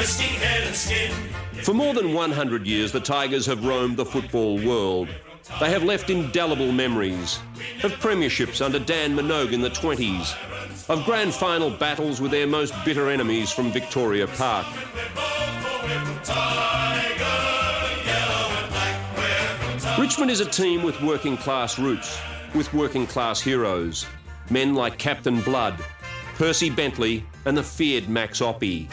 risking head and skin. For more than 100 years, the Tigers have roamed the football world. They have left indelible memories of premierships under Dan Minogue in the 20s, of grand final battles with their most bitter enemies from Victoria Park. Richmond is a team with working class roots, with working class heroes. Men like Captain Blood, Percy Bentley and the feared Max Oppie.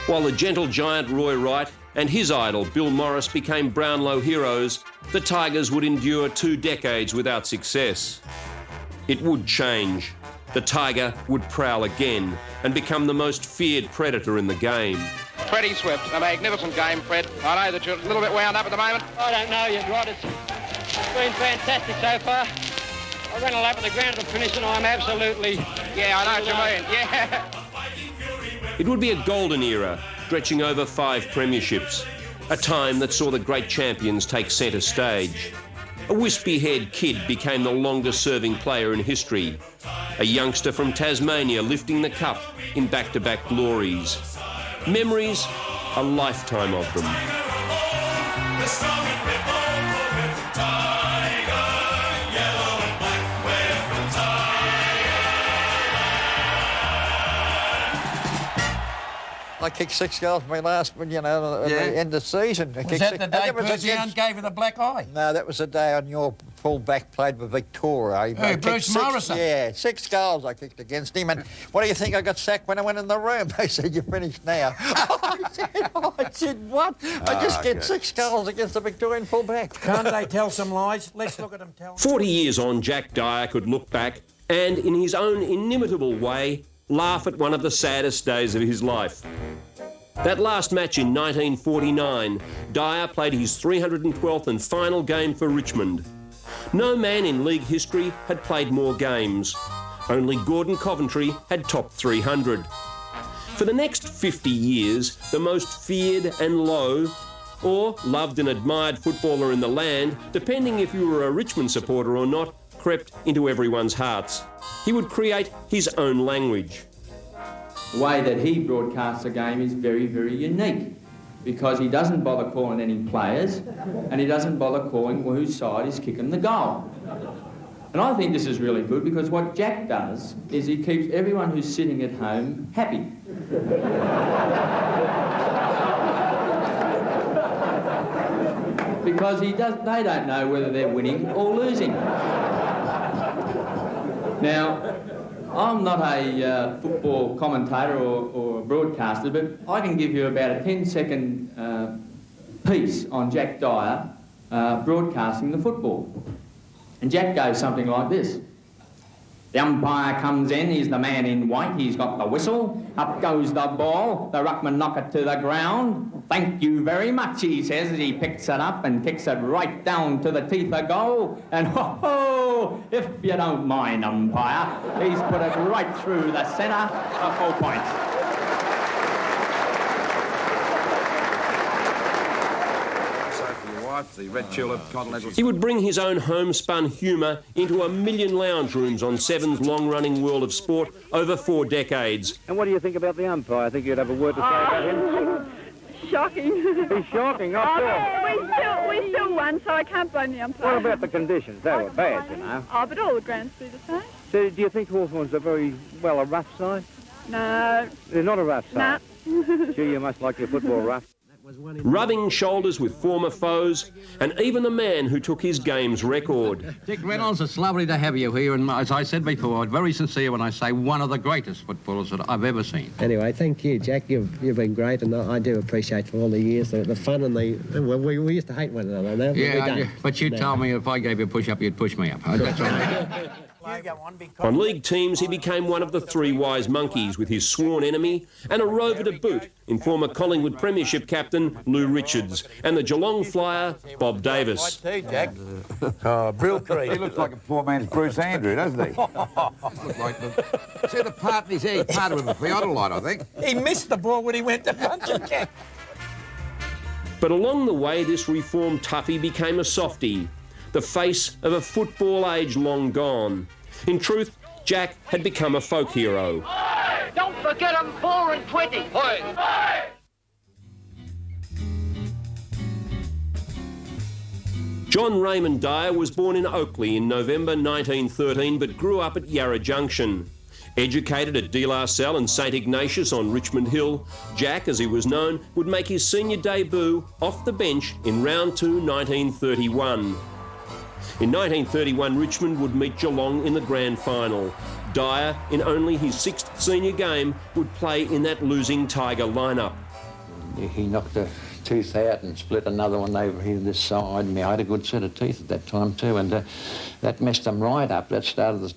While the gentle giant Roy Wright and his idol Bill Morris became Brownlow heroes, the Tigers would endure 2 decades without success. It would change. The Tiger would prowl again and become the most feared predator in the game. Freddie Swift, a magnificent game, Fred. I know that you're a little bit wound up at the moment. I don't know yet, Rod. It's been fantastic so far. I ran a lap of the ground at the finish and I'm absolutely... Yeah, I know what you mean, yeah. It would be a golden era, stretching over 5 premierships, a time that saw the great champions take centre stage. A wispy-haired kid became the longest-serving player in history, a youngster from Tasmania lifting the cup in back-to-back glories. Memories, a lifetime of them. I kicked 6 goals in my last, at the end of the season. Was that the day Percy gave you the black eye? No, that was the day on your full-back played with Victoria. Hey, Bruce Morrison? Yeah, 6 goals I kicked against him. And what do you think I got sacked when I went in the room? They said, you're finished now. I said, what? I just get 6 goals against the Victorian full-back. Can't they tell some lies? Let's look at them tell. 40 years on, Jack Dyer could look back and, in his own inimitable way, laugh at one of the saddest days of his life. That last match in 1949, Dyer played his 312th and final game for Richmond. No man in league history had played more games. Only Gordon Coventry had topped 300. For the next 50 years, the most feared and low, or loved and admired footballer in the land, depending if you were a Richmond supporter or not, crept into everyone's hearts. He would create his own language. The way that he broadcasts the game is very, very unique because he doesn't bother calling any players and he doesn't bother calling whose side is kicking the goal. And I think this is really good because what Jack does is he keeps everyone who's sitting at home happy. Because they don't know whether they're winning or losing. Now, I'm not a football commentator or broadcaster, but I can give you about a 10-second piece on Jack Dyer broadcasting the football. And Jack goes something like this. The umpire comes in, he's the man in white, he's got the whistle, up goes the ball, the ruckman knock it to the ground. Thank you very much, he says, as he picks it up and kicks it right down to the teeth of goal. And ho-ho, if you don't mind, umpire, he's put it right through the centre for 4 points. The Red Tulip Continental. He would bring his own homespun humour into 1 million lounge rooms on Seven's long-running World of Sport over 4 decades. And what do you think about the umpire? I think you'd have a word to say about him. Shocking. He's shocking, We still won, so I can't blame the umpire. What about the conditions? They were bad, you know. Oh, but all the grounds do the same. So do you think Hawthorn's a a rough side? No. They're not a rough side? No. Sure, you must like your football rough. Rubbing shoulders with former foes, and even the man who took his game's record. Dick Reynolds, it's lovely to have you here, and as I said before, I'm very sincere when I say one of the greatest footballers that I've ever seen. Anyway, thank you, Jack. You've been great, and I do appreciate for all the years, the fun and we used to hate one another. Now, yeah, but you told me if I gave you a push-up, you'd push me up. That's all right. On league teams, he became one of the 3 wise monkeys with his sworn enemy and a rover to boot in former Collingwood Premiership captain Lou Richards and the Geelong flyer Bob Davis. Jack. Brill Creek. He looks like a poor man's Bruce Andrew, doesn't he? See the part in his hair, part of a theodolite, I think. He missed the ball when he went to punch it. But along the way, this reformed toughie became a softie, the face of a football age long gone. In truth, Jack had become a folk hero. Don't forget I'm 4 and 20. John Raymond Dyer was born in Oakley in November 1913 but grew up at Yarra Junction. Educated at De La Salle and St Ignatius on Richmond Hill, Jack, as he was known, would make his senior debut off the bench in round 2 1931. In 1931, Richmond would meet Geelong in the grand final. Dyer, in only his 6th senior game, would play in that losing Tiger lineup. He knocked a tooth out and split another one over here this side. I had a good set of teeth at that time too, and that messed them right up. That started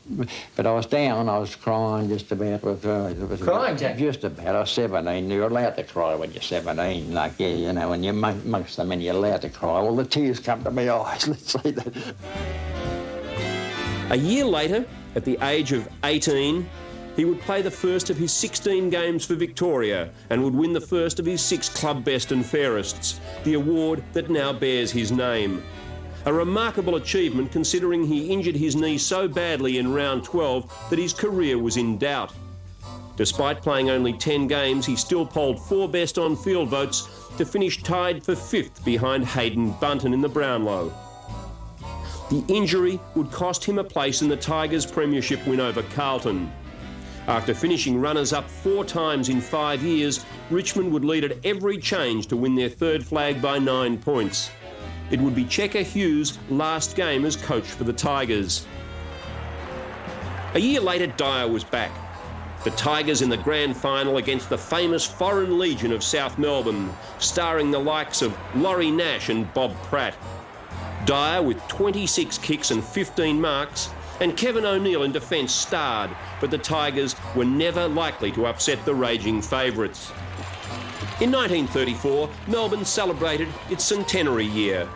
but I was down, I was crying just about. Crying, Jack? Just about. I was 17. You're allowed to cry when you're 17. Like, yeah, you know, when you're amongst them and you're allowed to cry. Well, the tears come to my eyes, let's say that. A year later, at the age of 18, he would play the first of his 16 games for Victoria and would win the first of his 6 club best and fairests, the award that now bears his name. A remarkable achievement considering he injured his knee so badly in round 12 that his career was in doubt. Despite playing only 10 games, he still polled 4 best on field votes to finish tied for 5th behind Hayden Bunton in the Brownlow. The injury would cost him a place in the Tigers' premiership win over Carlton. After finishing runners-up 4 times in 5 years, Richmond would lead at every change to win their 3rd flag by 9 points. It would be Checker Hughes' last game as coach for the Tigers. A year later, Dyer was back. The Tigers in the grand final against the famous Foreign Legion of South Melbourne, starring the likes of Laurie Nash and Bob Pratt. Dyer, with 26 kicks and 15 marks, and Kevin O'Neill in defence starred, but the Tigers were never likely to upset the raging favourites. In 1934, Melbourne celebrated its centenary year.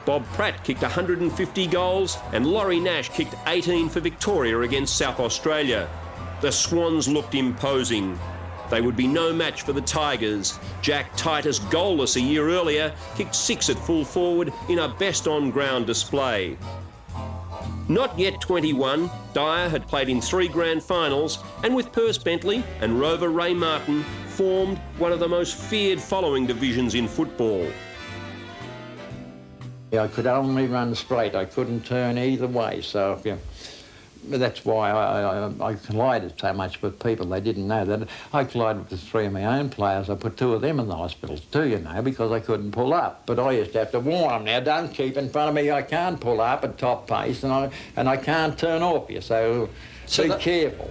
Bob Pratt kicked 150 goals and Laurie Nash kicked 18 for Victoria against South Australia. The Swans looked imposing. They would be no match for the Tigers. Jack Titus, goalless a year earlier, kicked 6 at full forward in a best-on-ground display. Not yet 21, Dyer had played in 3 grand finals and with Perce Bentley and Rover Ray Martin formed one of the most feared following divisions in football. I could only run straight. I couldn't turn either way, so that's why I collided so much with people. They didn't know that. I collided with 3 of my own players. I put 2 of them in the hospital too, you know, because I couldn't pull up. But I used to have to warn them, now don't keep in front of me. I can't pull up at top pace and I can't turn off you, so be careful.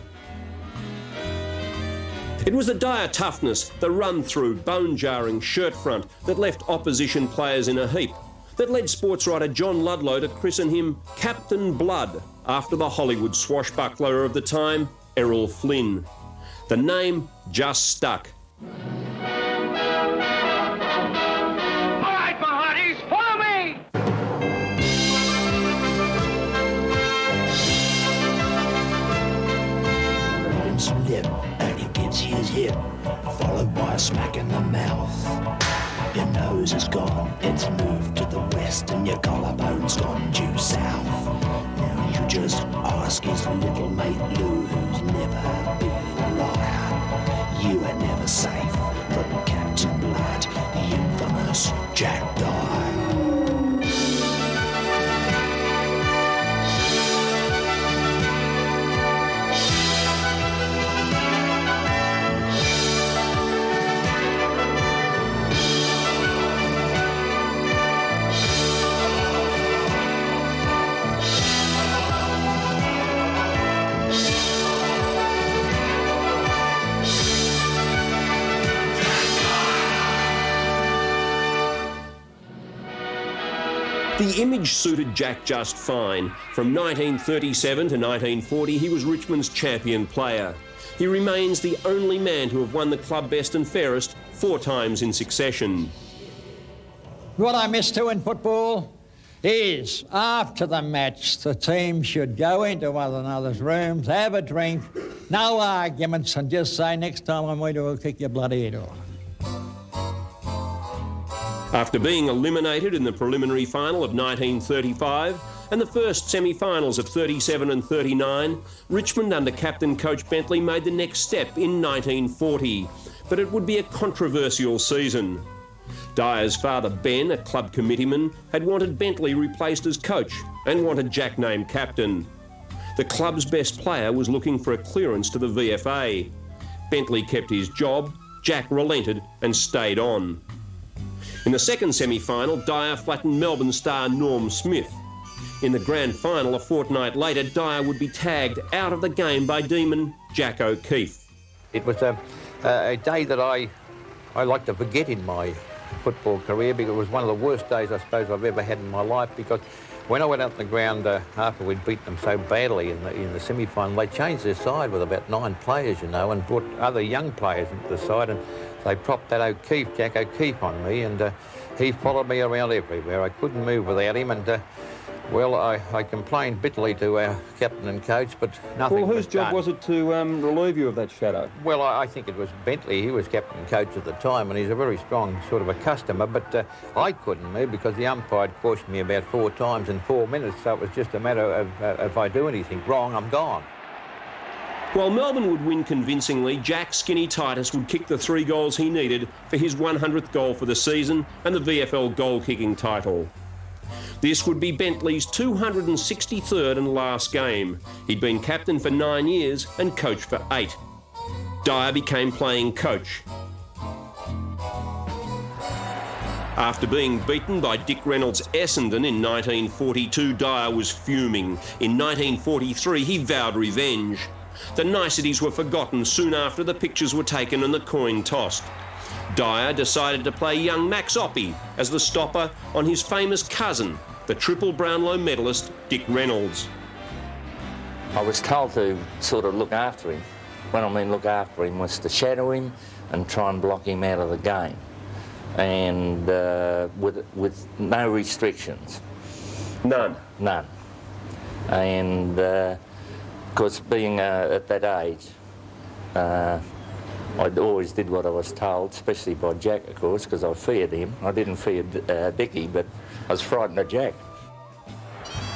It was the Dyer toughness, the run-through, bone-jarring shirt front that left opposition players in a heap, that led sports writer John Ludlow to christen him Captain Blood after the Hollywood swashbuckler of the time, Errol Flynn. The name just stuck. All right, my hearties, follow me! Some lip, and he gets his hip, followed by a smack in the mouth. Your nose is gone, it's moved to the west, and your collarbone's gone due south. Now you just ask his little mate Lou, who's never been a liar. You ain't never safe from Captain Blood, the infamous Jack Dyer. The image suited Jack just fine. From 1937 to 1940, he was Richmond's champion player. He remains the only man to have won the club best and fairest 4 times in succession. What I miss too in football is after the match, the team should go into one another's rooms, have a drink, no arguments, and just say, next time I'm with you, I'll kick your bloody head off. After being eliminated in the preliminary final of 1935 and the first semi-finals of 37 and 39, Richmond under captain coach Bentley made the next step in 1940, but it would be a controversial season. Dyer's father, Ben, a club committeeman, had wanted Bentley replaced as coach and wanted Jack named captain. The club's best player was looking for a clearance to the VFA. Bentley kept his job, Jack relented and stayed on. In the second semi-final, Dyer flattened Melbourne star Norm Smith. In the grand final a fortnight later, Dyer would be tagged out of the game by demon Jack O'Keefe. It was a day that I like to forget in my football career, because it was one of the worst days I suppose I've ever had in my life, because when I went out on the ground after we'd beaten them so badly in the semi-final, they changed their side with about 9 players, you know, and brought other young players into the side, and they propped that O'Keefe, Jack O'Keefe, on me, and he followed me around everywhere. I couldn't move without him, and well, I complained bitterly to our captain and coach, but nothing was done. Well, whose job was it to relieve you of that shadow? Well, I think it was Bentley. He was captain and coach at the time, and he's a very strong sort of a customer, but I couldn't move because the umpire had cautioned me about 4 times in 4 minutes, so it was just a matter of if I do anything wrong, I'm gone. While Melbourne would win convincingly, Jack Skinny Titus would kick the 3 goals he needed for his 100th goal for the season and the VFL goal-kicking title. This would be Bentley's 263rd and last game. He'd been captain for 9 years and coach for 8. Dyer became playing coach. After being beaten by Dick Reynolds' Essendon in 1942, Dyer was fuming. In 1943, he vowed revenge. The niceties were forgotten soon after the pictures were taken and the coin tossed. Dyer decided to play young Max Oppie as the stopper on his famous cousin, the triple Brownlow medalist Dick Reynolds. I was told to sort of look after him. When I mean look after him was to shadow him and try and block him out of the game, and with no restrictions. None? None. And because being at that age, I always did what I was told, especially by Jack, of course, because I feared him. I didn't fear Dickie, but I was frightened of Jack.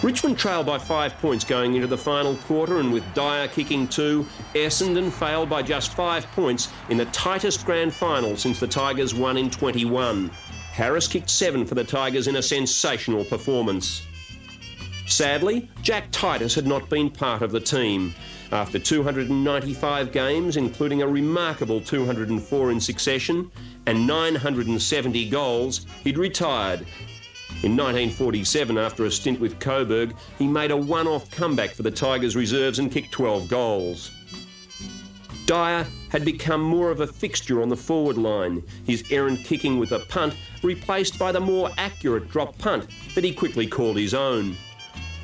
Richmond trailed by 5 points going into the final quarter, and with Dyer kicking 2, Essendon failed by just 5 points in the tightest grand final since the Tigers won in 21. Harris kicked 7 for the Tigers in a sensational performance. Sadly, Jack Titus had not been part of the team. After 295 games, including a remarkable 204 in succession and 970 goals, he'd retired. In 1947, after a stint with Coburg, he made a one-off comeback for the Tigers reserves and kicked 12 goals. Dyer had become more of a fixture on the forward line, his errant kicking with a punt replaced by the more accurate drop punt that he quickly called his own.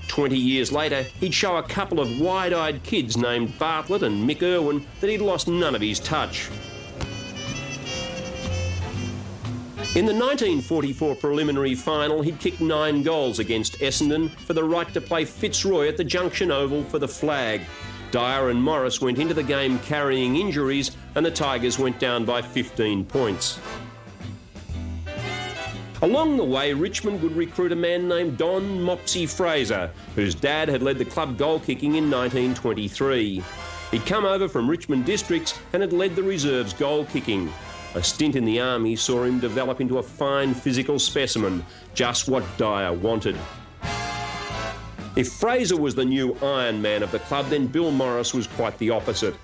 20 years later, he'd show a couple of wide-eyed kids named Bartlett and Mick Irwin that he'd lost none of his touch. In the 1944 preliminary final, he'd kicked 9 goals against Essendon for the right to play Fitzroy at the Junction Oval for the flag. Dyer and Morris went into the game carrying injuries, and the Tigers went down by 15 points. Along the way, Richmond would recruit a man named Don Mopsy Fraser, whose dad had led the club goal-kicking in 1923. He'd come over from Richmond districts and had led the reserves goal-kicking. A stint in the army saw him develop into a fine physical specimen, just what Dyer wanted. If Fraser was the new Iron Man of the club, then Bill Morris was quite the opposite.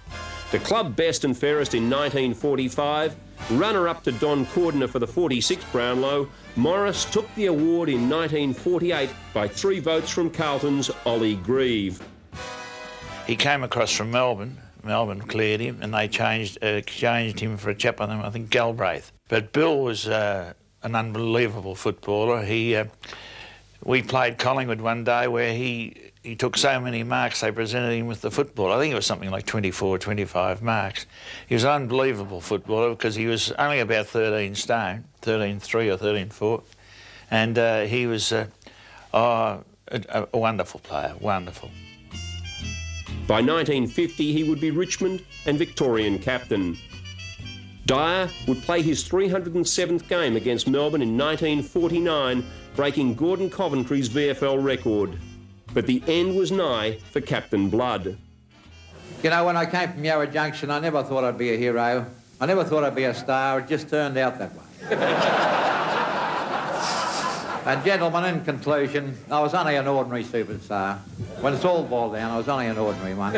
The club best and fairest in 1945, runner-up to Don Cordner for the 46th Brownlow, Morris took the award in 1948 by 3 votes from Carlton's Ollie Grieve. He came across from Melbourne. Melbourne cleared him, and they exchanged him for a chap on them, I think Galbraith. But Bill was an unbelievable footballer. We played Collingwood one day where he took so many marks they presented him with the football. I think it was something like 24, 25 marks. He was an unbelievable footballer because he was only about 13 stone, 13.3 or 13.4, and he was a wonderful player, wonderful. By 1950, he would be Richmond and Victorian captain. Dyer would play his 307th game against Melbourne in 1949, breaking Gordon Coventry's VFL record. But the end was nigh for Captain Blood. You know, when I came from Yarra Junction, I never thought I'd be a hero. I never thought I'd be a star. It just turned out that way. And gentlemen, in conclusion, I was only an ordinary superstar. When it's all boiled down, I was only an ordinary one.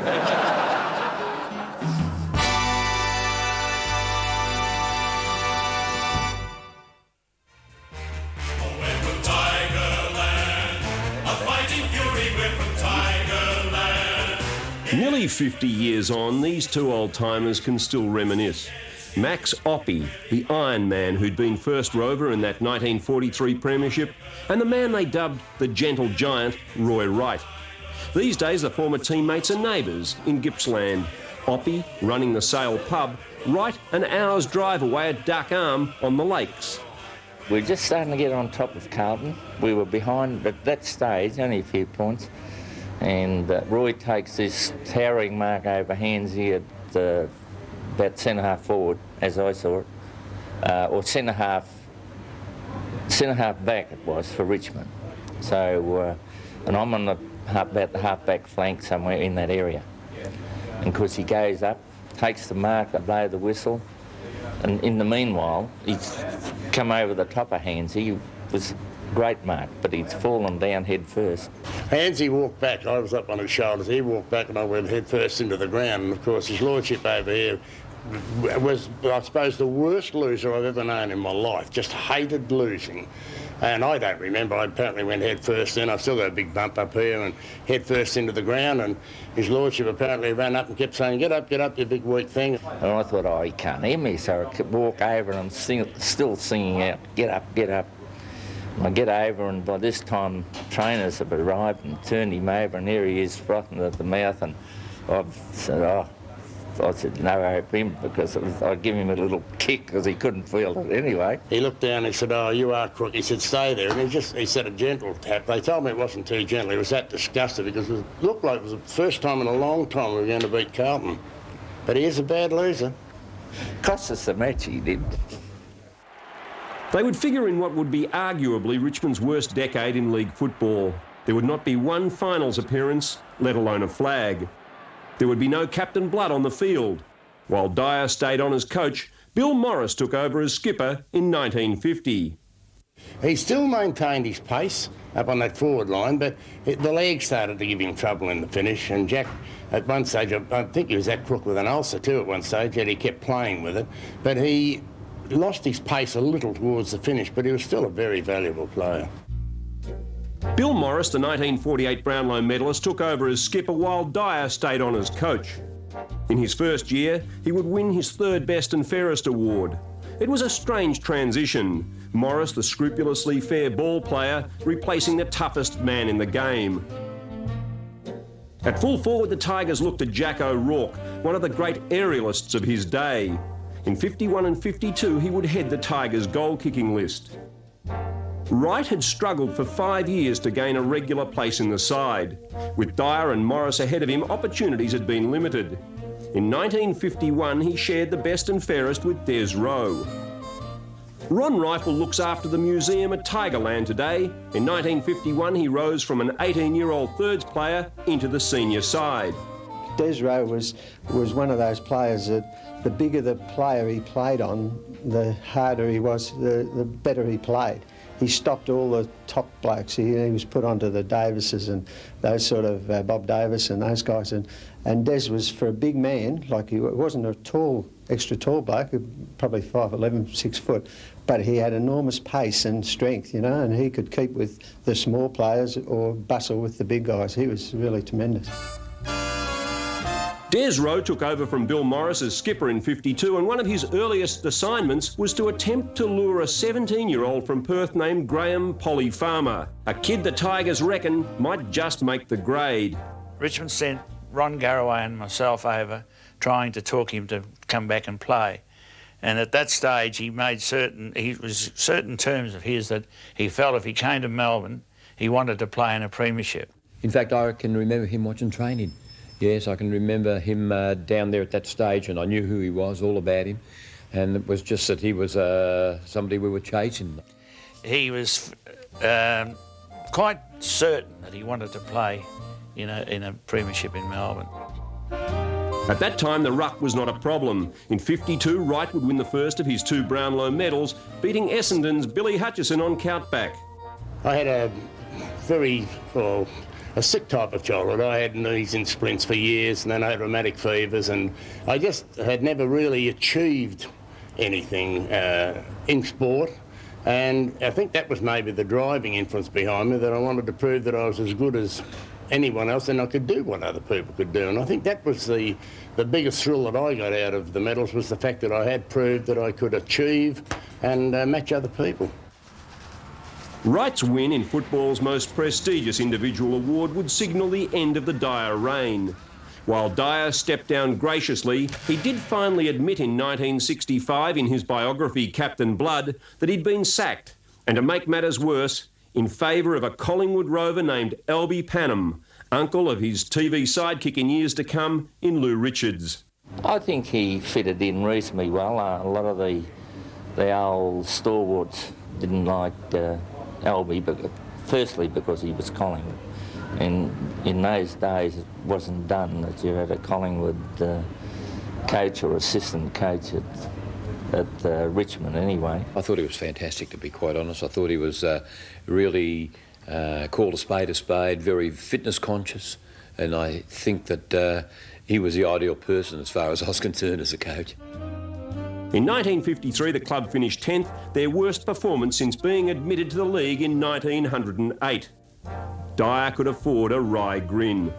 Nearly 50 years on, these two old-timers can still reminisce. Max Oppie, the Iron Man who'd been first rover in that 1943 premiership, and the man they dubbed the Gentle Giant, Roy Wright. These days, the former teammates are neighbours in Gippsland. Oppie running the Sale pub, Wright an hour's drive away at Duck Arm on the lakes. We're just starting to get on top of Carlton. We were behind at that stage, only a few points. And Roy takes this towering mark over Hansy at about centre-half forward, as I saw it, or centre-half back it was for Richmond. So, and I'm on about the half-back flank somewhere in that area. And of course he goes up, takes the mark, they blow the whistle, and in the meanwhile, he's come over the top of Hansy. It was a great mark, but he's fallen down head first. Hansy walked back, I was up on his shoulders, he walked back and I went head first into the ground, and of course his lordship over here was, I suppose, the worst loser I've ever known in my life, just hated losing. And I don't remember, I apparently went head first then, I've still got a big bump up here, and head first into the ground, and his lordship apparently ran up and kept saying, get up, you big weak thing. And I thought, oh, he can't hear me, so I could walk over and still singing out, get up, get up. And I get over, and by this time trainers have arrived and turned him over, and here he is frothing at the mouth, and I've said, oh, I said no hope him, because I'd give him a little kick because he couldn't feel it anyway. He looked down and he said, oh, you are crook. He said, stay there. And he said a gentle tap. They told me it wasn't too gentle. He was that disgusted because it looked like it was the first time in a long time we were going to beat Carlton. But he is a bad loser. Cost us the match, he did. They would figure in what would be arguably Richmond's worst decade in league football. There would not be one finals appearance, let alone a flag. There would be no Captain Blood on the field. While Dyer stayed on as coach, Bill Morris took over as skipper in 1950. He still maintained his pace up on that forward line, but the legs started to give him trouble in the finish, and Jack, at one stage, I think he was that crook with an ulcer too at one stage, yet he kept playing with it, but he lost his pace a little towards the finish, but he was still a very valuable player. Bill Morris, the 1948 Brownlow medalist, took over as skipper while Dyer stayed on as coach. In his first year, he would win his third best and fairest award. It was a strange transition. Morris, the scrupulously fair ball player, replacing the toughest man in the game. At full forward, the Tigers looked at Jack O'Rourke, one of the great aerialists of his day. In 51 and 52, he would head the Tigers' goal-kicking list. Wright had struggled for 5 years to gain a regular place in the side. With Dyer and Morris ahead of him, opportunities had been limited. In 1951, he shared the best and fairest with Des Rowe. Ron Rifle looks after the museum at Tigerland today. In 1951, he rose from an 18-year-old thirds player into the senior side. Des Rowe was one of those players that the bigger the player he played on, the harder he was, the better he played. He stopped all the top blokes. He was put onto the Davises and those sort of Bob Davis and those guys. And Des was, for a big man, like he wasn't a tall, extra tall bloke, probably 5'11", 6 foot, but he had enormous pace and strength, you know, and he could keep with the small players or bustle with the big guys. He was really tremendous. Des Rowe took over from Bill Morris as skipper in 52, and one of his earliest assignments was to attempt to lure a 17-year-old from Perth named Graham Polly Farmer, a kid the Tigers reckon might just make the grade. Richmond sent Ron Garraway and myself over trying to talk him to come back and play. And at that stage he made certain terms of his that he felt if he came to Melbourne, he wanted to play in a premiership. In fact, I can remember him watching training. Yes, I can remember him down there at that stage, and I knew who he was, all about him. And it was just that he was somebody we were chasing. He was quite certain that he wanted to play in a premiership in Melbourne. At that time, the ruck was not a problem. In 52, Wright would win the first of his 2 Brownlow medals, beating Essendon's Billy Hutchison on countback. I had a very, well, a sick type of childhood. I had knees in splints for years, and then I had rheumatic fevers, and I just had never really achieved anything in sport. And I think that was maybe the driving influence behind me, that I wanted to prove that I was as good as anyone else and I could do what other people could do. And I think that was the biggest thrill that I got out of the medals, was the fact that I had proved that I could achieve and match other people. Wright's win in football's most prestigious individual award would signal the end of the Dyer reign. While Dyer stepped down graciously, he did finally admit in 1965 in his biography Captain Blood that he'd been sacked, and to make matters worse, in favour of a Collingwood rover named Albie Panham, uncle of his TV sidekick in years to come in Lou Richards. I think he fitted in reasonably well. A lot of the old stalwarts didn't like Albie, but firstly because he was Collingwood. And in those days it wasn't done that you had a Collingwood coach or assistant coach at Richmond anyway. I thought he was fantastic, to be quite honest. I thought he was really called a spade, very fitness conscious, and I think that he was the ideal person as far as I was concerned as a coach. In 1953, the club finished 10th, their worst performance since being admitted to the league in 1908. Dyer could afford a wry grin.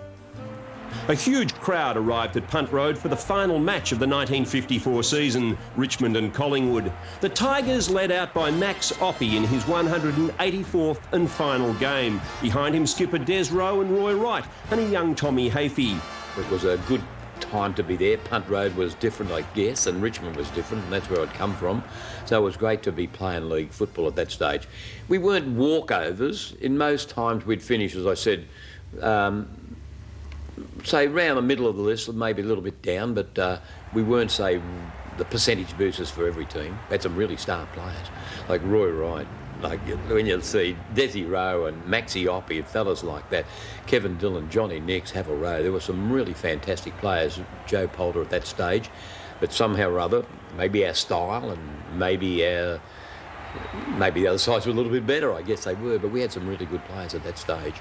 A huge crowd arrived at Punt Road for the final match of the 1954 season, Richmond and Collingwood. The Tigers led out by Max Oppie in his 184th and final game. Behind him skipper Des Rowe and Roy Wright and a young Tommy Hafey. It was a good time to be there. Punt Road was different, I guess, and Richmond was different, and that's where I'd come from. So it was great to be playing league football at that stage. We weren't walkovers. In most times we'd finish, as I said, say around the middle of the list, maybe a little bit down, but we weren't, say, the percentage boosters for every team. We had some really star players, like Roy Wright, like when you see Desi Rowe and Maxie Oppie and fellas like that, Kevin Dillon, Johnny Nix, Havel Rowe. There were some really fantastic players, Joe Poulter at that stage, but somehow or other, maybe our style and maybe the other sides were a little bit better, I guess they were, but we had some really good players at that stage.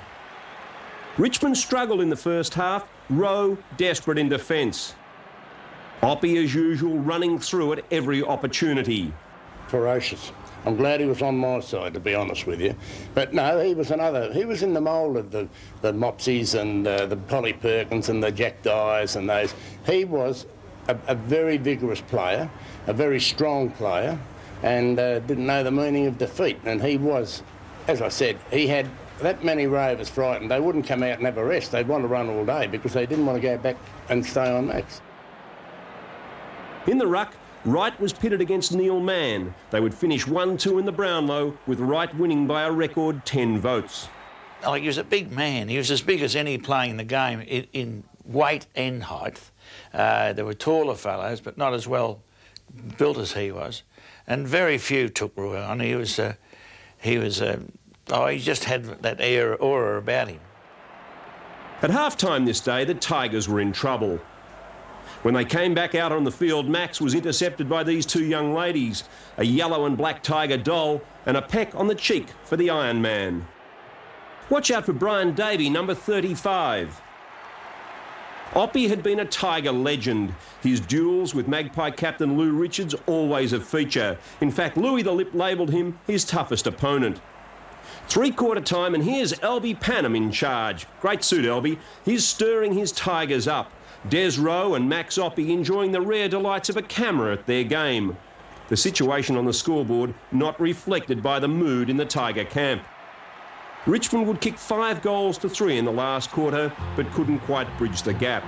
Richmond struggled in the first half, Rowe desperate in defence. Oppie, as usual, running through at every opportunity. Ferocious. I'm glad he was on my side, to be honest with you. But no, he was in the mould of the Mopsies and the Polly Perkins and the Jack Dyers and those. He was a very vigorous player, a very strong player, and didn't know the meaning of defeat. And he was, as I said, he had that many rovers frightened. They wouldn't come out and have a rest. They'd want to run all day because they didn't want to go back and stay on max. In the ruck, Wright was pitted against Neil Mann. They would finish 1-2 in the Brownlow, with Wright winning by a record 10 votes. Like, he was a big man. He was as big as any playing the game in weight and height. There were taller fellows, but not as well built as he was. And very few took Roy on. He just had that aura about him. At half-time this day, the Tigers were in trouble. When they came back out on the field, Max was intercepted by these two young ladies, a yellow and black tiger doll and a peck on the cheek for the Iron Man. Watch out for Brian Davey, number 35. Oppie had been a Tiger legend. His duels with Magpie captain Lou Richards always a feature. In fact, Louis the Lip labelled him his toughest opponent. Three-quarter time, and here's Albie Panham in charge. Great suit, Albie. He's stirring his Tigers up. Des Rowe and Max Oppie enjoying the rare delights of a camera at their game. The situation on the scoreboard not reflected by the mood in the Tiger camp. Richmond would kick 5-3 in the last quarter, but couldn't quite bridge the gap.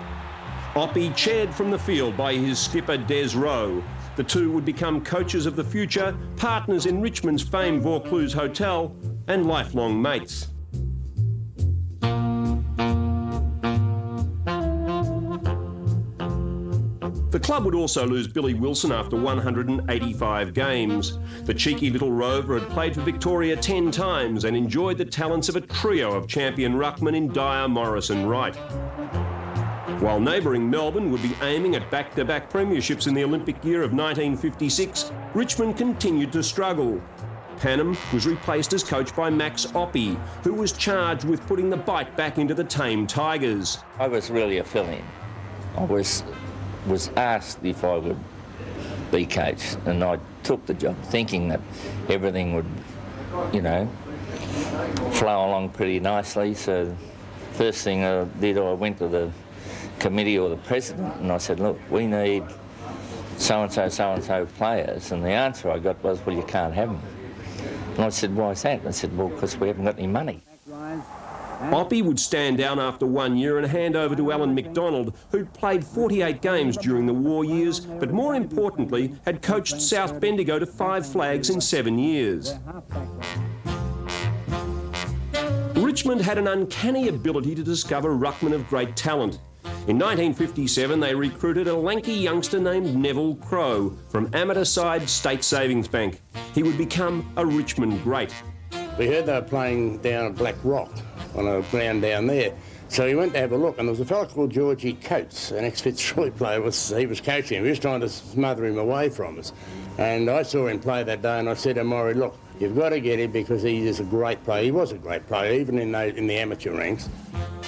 Oppie chaired from the field by his skipper Des Rowe. The two would become coaches of the future, partners in Richmond's famed Vaucluse Hotel, and lifelong mates. The club would also lose Billy Wilson after 185 games. The cheeky little rover had played for Victoria 10 times and enjoyed the talents of a trio of champion ruckmen in Dyer, Morris and Wright. While neighbouring Melbourne would be aiming at back-to-back premierships in the Olympic year of 1956, Richmond continued to struggle. Panham was replaced as coach by Max Oppie, who was charged with putting the bite back into the tame Tigers. I was really a fill-in. I was asked if I would be coach, and I took the job thinking that everything would, flow along pretty nicely. So first thing I did, I went to the committee or the president and I said, look, we need so-and-so players. And the answer I got was, well, you can't have them. And I said, why is that? I said, well, because we haven't got any money. Oppie would stand down after 1 year and hand over to Alan McDonald, who'd played 48 games during the war years, but more importantly, had coached South Bendigo to 5 flags in 7 years. Richmond had an uncanny ability to discover ruckmen of great talent. In 1957, they recruited a lanky youngster named Neville Crowe from amateur side State Savings Bank. He would become a Richmond great. We heard they were playing down at Black Rock on a ground down there. So we went to have a look, and there was a fellow called Georgie Coates, an ex-Fitzroy player. He was coaching him. He was trying to smother him away from us. And I saw him play that day, and I said to Maury, look, you've got to get him because he is a great player. He was a great player, even in the amateur ranks.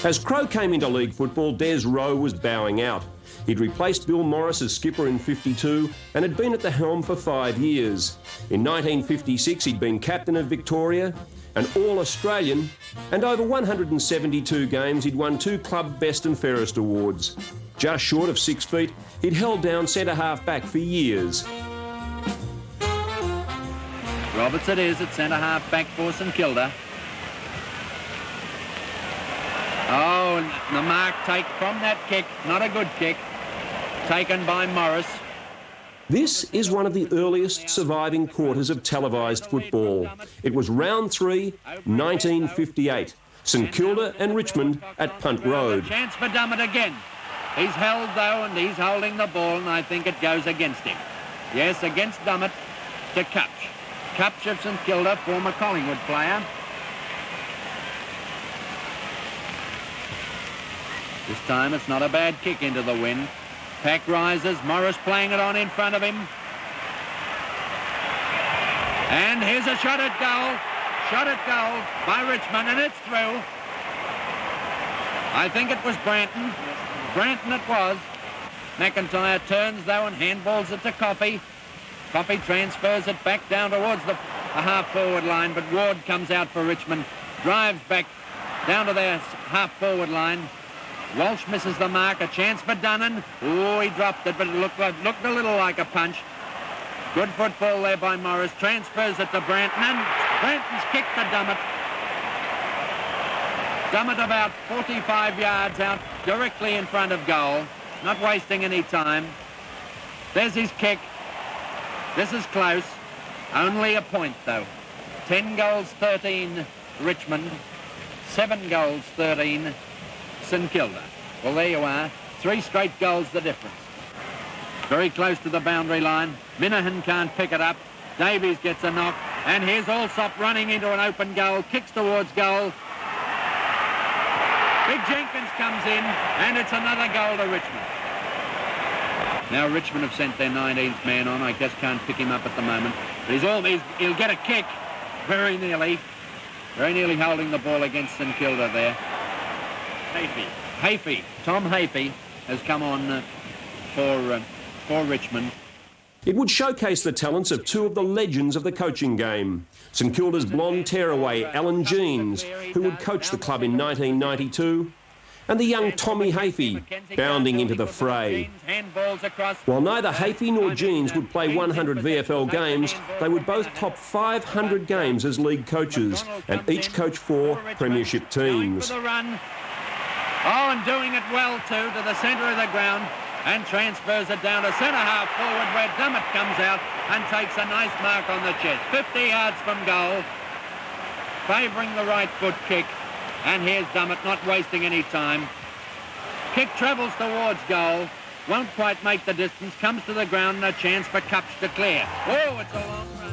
As Crowe came into league football, Des Rowe was bowing out. He'd replaced Bill Morris as skipper in '52 and had been at the helm for 5 years. In 1956, he'd been captain of Victoria, an All-Australian, and over 172 games, he'd won 2 club best and fairest awards. Just short of 6 feet, he'd held down centre-half back for years. Roberts it is at centre-half back for St Kilda. Oh, and the mark take from that kick, not a good kick, taken by Morris. This is one of the earliest surviving quarters of televised football. It was round 3, 1958. St Kilda and Richmond at Punt Road. Chance for Dummett again. He's held though, and he's holding the ball, and I think it goes against him. Yes, against Dummett to Cupch. Cupch of St Kilda, former Collingwood player. This time it's not a bad kick into the wind. Pack rises, Morris playing it on in front of him. And here's a shot at goal. Shot at goal by Richmond, and it's through. I think it was Branton. Branton it was. McIntyre turns though and handballs it to Coffey. Coffey transfers it back down towards the half-forward line, but Ward comes out for Richmond. Drives back down to their half-forward line. Walsh misses the mark, a chance for Dunnan. Oh, he dropped it, but it looked a little like a punch. Good football there by Morris. Transfers it to Branton, and Branton's kicked to Dummett. Dummett about 45 yards out, directly in front of goal. Not wasting any time. There's his kick. This is close. Only a point, though. 10 goals, 13 Richmond. 7 goals, 13 St Kilda. Well, there you are. 3 straight goals the difference. Very close to the boundary line. Minahan can't pick it up. Davies gets a knock. And here's Allsop running into an open goal. Kicks towards goal. Big Jenkins comes in, and it's another goal to Richmond. Now Richmond have sent their 19th man on. I just can't pick him up at the moment. But he'll get a kick. Very nearly holding the ball against St Kilda there. Hafey. Tom Hafey has come on for Richmond. It would showcase the talents of 2 of the legends of the coaching game. St Kilda's blonde tearaway, Alan Jeans, who would coach the club in 1992, and the young Tommy Hafey, bounding into the fray. While neither Hafey nor Jeans would play 100 VFL games, they would both top 500 games as league coaches, and each coach 4 premiership teams. Oh, and doing it well, too, to the centre of the ground, and transfers it down to centre-half forward where Dummett comes out and takes a nice mark on the chest. 50 yards from goal, favouring the right foot kick, and here's Dummett not wasting any time. Kick travels towards goal, won't quite make the distance, comes to the ground, and a chance for Cupch to clear. Oh, it's a long run.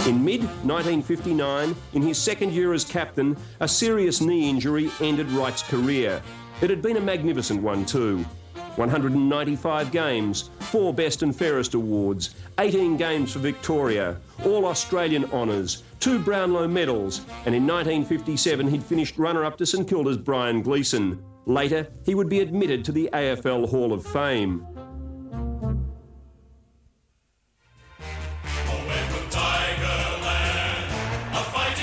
In mid-1959, in his second year as captain, a serious knee injury ended Wright's career. It had been a magnificent one too. 195 games, 4 Best and Fairest awards, 18 games for Victoria, all Australian honours, 2 Brownlow medals, and in 1957 he'd finished runner-up to St Kilda's Brian Gleeson. Later, he would be admitted to the AFL Hall of Fame.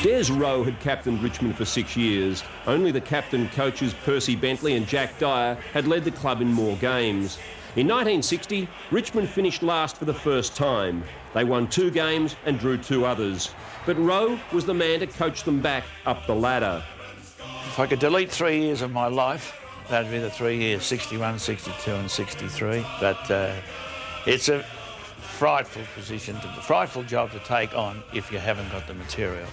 Des Rowe had captained Richmond for 6 years. Only the captain-coaches Percy Bentley and Jack Dyer had led the club in more games. In 1960, Richmond finished last for the first time. They won 2 games and drew 2 others. But Rowe was the man to coach them back up the ladder. If I could delete 3 years of my life, that'd be the 3 years, 61, 62 and 63. But it's a frightful frightful job to take on if you haven't got the material.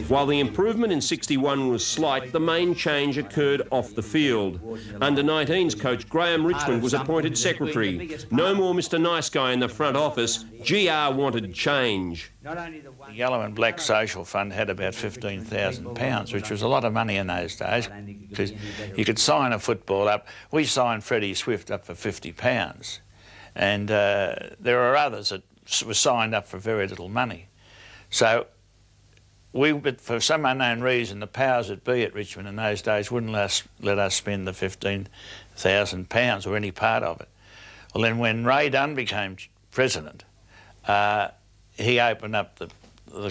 While the improvement in 61 was slight, the main change occurred off the field. Under-19s coach Graham Richmond was appointed secretary. No more Mr Nice Guy in the front office. GR wanted change. The Yellow and Black Social Fund had about £15,000, which was a lot of money in those days, because you could sign a football up. We signed Freddie Swift up for £50, and there are others that were signed up for very little money. So but for some unknown reason, the powers that be at Richmond in those days wouldn't let us spend the £15,000 or any part of it. Well, then when Ray Dunn became president, he opened up the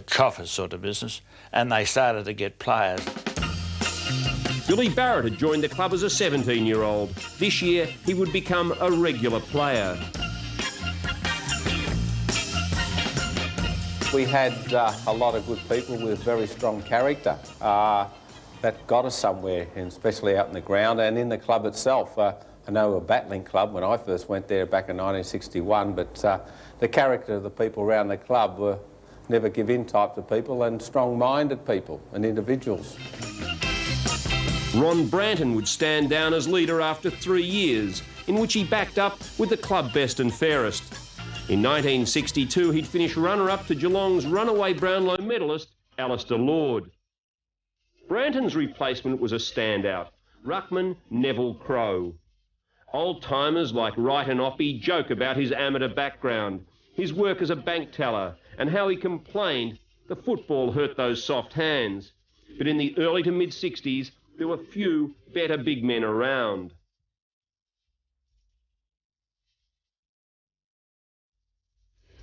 coffers sort of business, and they started to get players. Billy Barrett had joined the club as a 17-year-old. This year, he would become a regular player. We had a lot of good people with very strong character that got us somewhere, and especially out in the ground and in the club itself. I know we were a battling club when I first went there back in 1961, but the character of the people around the club were never give in type of people and strong-minded people and individuals. Ron Branton would stand down as leader after 3 years, in which he backed up with the club best and fairest. In 1962, he'd finish runner-up to Geelong's runaway Brownlow medalist, Alistair Lord. Branton's replacement was a standout, ruckman Neville Crowe. Old-timers like Wright and Oppie joke about his amateur background, his work as a bank teller, and how he complained the football hurt those soft hands. But in the early to mid-60s, there were few better big men around.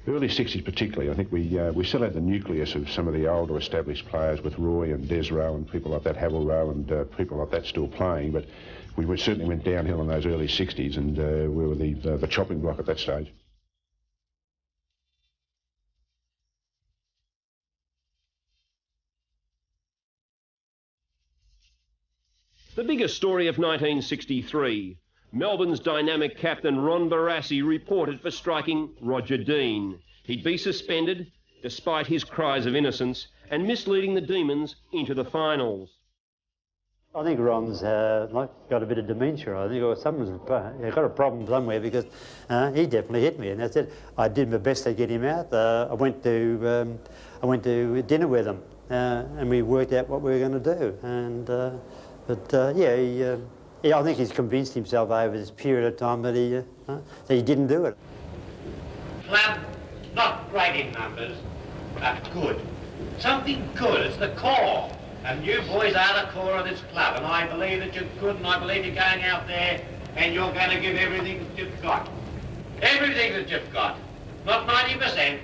Early 60s particularly, I think we still had the nucleus of some of the older established players with Roy and Des Rowe and people like that, Havel Rowe and people like that still playing, but we certainly went downhill in those early 60s, and we were the chopping block at that stage. The biggest story of 1963. Melbourne's dynamic captain Ron Barassi reported for striking Roger Dean. He'd be suspended, despite his cries of innocence, and misleading the Demons into the finals. I think Ron's got a bit of dementia, I think, or someone's got a problem somewhere, because he definitely hit me, and I said I did my best to get him out. I went to dinner with him, and we worked out what we were going to do, and yeah, I think he's convinced himself over this period of time that he didn't do it. Club, not great in numbers, but good. Something good, it's the core. And you boys are the core of this club, and I believe that you're good, and I believe you're going out there and you're going to give everything that you've got. Everything that you've got, not 90%,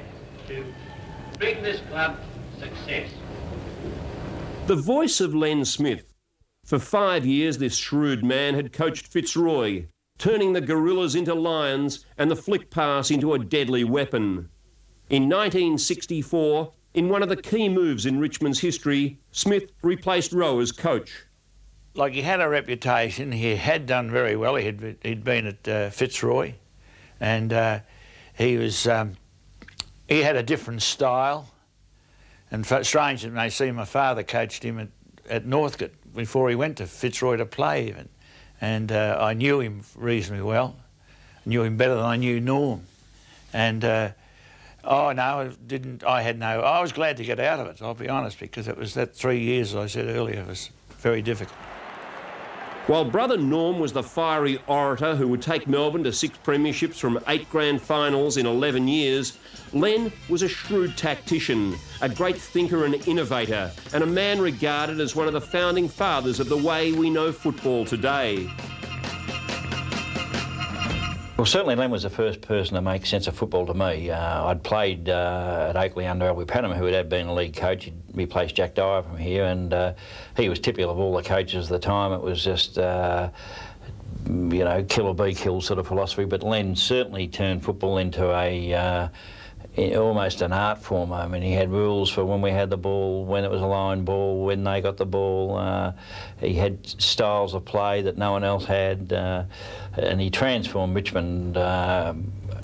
to bring this club success. The voice of Len Smith. For 5 years, this shrewd man had coached Fitzroy, turning the gorillas into lions and the flick pass into a deadly weapon. In 1964, in one of the key moves in Richmond's history, Smith replaced Rowe as coach. Like, he had a reputation, he had done very well, he'd been at Fitzroy, and he had a different style. And strange that may seem, my father coached him at Northcote before he went to Fitzroy to play even. And I knew him reasonably well. I knew him better than I knew Norm. And I was glad to get out of it, I'll be honest, because it was that 3 years, as I said earlier, was very difficult. While brother Norm was the fiery orator who would take Melbourne to 6 premierships from 8 grand finals in 11 years, Len was a shrewd tactician, a great thinker and innovator, and a man regarded as one of the founding fathers of the way we know football today. Well, certainly Len was the first person to make sense of football to me. I'd played at Oakley under Albie Panama, who had been a league coach. He'd replaced Jack Dyer from here, and he was typical of all the coaches of the time. It was just, you know, kill or be killed sort of philosophy. But Len certainly turned football into a almost an art form. I mean, he had rules for when we had the ball, when it was a line ball, when they got the ball. He had styles of play that no one else had, and he transformed Richmond, I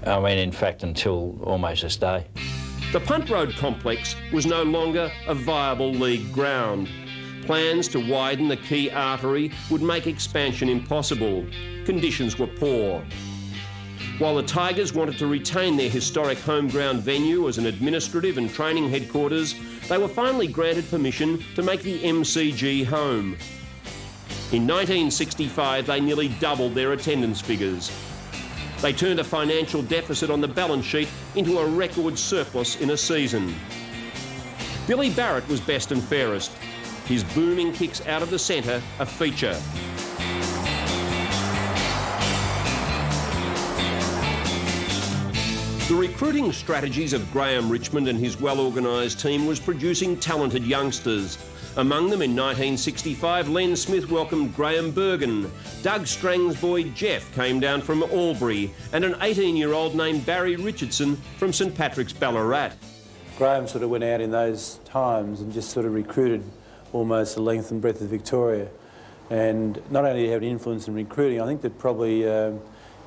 mean, in fact, until almost this day. The Punt Road complex was no longer a viable league ground. Plans to widen the key artery would make expansion impossible. Conditions were poor. While the Tigers wanted to retain their historic home ground venue as an administrative and training headquarters, they were finally granted permission to make the MCG home. In 1965, they nearly doubled their attendance figures. They turned a financial deficit on the balance sheet into a record surplus in a season. Billy Barrett was best and fairest. His booming kicks out of the centre a feature. The recruiting strategies of Graham Richmond and his well-organised team was producing talented youngsters. Among them in 1965, Len Smith welcomed Graham Bergen. Doug Strang's boy Jeff came down from Albury, and an 18-year-old named Barry Richardson from St Patrick's Ballarat. Graham sort of went out in those times and just sort of recruited almost the length and breadth of Victoria. And not only did he have an influence in recruiting, I think that probably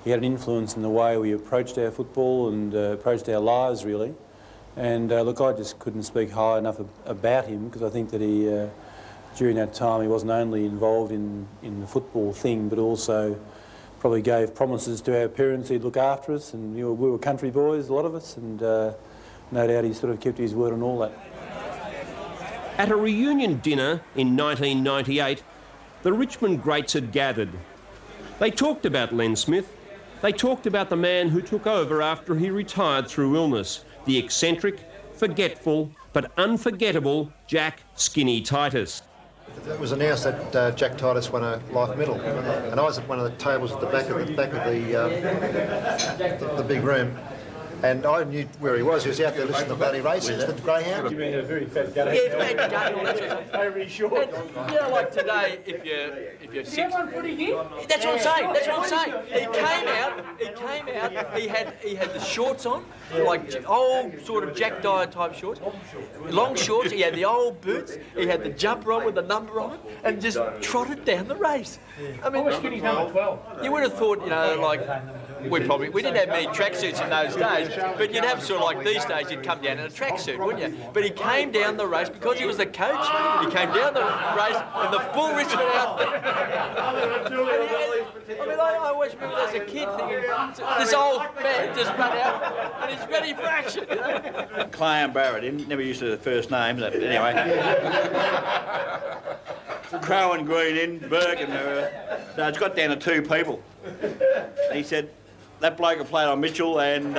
he had an influence in the way we approached our football and approached our lives, really. And look, I just couldn't speak high enough about him, because I think that he, during that time, he wasn't only involved in the football thing, but also probably gave promises to our parents he'd look after us. And you know, we were country boys, a lot of us, and no doubt he sort of kept his word on all that. At a reunion dinner in 1998, the Richmond greats had gathered. They talked about Len Smith. They talked about the man who took over after he retired through illness, the eccentric, forgetful, but unforgettable Jack "Skinny" Titus. It was announced that Jack Titus won a life medal, and I was at one of the tables at the back of the big room. And I knew where he was. He was out there listening to the bloody races, the greyhound. You mean a very fat gutty? Yeah, fat gutty. Very short. You know, like today, if you're 6... That's what I'm saying, that's what I'm saying. He came out, he had the shorts on, like old sort of Jack Dyer type shorts, long shorts, he had the old boots, he had the jumper on with the number on it, and just trotted down the race. I mean, Skinny's number 12. You would have thought, you know, like, we didn't have many tracksuits in those days, but you'd have sort of like these days, you'd come down in a tracksuit, wouldn't you? But he came down the race because he was the coach. He came down the race in the full Richmond outfit. I mean, I always remember as a kid thinking, this old man just ran out and he's ready for action. You know? Graham Barrett, he never used to the first name, but anyway. Crow and Green in, Bergen, no, it's got down to 2 people. He said, that bloke who played on Mitchell and...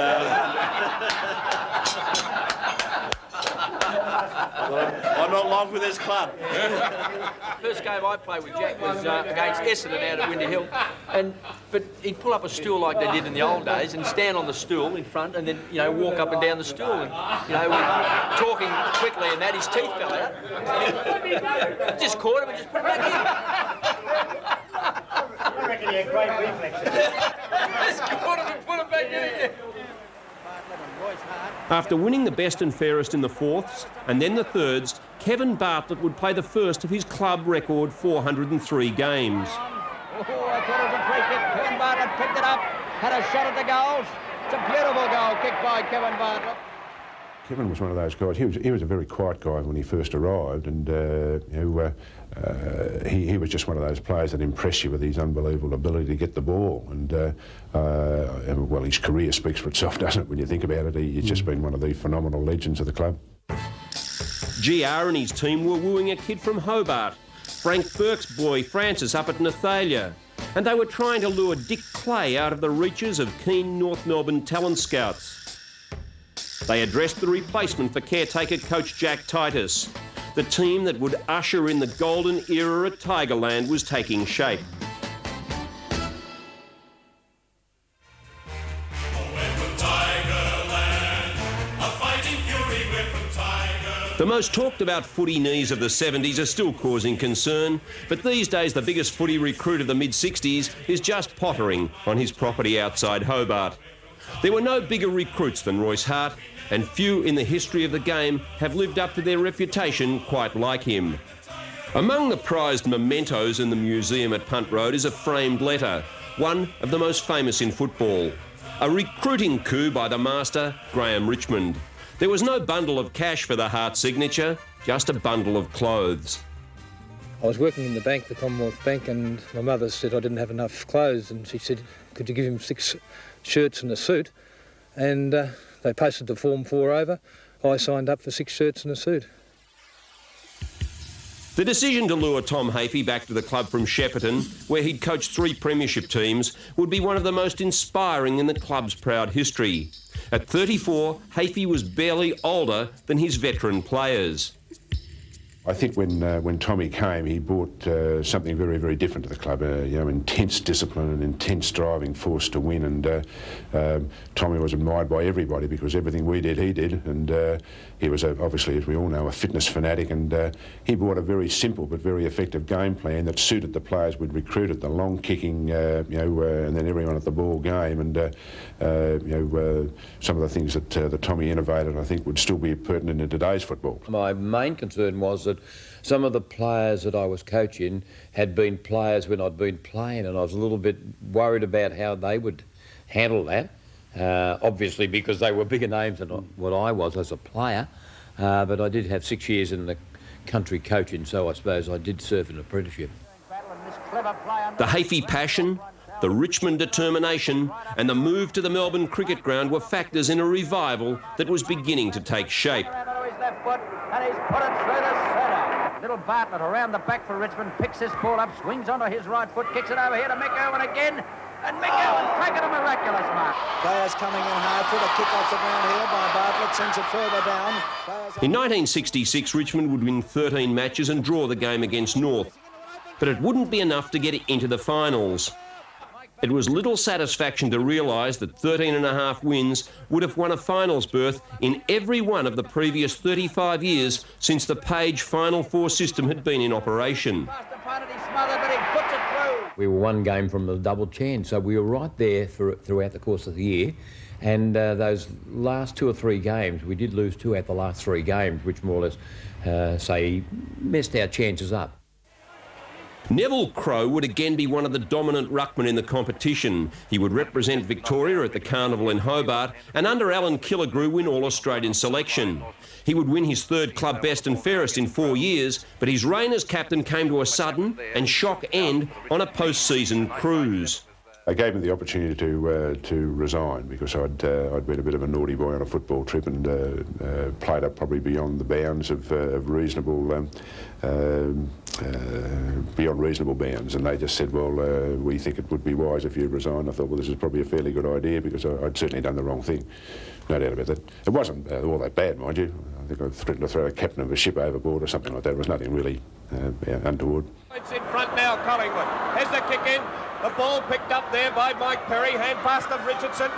I'm not long with this club. First game I played with Jack was against Essendon out at Windy Hill, but he'd pull up a stool like they did in the old days and stand on the stool in front and then, you know, walk up and down the stool and, you know, we're talking quickly and that his teeth fell out. Just caught him and just put him back in. I reckon he had great reflexes. Just caught him and put him back in again. After winning the best and fairest in the fourths and then the thirds, Kevin Bartlett would play the first of his club record 403 games. Oh, I thought it was a free kick. Kevin Bartlett picked it up, had a shot at the goals. It's a beautiful goal kicked by Kevin Bartlett. Kevin was one of those guys. He was a very quiet guy when he first arrived, and he was just one of those players that impressed you with his unbelievable ability to get the ball. And well, his career speaks for itself, doesn't it? When you think about it, he's just been one of the phenomenal legends of the club. GR and his team were wooing a kid from Hobart. Frank Burke's boy Francis up at Nathalia, and they were trying to lure Dick Clay out of the reaches of keen North Melbourne talent scouts. They addressed the replacement for caretaker coach Jack Titus. The team that would usher in the golden era at Tigerland was taking shape. The most talked about footy knees of the 70s are still causing concern, but these days the biggest footy recruit of the mid-60s is just pottering on his property outside Hobart. There were no bigger recruits than Royce Hart, and few in the history of the game have lived up to their reputation quite like him. Among the prized mementos in the museum at Punt Road is a framed letter, one of the most famous in football. A recruiting coup by the master, Graham Richmond. There was no bundle of cash for the Hart signature, just a bundle of clothes. I was working in the bank, the Commonwealth Bank, and my mother said I didn't have enough clothes, and she said, could you give him 6 shirts and a suit? And they posted the Form 4 over. I signed up for 6 shirts and a suit. The decision to lure Tom Hafey back to the club from Shepparton, where he'd coached 3 premiership teams, would be one of the most inspiring in the club's proud history. At 34, Hafey was barely older than his veteran players. I think when Tommy came, he brought something very, very different to the club. Intense discipline and intense driving force to win. And Tommy was admired by everybody because everything we did, he did. And he was obviously, as we all know, a fitness fanatic. And he brought a very simple but very effective game plan that suited the players we'd recruited. The long kicking, and then everyone at the ball game. And some of the things that Tommy innovated, I think, would still be pertinent in today's football. My main concern was that some of the players that I was coaching had been players when I'd been playing, and I was a little bit worried about how they would handle that, obviously because they were bigger names than what I was as a player, but I did have 6 years in the country coaching, so I suppose I did serve an apprenticeship. The Hafey passion, the Richmond determination and the move to the Melbourne Cricket Ground were factors in a revival that was beginning to take shape. And he's put it through the centre. Little Bartlett around the back for Richmond, picks this ball up, swings onto his right foot, kicks it over here to Mick Irwin again, and Mick Irwin taking a miraculous mark. Players coming in hard for the kick off the ground here by Bartlett, sends it further down. In 1966, Richmond would win 13 matches and draw the game against North, but it wouldn't be enough to get into the finals. It was little satisfaction to realise that 13.5 wins would have won a finals berth in every one of the previous 35 years since the Page Final Four system had been in operation. We were one game from a double chance, so we were right there throughout the course of the year. And those last 2 or 3 games, we did lose 2 out the last 3 games, which more or less, messed our chances up. Neville Crowe would again be one of the dominant ruckmen in the competition. He would represent Victoria at the Carnival in Hobart and under Alan Killigrew win All-Australian selection. He would win his 3rd club best and fairest in 4 years, but his reign as captain came to a sudden and shock end on a post-season cruise. They gave me the opportunity to resign because I'd been a bit of a naughty boy on a football trip and played up probably beyond the bounds of reasonable bounds, and they just said, well, we think it would be wise if you resign. I thought, well, this is probably a fairly good idea because I'd certainly done the wrong thing, no doubt about that. It wasn't all that bad, mind you. I think I threatened to throw a captain of a ship overboard or something like that. It was nothing really untoward. It's in front now, Collingwood. Here's the kick in. The ball picked up there by Mike Perry. Hand pass to Richardson.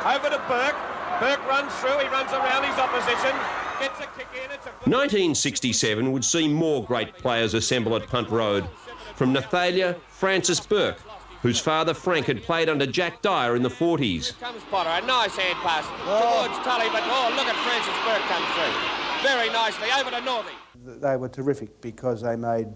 Over to Burke. Burke runs through. He runs around his opposition. Gets a kick in. It's a 1967 would see more great players assemble at Punt Road. From Nathalia, Francis Burke, whose father Frank had played under Jack Dyer in the 40s. Here comes Potter. A nice hand pass towards Tully, but look at Francis Burke come through. Very nicely. Over to Northey. They were terrific because they made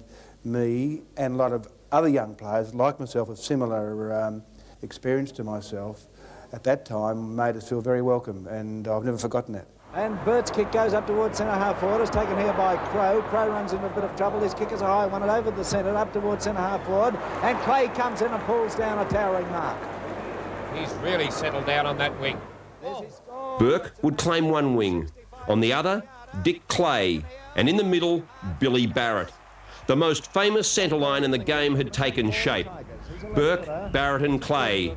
me and a lot of other young players like myself with similar experience to myself at that time made us feel very welcome, and I've never forgotten that. And Burt's kick goes up towards centre-half forward. It's taken here by Crowe. Crowe runs into a bit of trouble. His kick is a high one, and over the centre, up towards centre-half forward. And Clay comes in and pulls down a towering mark. He's really settled down on that wing. Burke would claim one wing. On the other, Dick Clay. And in the middle, Billy Barrett. The most famous centre line in the game had taken shape. Burke, Barrett and Clay,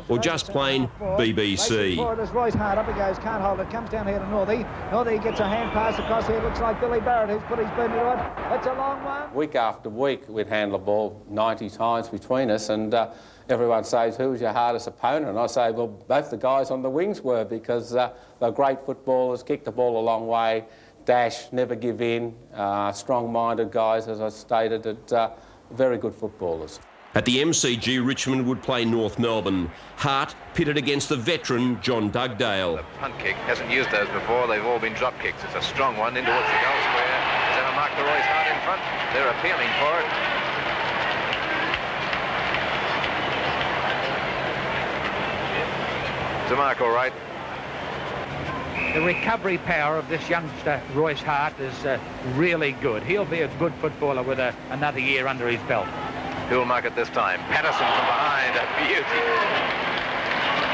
or just plain BBC. As Royce Hart, up he goes, can't hold it, comes down here to Northey. Northey gets a hand pass across here, looks like Billy Barrett who's put his boot into it. It's a long one. Week after week, we'd handle the ball 90 times between us, and everyone says, who was your hardest opponent? And I say, well, both the guys on the wings were, because they're great footballers, kick the ball a long way, dash, never give in, strong-minded guys, as I stated, very good footballers. At the MCG, Richmond would play North Melbourne. Hart pitted against the veteran John Dugdale. The punt kick, hasn't used those before, they've all been drop kicks. It's a strong one in towards the goal square. Is that a mark to Royce Hart in front? They're appealing for it. It's a mark, all right. The recovery power of this youngster, Royce Hart, is really good. He'll be a good footballer with another year under his belt. Who'll mark it this time? Patterson from behind, a beauty.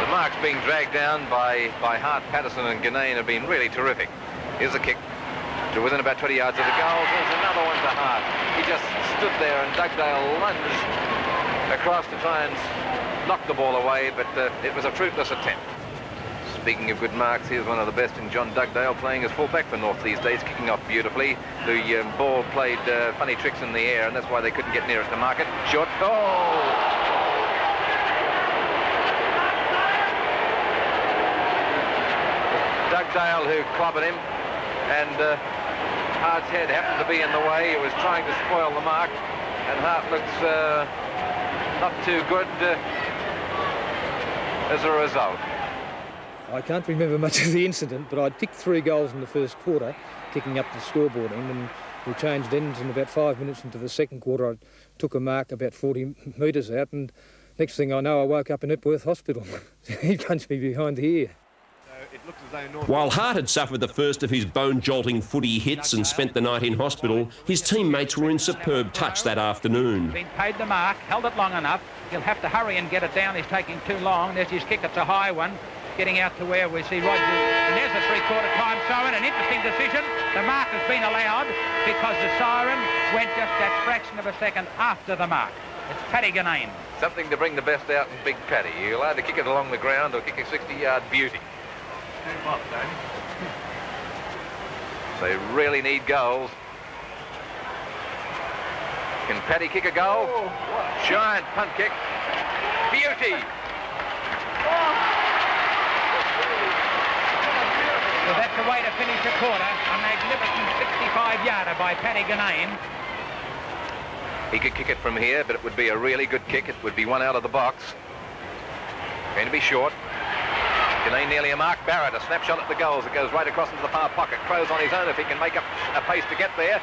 The marks being dragged down by Hart, Patterson and Ganane have been really terrific. Here's a kick to within about 20 yards of the goal. There's another one to Hart. He just stood there and Dugdale lunged across to try and knock the ball away, but it was a fruitless attempt. Speaking of good marks, here's one of the best in John Dugdale, playing as full-back for North these days, kicking off beautifully. The ball played funny tricks in the air, and that's why they couldn't get near it to mark it. Short goal! Dugdale who clobbered him, and Hart's head happened to be in the way. He was trying to spoil the mark, and Hart looks not too good as a result. I can't remember much of the incident, but I'd kicked 3 goals in the first quarter, kicking up the scoreboard end, and we changed ends, and about 5 minutes into the second quarter I took a mark about 40 metres out, and next thing I know I woke up in Epworth Hospital. He punched me behind the ear. While Hart had suffered the first of his bone-jolting footy hits and spent the night in hospital, his teammates were in superb touch that afternoon. Been paid the mark, held it long enough. He'll have to hurry and get it down. He's taking too long. There's his kick. It's a high one. Getting out to where we see Rogers. And there's the three-quarter time siren. An interesting decision. The mark has been allowed because the siren went just that fraction of a second after the mark. It's Paddy Ganane. Something to bring the best out in Big Paddy. You'll either kick it along the ground or kick a 60-yard beauty. They really need goals. Can Paddy kick a goal? Giant punt kick. Beauty! Well, that's the way to finish a quarter. A magnificent 65-yarder by Paddy Ganane. He could kick it from here, but it would be a really good kick. It would be one out of the box. Going to be short. Ganane nearly a mark. Barrett, a snapshot at the goals. It goes right across into the far pocket. Crow's on his own if he can make up a pace to get there.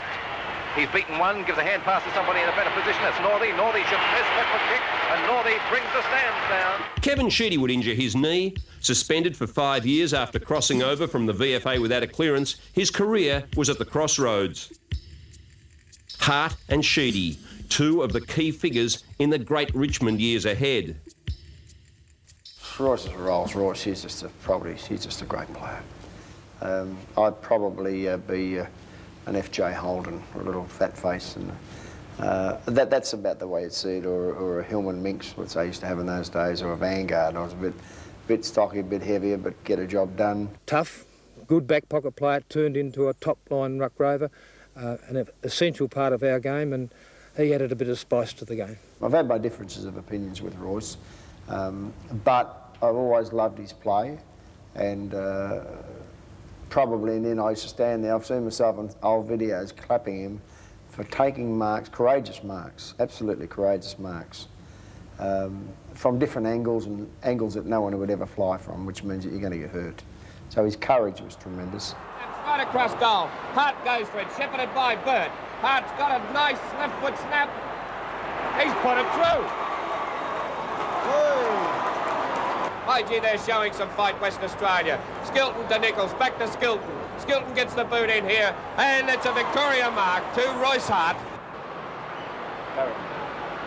He's beaten one, gives a hand pass to somebody in a better position. That's Northey. Northey should miss that kick, and Northey brings the stands down. Kevin Sheedy would injure his knee. Suspended for 5 years after crossing over from the VFA without a clearance, his career was at the crossroads. Hart and Sheedy, 2 of the key figures in the great Richmond years ahead. Royce is a Rolls Royce. He's just a great player. I'd probably be an FJ Holden, or a little fat face, and that's about the way you'd see it, or a Hillman Minx, which I used to have in those days, or a Vanguard. I was a bit stocky, a bit heavier, but get a job done. Tough, good back pocket player, turned into a top-line ruck rover, an essential part of our game, and he added a bit of spice to the game. I've had my differences of opinions with Royce, but I've always loved his play, and probably, and then I used to stand there, I've seen myself on old videos clapping him for taking marks, courageous marks, absolutely courageous marks, from different angles, and angles that no one would ever fly from, which means that you're going to get hurt. So his courage was tremendous. It's right across goal. Hart goes for it, shepherded by Burt. Hart's got a nice left foot snap. He's put it through. Oh, gee, they're showing some fight, Western Australia. Skilton to Nichols, back to Skilton. Skilton gets the boot in here, and it's a Victoria mark to Royce Hart.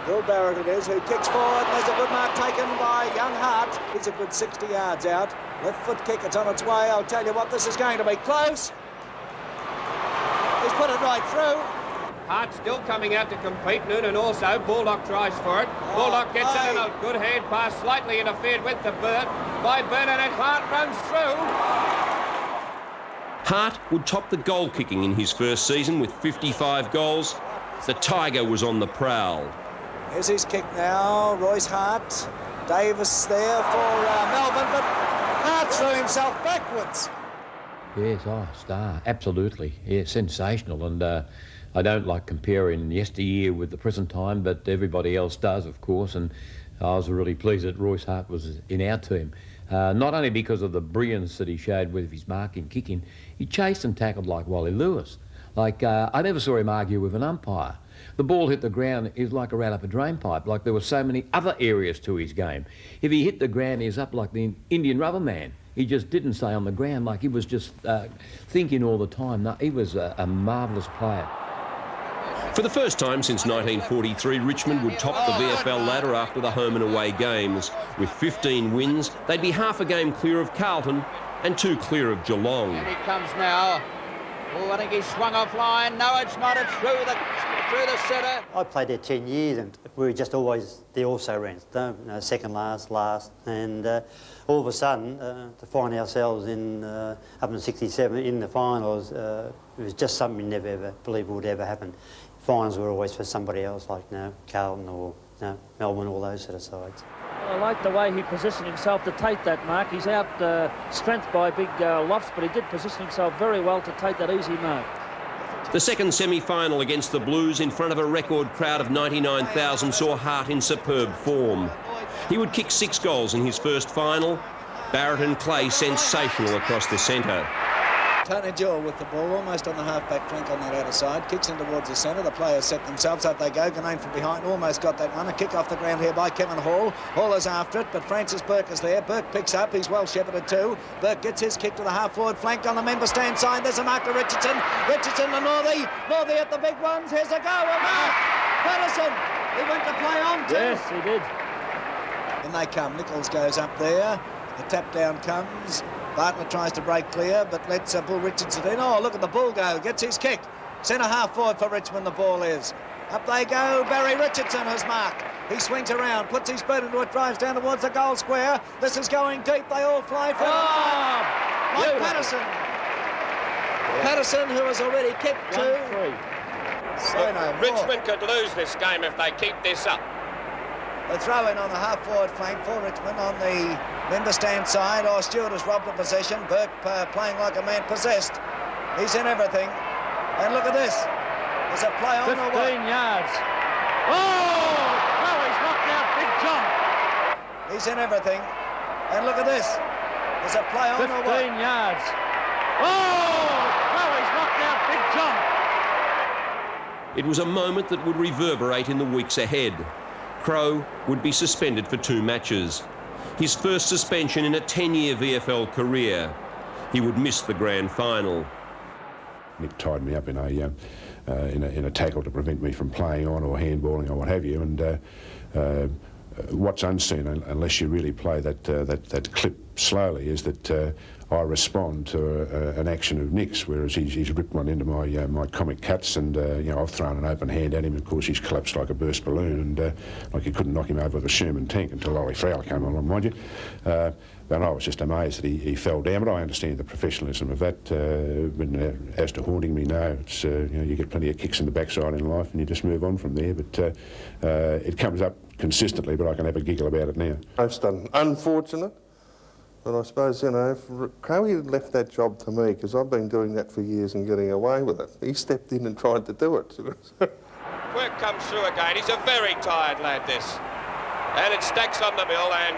Bill Barrett it is, who kicks forward. There's a good mark taken by young Hart. He's a good 60 yards out. Left foot kick, it's on its way. I'll tell you what, this is going to be close. He's put it right through. Hart still coming out to compete. Noonan also. Bullock tries for it. Bullock gets it and a good hand pass, slightly interfered with to Burt. By Bernadette, Hart runs through. Hart would top the goal kicking in his first season with 55 goals. The Tiger was on the prowl. Here's his kick now. Royce Hart. Davis there for Melbourne, but Hart threw himself backwards. Yes, star, absolutely. Yeah, sensational. And I don't like comparing yesteryear with the present time, but everybody else does, of course. And I was really pleased that Royce Hart was in our team. Not only because of the brilliance that he showed with his marking, kicking, he chased and tackled like Wally Lewis. Like, I never saw him argue with an umpire. The ball hit the ground, he was like a rat up a drain pipe, like there were so many other areas to his game. If he hit the ground, he was up like the Indian rubber man. He just didn't stay on the ground, like he was just thinking all the time. No, he was a marvellous player. For the first time since 1943, Richmond would top the VFL ladder after the home and away games. With 15 wins, they'd be half a game clear of Carlton and 2 clear of Geelong. And he comes now. Oh, I think he's swung offline. No, it's not. It's through the centre. I played there 10 years and we were just always the also-rans, second last. And all of a sudden, to find ourselves up in 67 in the finals, it was just something we never ever believed would ever happen. Finals were always for somebody else, like Carlton or Melbourne, all those sort of sides. I like the way he positioned himself to take that mark. He's out strength by big lofts, but he did position himself very well to take that easy mark. The second semi-final against the Blues in front of a record crowd of 99,000 saw Hart in superb form. He would kick 6 goals in his first final. Barrett and Clay sensational across the centre. Tony Jewell with the ball, almost on the half-back flank on that outer side. Kicks in towards the centre. The players set themselves up. They go. Ganane from behind. Almost got that one. A kick off the ground here by Kevin Hall. Hall is after it, but Francis Burke is there. Burke picks up. He's well shepherded too. Burke gets his kick to the half-forward flank on the member stand side. There's a mark to Richardson. Richardson to Northey. Northey at the big ones. Here's a go. A mark. Patterson. He went to play on too. Yes, he did. In they come. Nichols goes up there. The tap down comes. Bartlett tries to break clear, but lets Bull Richardson in. Oh, look at the Bull go. Gets his kick. Centre half forward for Richmond, the ball is. Up they go. Barry Richardson has marked. He swings around, puts his boot into it, drives down towards the goal square. This is going deep. They all fly for Mike Patterson. Patterson, who has already kicked 2. Say no more. Richmond could lose this game if they keep this up. A throw in on the half-forward flank for Richmond on the member stand side. Oh, Stewart has robbed the possession. Burke playing like a man possessed. He's in everything. And look at this. Is it play on 15 or what? yards. Oh, he's knocked out Big John. He's in everything. And look at this. Is it play on or what? 15 yards. Oh, he's knocked out Big John. It was a moment that would reverberate in the weeks ahead. Crowe would be suspended for 2 matches. His first suspension in a 10-year VFL career. He would miss the grand final. Nick tied me up in a tackle to prevent me from playing on or handballing or what have you. And what's unseen, unless you really play that clip slowly, is that I respond to an action of Nick's, whereas he's ripped one into my comic cuts, and I've thrown an open hand at him. Of course, he's collapsed like a burst balloon, and like you couldn't knock him over with a Sherman tank until Ollie Fowler came along, mind you. And I was just amazed that he fell down. But I understand the professionalism of that. But as to haunting me, no. It's you get plenty of kicks in the backside in life, and you just move on from there. But it comes up consistently, but I can have a giggle about it now. Most unfortunate. But I suppose, if Crowe had left that job to me, because I've been doing that for years and getting away with it. He stepped in and tried to do it. Work comes through again. He's a very tired lad, this. And it stacks on the bill and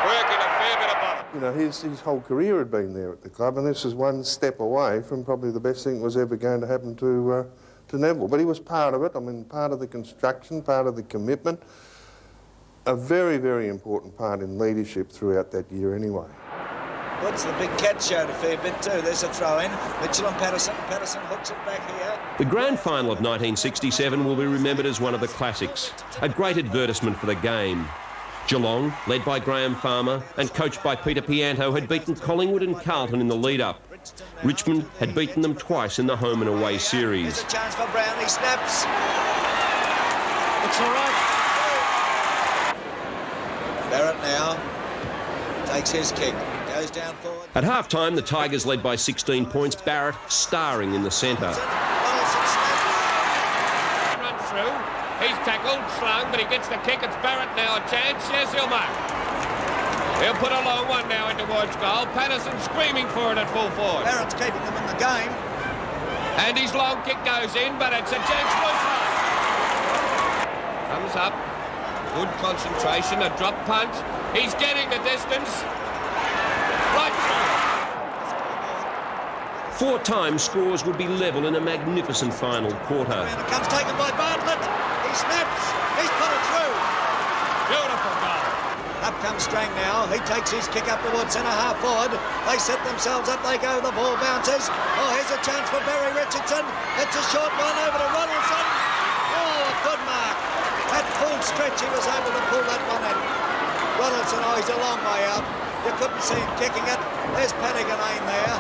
working a fair bit of bother. His whole career had been there at the club, and this is one step away from probably the best thing that was ever going to happen to Neville. But he was part of it. I mean, part of the construction, part of the commitment. A very, very important part in leadership throughout that year anyway. What's the big cat showed a fair bit too. There's a throw in. Mitchell and Patterson. Patterson hooks it back here. The grand final of 1967 will be remembered as one of the classics. A great advertisement for the game. Geelong, led by Graham Farmer and coached by Peter Pianto, had beaten Collingwood and Carlton in the lead-up. Richmond had beaten them twice in the home and away Here's series. a chance for Brown. He snaps. It's all right. Barrett now takes his kick. Goes down forward. At half-time, the Tigers led by 16 points, Barrett starring in the centre. Run through. He's tackled, slung, but he gets the kick. It's Barrett now. A chance. Yes, he'll mark. He'll put a long one now into towards goal. Patterson screaming for it at full forward. Barrett's keeping them in the game. And his long kick goes in, but it's a chance. Comes up. Good concentration. A drop punt. He's getting the distance. Right through. 4 times scores would be level in a magnificent final quarter. It comes taken by Bartlett. He snaps. He's put it through. Beautiful goal. Up comes Strang now. He takes his kick up towards centre half forward. They set themselves up. They go. The ball bounces. Oh, here's a chance for Barry Richardson. It's a short one over to Ronaldson. Oh, a good mark. At full stretch, he was able to pull that one in. Ronaldson, oh, he's a long way out. You couldn't see him kicking it. There's Patagonane there.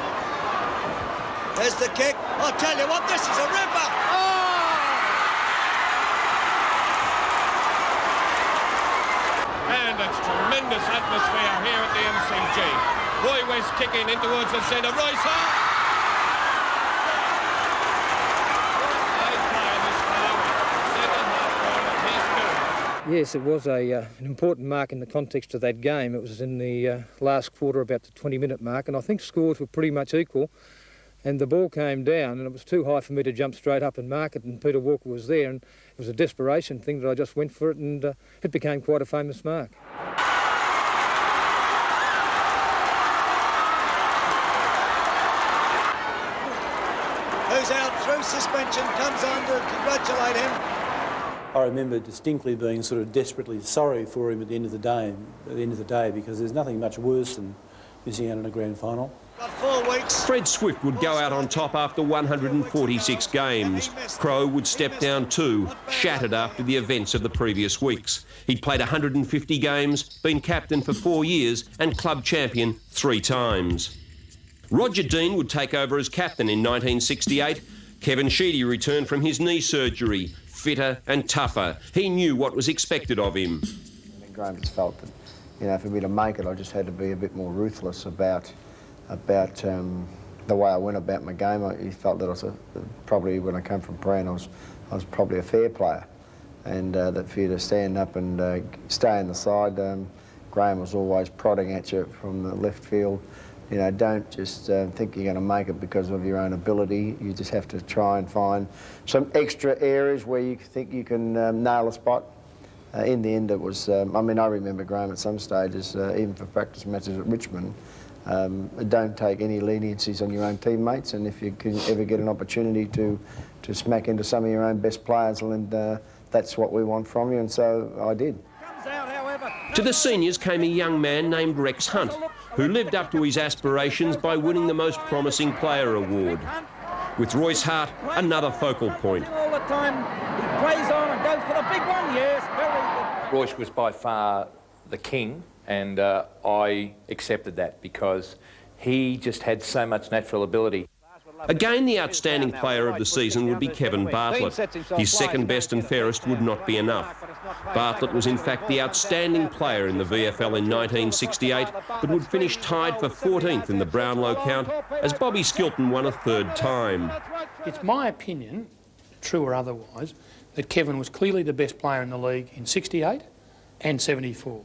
There's the kick. I'll tell you what, this is a ripper. And it's tremendous atmosphere here at the MCG. Roy West kicking in towards the centre. Royce Hart. Yes, it was an important mark in the context of that game. It was in the last quarter, about the 20-minute mark, and I think scores were pretty much equal. And the ball came down, and it was too high for me to jump straight up and mark it, and Peter Walker was there, and it was a desperation thing that I just went for it, and it became quite a famous mark. Who's out through suspension, comes on to congratulate him. I remember distinctly being sort of desperately sorry for him at the end of the day, because there's nothing much worse than missing out on a grand final. Got 4 weeks. Fred Swift would go out on top after 146 games. Crowe would step down too, shattered after the events of the previous weeks. He'd played 150 games, been captain for 4 years and club champion 3 times. Roger Dean would take over as captain in 1968. Kevin Sheedy returned from his knee surgery, fitter and tougher. He knew what was expected of him. Graham just felt that, you know, for me to make it, I just had to be a bit more ruthless about the way I went about my game. He felt that I was probably, when I came from Prahran, I was probably a fair player, and that for you to stand up and stay in the side, Graham was always prodding at you from the left field. You know, don't just think you're going to make it because of your own ability. You just have to try and find some extra areas where you think you can nail a spot. In the end, it was, I mean, I remember Graham at some stages, even for practice matches at Richmond, don't take any leniencies on your own teammates, and if you can ever get an opportunity to smack into some of your own best players, and that's what we want from you, and so I did. To the seniors came a young man named Rex Hunt, who lived up to his aspirations by winning the Most Promising Player award. With Royce Hart, another focal point. All the time, he plays on and goes for the big one, yes, very good. Royce was by far the king, and I accepted that because he just had so much natural ability. Again, the outstanding player of the season would be Kevin Bartlett. His second best and fairest would not be enough. Bartlett was in fact the outstanding player in the VFL in 1968, but would finish tied for 14th in the Brownlow count as Bobby Skilton won a 3rd time. It's my opinion, true or otherwise, that Kevin was clearly the best player in the league in 68 and 74.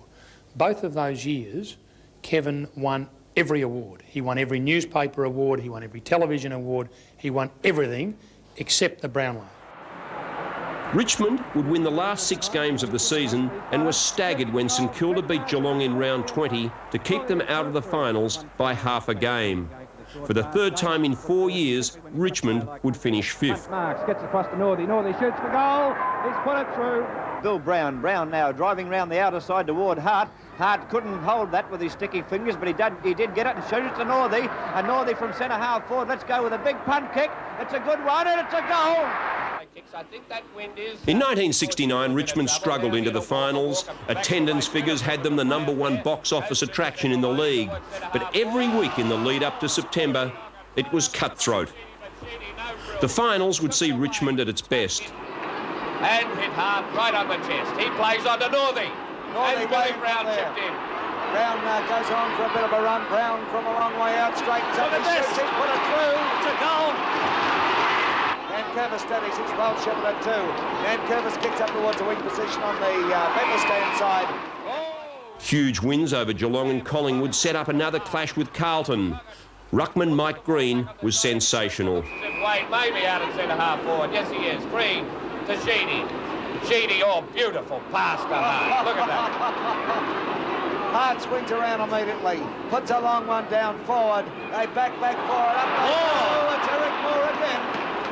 Both of those years, Kevin won every award. He won every newspaper award, he won every television award, he won everything except the Brownlow. Richmond would win the last 6 games of the season and was staggered when St Kilda beat Geelong in round 20 to keep them out of the finals by half a game. For the 3rd time in 4 years, Richmond would finish 5th. Marks gets across to Northey. Northey shoots for goal. He's put it through. Bill Brown. Brown now driving round the outer side toward Hart. Hart couldn't hold that with his sticky fingers, but he did get it and shoots it to Northey. And Northey from centre half forward. Let's go with a big punt kick. It's a good one and it's a goal. In 1969, Richmond struggled into the finals. Attendance figures had them the #1 box office attraction in the league. But every week in the lead up to September, It was cutthroat. The finals would see Richmond at its best. And hit hard, right on the chest. He plays on to Northey. And Billy Brown chipped in. Brown goes on for a bit of a run. Brown from a long way out, straightens up, he shoots, he's put it through, it's a goal! Dan Curvis steadies, he's well shepherded too. Dan Curvis kicks up towards the wing position on the medal stand side. Huge wins over Geelong and Collingwood set up another clash with Carlton. Ruckman Mike Green was sensational. Wade may be out at centre-half forward. Yes, he is. Green to Sheedy. Sheedy, oh, beautiful pass to Hart. Look at that. Hart swings around immediately, puts a long one down forward. They back forward, up they go. It's Eric Moore again.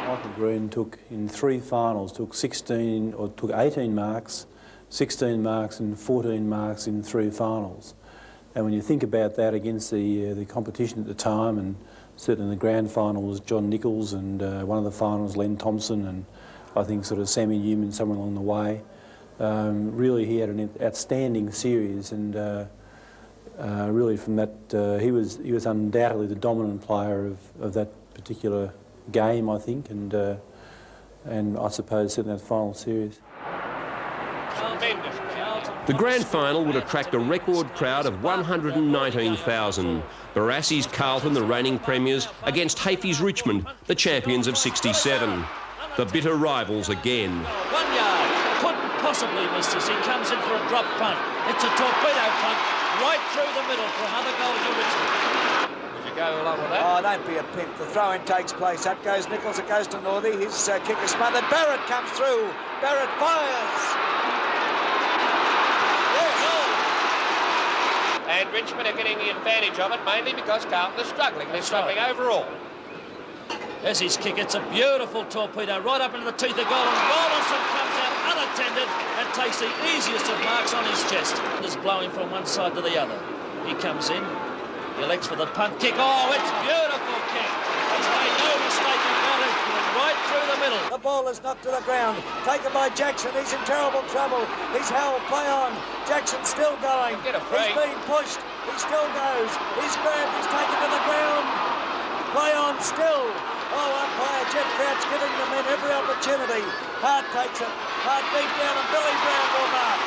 Michael Green took, in 3 finals, took 18 marks, 16 marks and 14 marks in 3 finals. And when you think about that against the competition at the time, and certainly in the grand final was John Nichols, and one of the finals Len Thompson, and I think sort of Sammy Newman somewhere along the way. Really, he had an outstanding series, and really from that, he was undoubtedly the dominant player of that particular game, I think, and I suppose in that final series. The grand final would attract a record crowd of 119,000. Barassi's Carlton, the reigning premiers, against Hafey's Richmond, the champions of '67. The bitter rivals again. 1 yard, couldn't possibly miss this. He comes in for a drop punt. It's a torpedo punt right through the middle for another goal to Richmond. Would you go along with that? Oh, don't be a pimp. The throw-in takes place. Up goes Nichols, it goes to Northey. His kick is smothered. Barrett comes through. Barrett fires. And Richmond are getting the advantage of it, mainly because Carlton is struggling. They're struggling overall. There's his kick. It's a beautiful torpedo right up into the teeth of goal. And Rawlinson comes out unattended and takes the easiest of marks on his chest. Just blowing from one side to the other. He comes in. He elects for the punt kick. Oh, it's beautiful kick. He's made no mistake about it. Right through the middle. The ball is knocked to the ground. Taken by Jackson. He's in terrible trouble. He's held. Play on. Jackson's still going. He's being pushed. He still goes. He's grabbed. He's taken to the ground. Play on still. Oh, umpire Jeff Crouch giving the men every opportunity. Hart takes it. Hart beat down and Billy Brown will mark.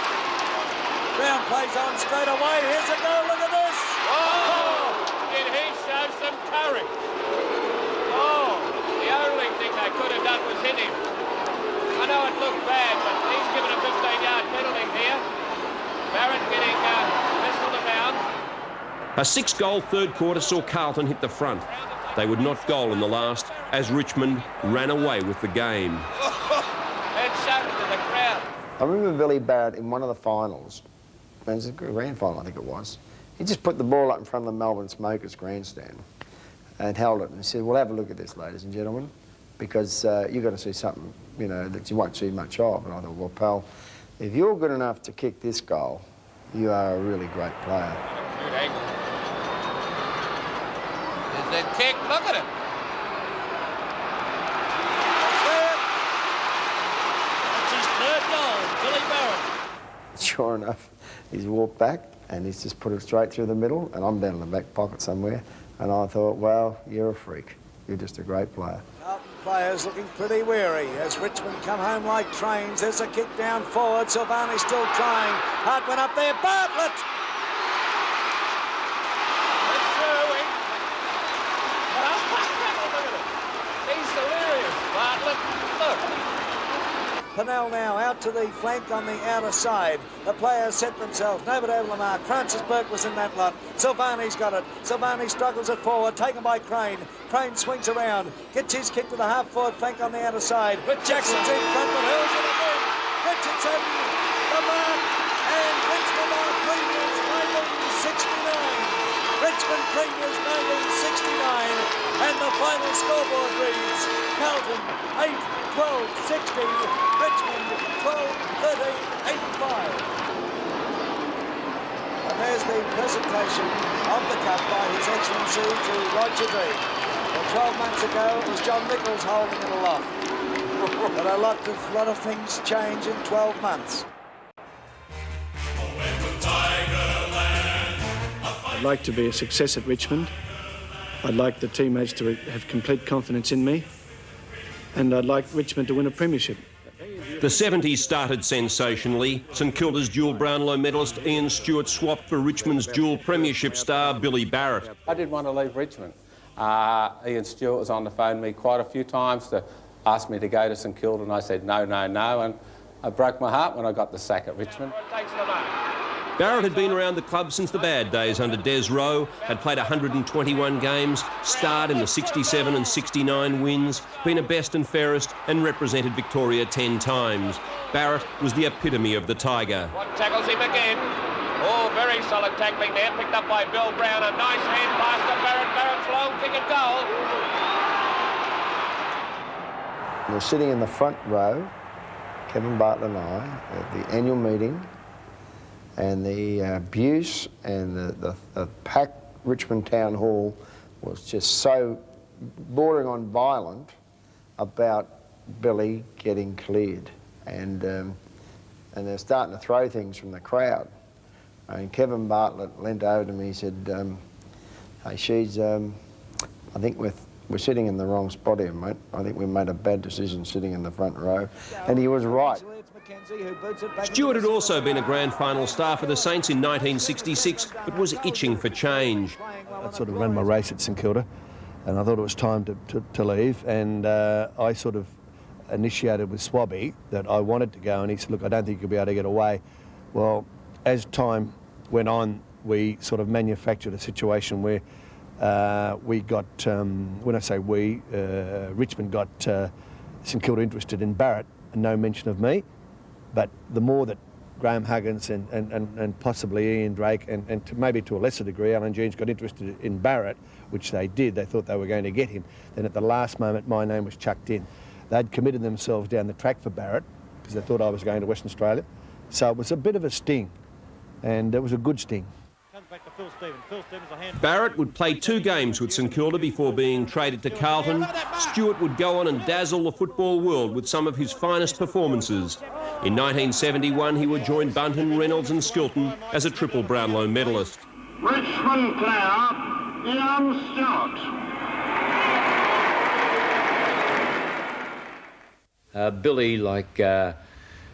Brown plays on straight away. Here's a goal. Look at this. Oh! Did he show some courage? Oh! The only thing they could have done was hit him. I know it looked bad, but he's given a 15-yard penalty here. Barrett getting whistled around. A 6-goal third quarter saw Carlton hit the front. They would not goal in the last as Richmond ran away with the game. And shouted to the crowd. I remember Billy Barrett in one of the finals, it was a grand final I think it was, he just put the ball up in front of the Melbourne Smokers grandstand and held it and said, well, have a look at this, ladies and gentlemen, because you've got to see something, you know, that you won't see much of. And I thought, well, pal, if you're good enough to kick this goal, you are a really great player. Good angle. There's that kick. Look at it. That's his third goal, Billy Barrett. Sure enough, he's walked back and he's just put it straight through the middle, and I'm down in the back pocket somewhere. And I thought, well, you're a freak. You're just a great player. Carlton players looking pretty weary as Richmond come home like trains. There's a kick down forward. Silvani still trying. Hart went up there. Bartlett! It's through. Look at it. He's delirious. Bartlett, look. Pennell now out to the flank on the outer side. The players set themselves. Nobody able to mark. Francis Burke was in that lot. Silvani's got it. Silvani struggles it forward. Taken by Crane. Crane swings around. Gets his kick to the half-forward flank on the outer side. Jackson's in front, but hurls it again. Richardson, the mark, and Richmond are premiers 1969. Richmond premiers 1969. And the final scoreboard reads Carlton 8-12-60. Richmond 12-13-85. And there's the presentation of the cup by His Excellency to Roger Dean. Well, 12 months ago it was John Nichols holding it aloft. But a lot of things change in 12 months. I'd like to be a success at Richmond. I'd like the teammates to have complete confidence in me, and I'd like Richmond to win a premiership. The 70s started sensationally. St Kilda's dual Brownlow medalist Ian Stewart swapped for Richmond's dual premiership star Billy Barrett. I didn't want to leave Richmond. Ian Stewart was on the phone to me quite a few times to ask me to go to St Kilda, and I said no, no, no, and I broke my heart when I got the sack at Richmond. Barrett had been around the club since the bad days under Des Rowe, had played 121 games, starred in the 67 and 69 wins, been a best and fairest and represented Victoria 10 times. Barrett was the epitome of the Tiger. One tackles him again. Oh, very solid tackling there, picked up by Bill Brown. A nice hand pass to Barrett. Barrett's long kick and goal. We're sitting in the front row, Kevin Bartlett and I, at the annual meeting, and the abuse and the packed Richmond Town Hall was just so bordering on violent about Billy getting cleared. And they're starting to throw things from the crowd. And Kevin Bartlett leant over to me and said, hey, she's, I think we're sitting in the wrong spot here, mate. I think we made a bad decision sitting in the front row. And he was right. Stewart had also been a grand final star for the Saints in 1966, but was itching for change. I sort of ran my race at St Kilda, and I thought it was time to leave, and I sort of initiated with Swabby that I wanted to go, and he said, look, I don't think you'll be able to get away. Well, as time went on, we sort of manufactured a situation where we got, when I say we, Richmond got St Kilda interested in Barrett, and no mention of me. But the more that Graham Huggins and possibly Ian Drake and maybe to a lesser degree Alan Jeans got interested in Barrett, which they did, they thought they were going to get him, then at the last moment my name was chucked in. They'd committed themselves down the track for Barrett because they thought I was going to Western Australia. So it was a bit of a sting, and it was a good sting. Barrett would play 2 games with St Kilda before being traded to Carlton. Stewart would go on and dazzle the football world with some of his finest performances. In 1971, he would join Bunton, Reynolds and Skilton as a triple Brownlow medalist. Richmond player, Ian Stewart. Billy,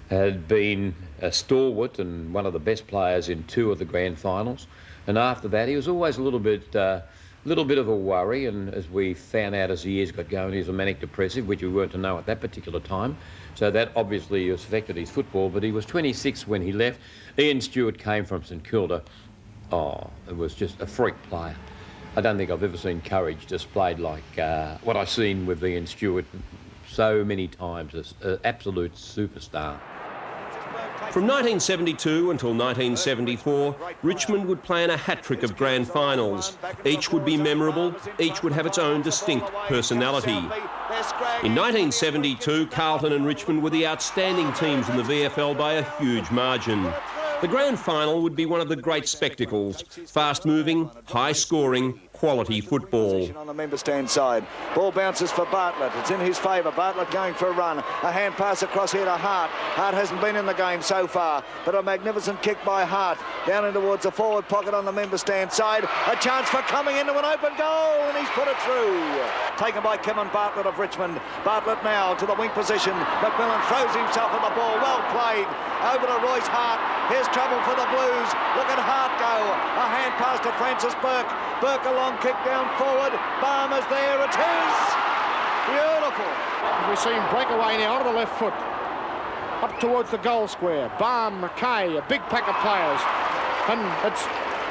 had been a stalwart and one of the best players in 2 of the grand finals. And after that, he was always a little bit of a worry. And as we found out as the years got going, he was a manic depressive, which we weren't to know at that particular time. So that obviously affected his football. But he was 26 when he left. Ian Stewart came from St Kilda. Oh, it was just a freak player. I don't think I've ever seen courage displayed like what I've seen with Ian Stewart so many times. As an absolute superstar. From 1972 until 1974, Richmond would play in a hat-trick of grand finals. Each would be memorable, each would have its own distinct personality. In 1972, Carlton and Richmond were the outstanding teams in the VFL by a huge margin. The grand final would be one of the great spectacles, fast-moving, high-scoring, quality football. On the member stand side. Ball bounces for Bartlett. It's in his favour. Bartlett going for a run. A hand pass across here to Hart. Hart hasn't been in the game so far, but a magnificent kick by Hart. Down in towards the forward pocket on the member stand side. A chance for coming into an open goal, and he's put it through. Taken by Kevin Bartlett of Richmond. Bartlett now to the wing position. McMillan throws himself at the ball. Well played. Over to Royce Hart. Here's trouble for the Blues. Look at Hart go. A hand pass to Francis Burke. Burke a long kick down forward. Barmer's there. It is beautiful. As we see him break away now onto the left foot. Up towards the goal square. Barm, McKay, a big pack of players. And it's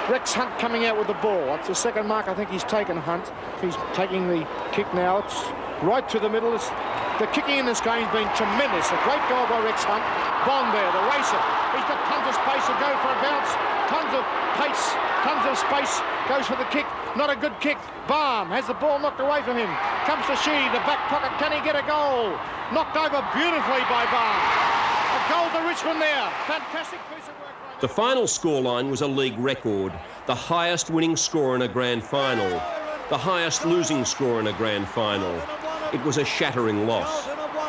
Rex Hunt coming out with the ball. That's the second mark I think he's taken, Hunt. He's taking the kick now. It's right to the middle. The kicking in this game has been tremendous. A great goal by Rex Hunt. Bond there, the racer. He's got tons of space to go for a bounce. Tons of pace, tons of space. Goes for the kick. Not a good kick. Barm has the ball knocked away from him. Comes to Sheedy, the back pocket. Can he get a goal? Knocked over beautifully by Barm. A goal to Richmond there. Fantastic piece of work. The final scoreline was a league record. The highest winning score in a grand final. The highest losing score in a grand final. It was a shattering loss.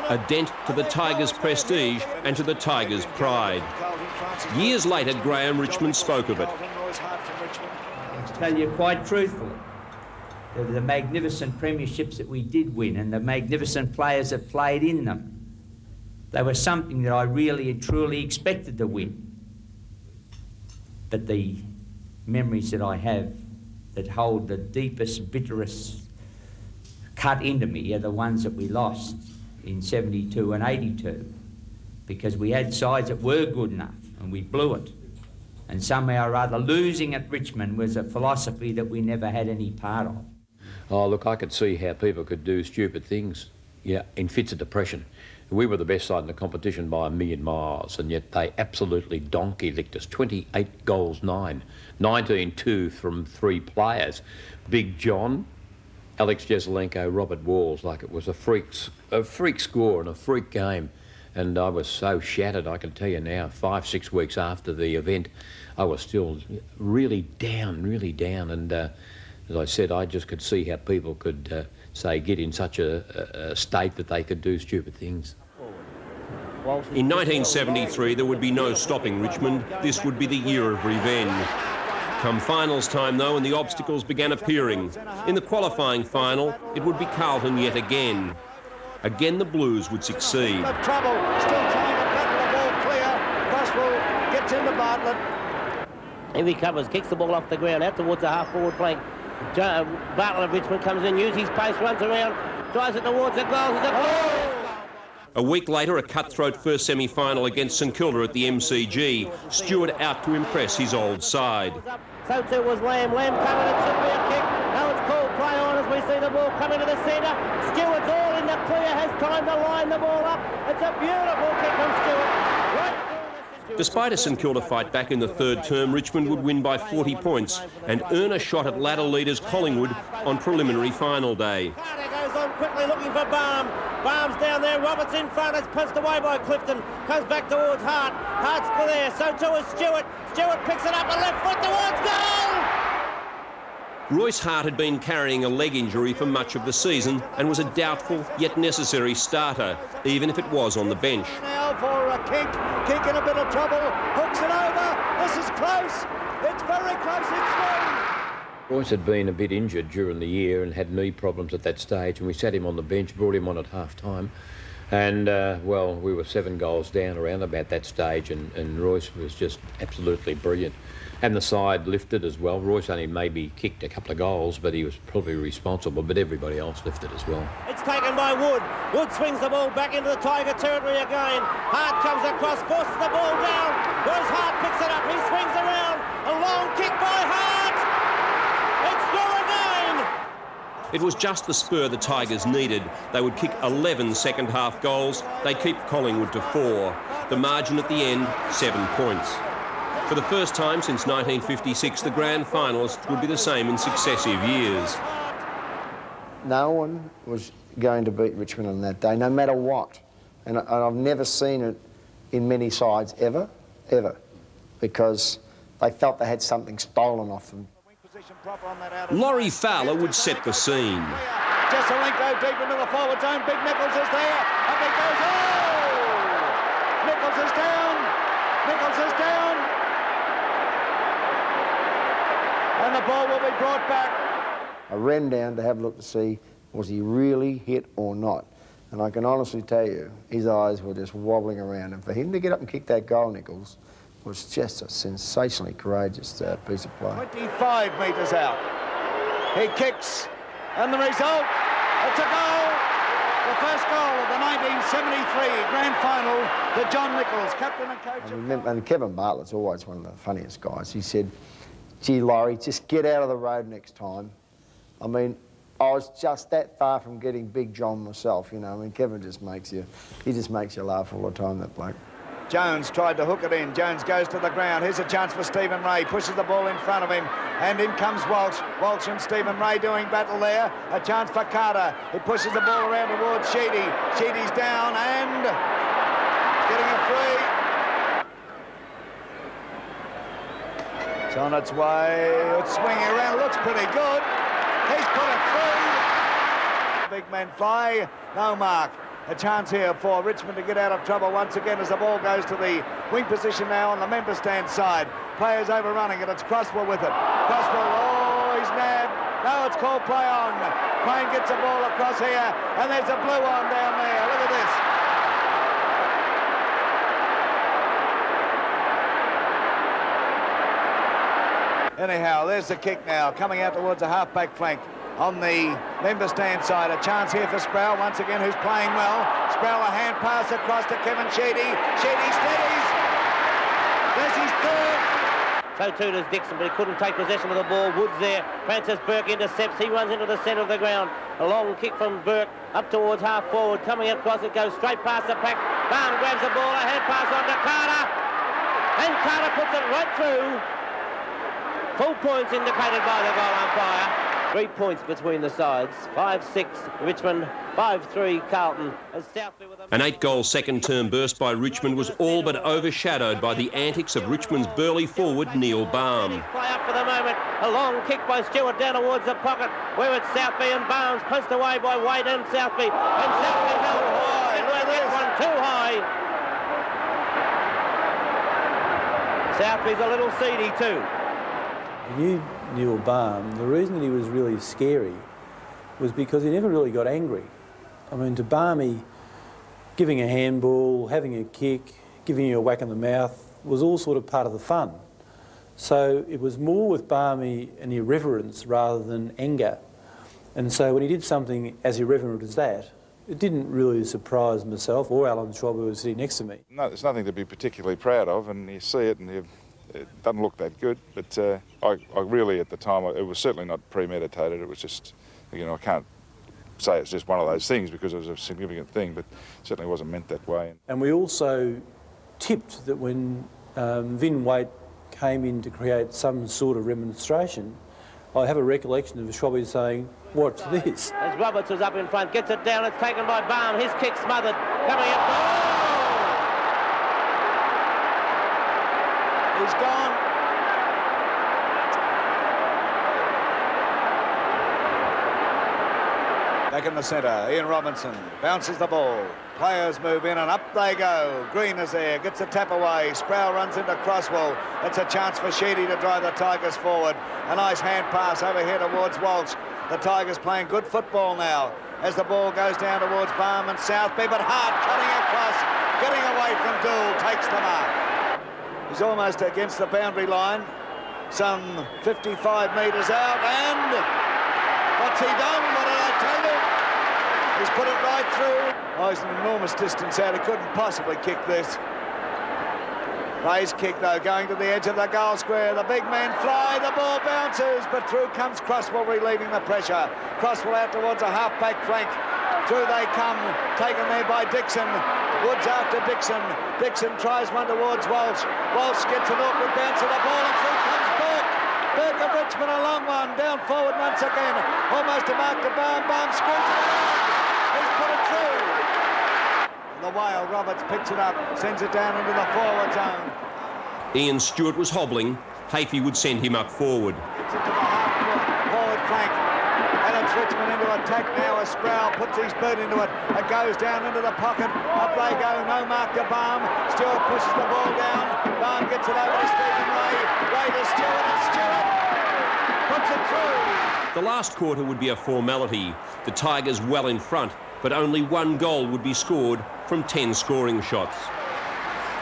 A dent to the Tigers' prestige and to the Tigers' pride. Years later, Graham Richmond spoke of it. I tell you quite truthfully, the magnificent premierships that we did win and the magnificent players that played in them. They were something that I really and truly expected to win. But the memories that I have that hold the deepest, bitterest cut into me are the ones that we lost in 72 and 82, because we had sides that were good enough and we blew it. And somehow or other, losing at Richmond was a philosophy that we never had any part of. Oh, look, I could see how people could do stupid things, in fits of depression. We were the best side in the competition by a million miles, and yet they absolutely donkey-licked us. 28 goals, 9. 19-2 from 3 players. Big John, Alex Jesaulenko, Robert Walls, like it was a freak score and a freak game. And I was so shattered, I can tell you now, 5-6 weeks after the event, I was still really down. And as I said, I just could see how people could, get in such a state that they could do stupid things. In 1973, there would be no stopping Richmond. This would be the year of revenge. Come finals time, though, and the obstacles began appearing. In the qualifying final, it would be Carlton yet again. Again, the Blues would succeed. Trouble, still trying to battle the ball clear. Crosswell gets into Bartlett. Here he covers, kicks the ball off the ground, out towards the half-forward flank. Bartlett of Richmond comes in, uses his pace, runs around, drives it towards the goal. A week later, a cutthroat first semi-final against St Kilda at the MCG. Stewart out to impress his old side. So too was Lamb. Lamb covered, it should be a kick. Now it's called play on as we see the ball coming to the centre. Stewart's all in the clear, has time to line the ball up. It's a beautiful kick from Stewart. Despite a St Kilda fight back in the third term, Richmond would win by 40 points and earn a shot at ladder leaders Collingwood on preliminary final day. Carter goes on quickly looking for Baum. Baum's down there, Roberts in front, it's punched away by Clifton. Comes back towards Hart. Hart's there, so too is Stewart. Stewart picks it up a left foot towards goal! Royce Hart had been carrying a leg injury for much of the season and was a doubtful yet necessary starter, even if it was on the bench. Now for a Kink in a bit of trouble, hooks it over, this is close, it's very close, it's through. Royce had been a bit injured during the year and had knee problems at that stage, and we sat him on the bench, brought him on at half-time. And, we were 7 goals down around about that stage, and Royce was just absolutely brilliant. And the side lifted as well. Royce only maybe kicked a couple of goals, but he was probably responsible, but everybody else lifted as well. It's taken by Wood. Wood swings the ball back into the Tiger territory again. Hart comes across, forces the ball down. Royce Hart picks it up, he swings around. A long kick by Hart. It's through again. It was just the spur the Tigers needed. They would kick 11 second-half goals. They keep Collingwood to 4. The margin at the end, 7 points. For the first time since 1956, the grand finalists would be the same in successive years. No one was going to beat Richmond on that day, no matter what. And I've never seen it in many sides ever, because they felt they had something stolen off them. Laurie Fowler would set the scene. Jesaulenko deep into the forward zone, Big Nichols is there, up he goes, oh! Nichols is down, Nichols is down. And the ball will be brought back. I ran down to have a look to see, was he really hit or not? And I can honestly tell you, his eyes were just wobbling around. And for him to get up and kick that goal, Nichols, was just a sensationally courageous piece of play. 25 metres out. He kicks, and the result, it's a goal. The first goal of the 1973 grand final to John Nichols, captain and coach. And Kevin Bartlett's always one of the funniest guys. He said, gee, Laurie, just get out of the road next time. I mean, I was just that far from getting Big John myself, you know. I mean, Kevin just makes you laugh all the time, that bloke. Jones tried to hook it in. Jones goes to the ground. Here's a chance for Stephen Ray. Pushes the ball in front of him. And in comes Walsh. Walsh and Stephen Ray doing battle there. A chance for Carter. He pushes the ball around towards Sheedy. Sheedy's down and getting a free. It's on its way, it's swinging around, looks pretty good. He's put it through. Big men fly, no mark. A chance here for Richmond to get out of trouble once again as the ball goes to the wing position now on the member stand side. Players overrunning it, it's Crosswell with it. Crosswell, oh, he's nabbed. No, it's it's called play on. Crane gets the ball across here, and there's a blue on down there. Look at this. Anyhow, there's the kick now, coming out towards the half-back flank on the member stand side. A chance here for Sproul, once again, who's playing well. Sproul, a hand pass across to Kevin Sheedy. Sheedy steadies. There's his third. So too does Dixon, but he couldn't take possession of the ball. Woods there. Francis Burke intercepts. He runs into the centre of the ground. A long kick from Burke up towards half forward. Coming across, it goes straight past the pack. Barn grabs the ball. A hand pass on to Carter. And Carter puts it right through. Full points indicated by the goal umpire. 3 points between the sides. 5-6 Richmond, 5-3 Carlton. As Southby with An 8-goal second-term burst by Richmond was all but overshadowed by the antics of Richmond's burly forward Neil Baum. Play up for the moment. A long kick by Stewart down towards the pocket, where it's Southby and Barnes punched away by Wade and Southby. And Southby held high. And we'll get one too high. Southby's a little seedy too. I knew Neil Baum. The reason that he was really scary was because he never really got angry. I mean, to Barmy, giving a handball, having a kick, giving you a whack in the mouth was all sort of part of the fun. So it was more with Barmy an irreverence rather than anger. And so when he did something as irreverent as that, it didn't really surprise myself or Alan Schwab, who was sitting next to me. No, there's nothing to be particularly proud of, and you see it and it doesn't look that good, but I really, at the time, it was certainly not premeditated. It was just, you know, I can't say it's just one of those things because it was a significant thing, but it certainly wasn't meant that way. And we also tipped that when Vin Waite came in to create some sort of remonstration, I have a recollection of Schwabby saying, "Watch this." As Roberts is up in front, gets it down, it's taken by Baum, his kick smothered, coming up. He's gone. Back in the centre, Ian Robinson bounces the ball. Players move in and up they go. Green is there, gets the tap away. Sproul runs into Crosswell. It's a chance for Sheedy to drive the Tigers forward. A nice hand pass over here towards Walsh. The Tigers playing good football now as the ball goes down towards Baum and Southby, but Hart cutting across, getting away from Dool, takes the mark. He's almost against the boundary line, some 55 metres out, and what's he done? What did I tell you? He's put it right through. Oh, he's an enormous distance out. He couldn't possibly kick this. Ray's kick, though, going to the edge of the goal square. The big men fly, the ball bounces, but through comes Crosswell, relieving the pressure. Crosswell out towards a half-back flank. Through they come, taken there by Dixon. Woods after Dixon. Dixon tries one towards Walsh. Walsh gets an awkward bounce of the ball, and through comes Burke. Burke of Richmond, a long one, down forward once again. Almost a mark to Baum. Baum screws it around. He's put it through. The whale, Roberts picks it up, sends it down into the forward zone. Ian Stewart was hobbling. Hafey would send him up forward. Gets it to the half forward flank. And it's Richmond into attack now as Sproul puts his boot into it. It goes down into the pocket. Up they go, no mark to Baum. Stewart pushes the ball down. Baum gets it over to Stephen Ray. Ray to Stewart, and Stewart puts it through. The last quarter would be a formality. The Tigers well in front, but only one goal would be scored from 10 scoring shots.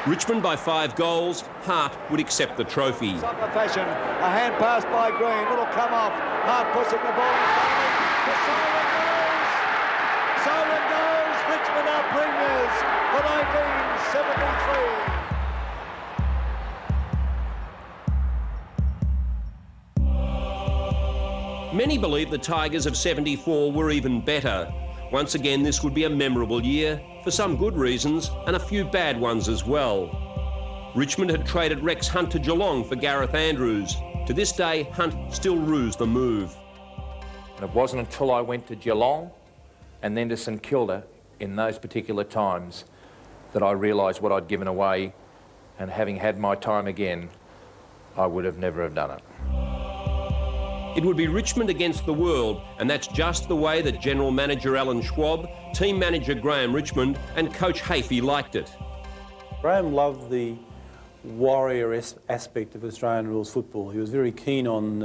Richmond by 5 goals, Hart would accept the trophy. Soccer fashion, a hand pass by Green, little come off. Hart pushing the ball in front of him. The siren goes! Siren goes! Richmond are premiers for 1973. Many believe the Tigers of '74 were even better. Once again, this would be a memorable year, for some good reasons and a few bad ones as well. Richmond had traded Rex Hunt to Geelong for Gareth Andrews. To this day, Hunt still rues the move. And it wasn't until I went to Geelong and then to St Kilda in those particular times that I realised what I'd given away, and having had my time again, I would have never have done it. It would be Richmond against the world, and that's just the way that General Manager Alan Schwab, Team Manager Graham Richmond and Coach Hafey liked it. Graham loved the warrior aspect of Australian rules football. He was very keen on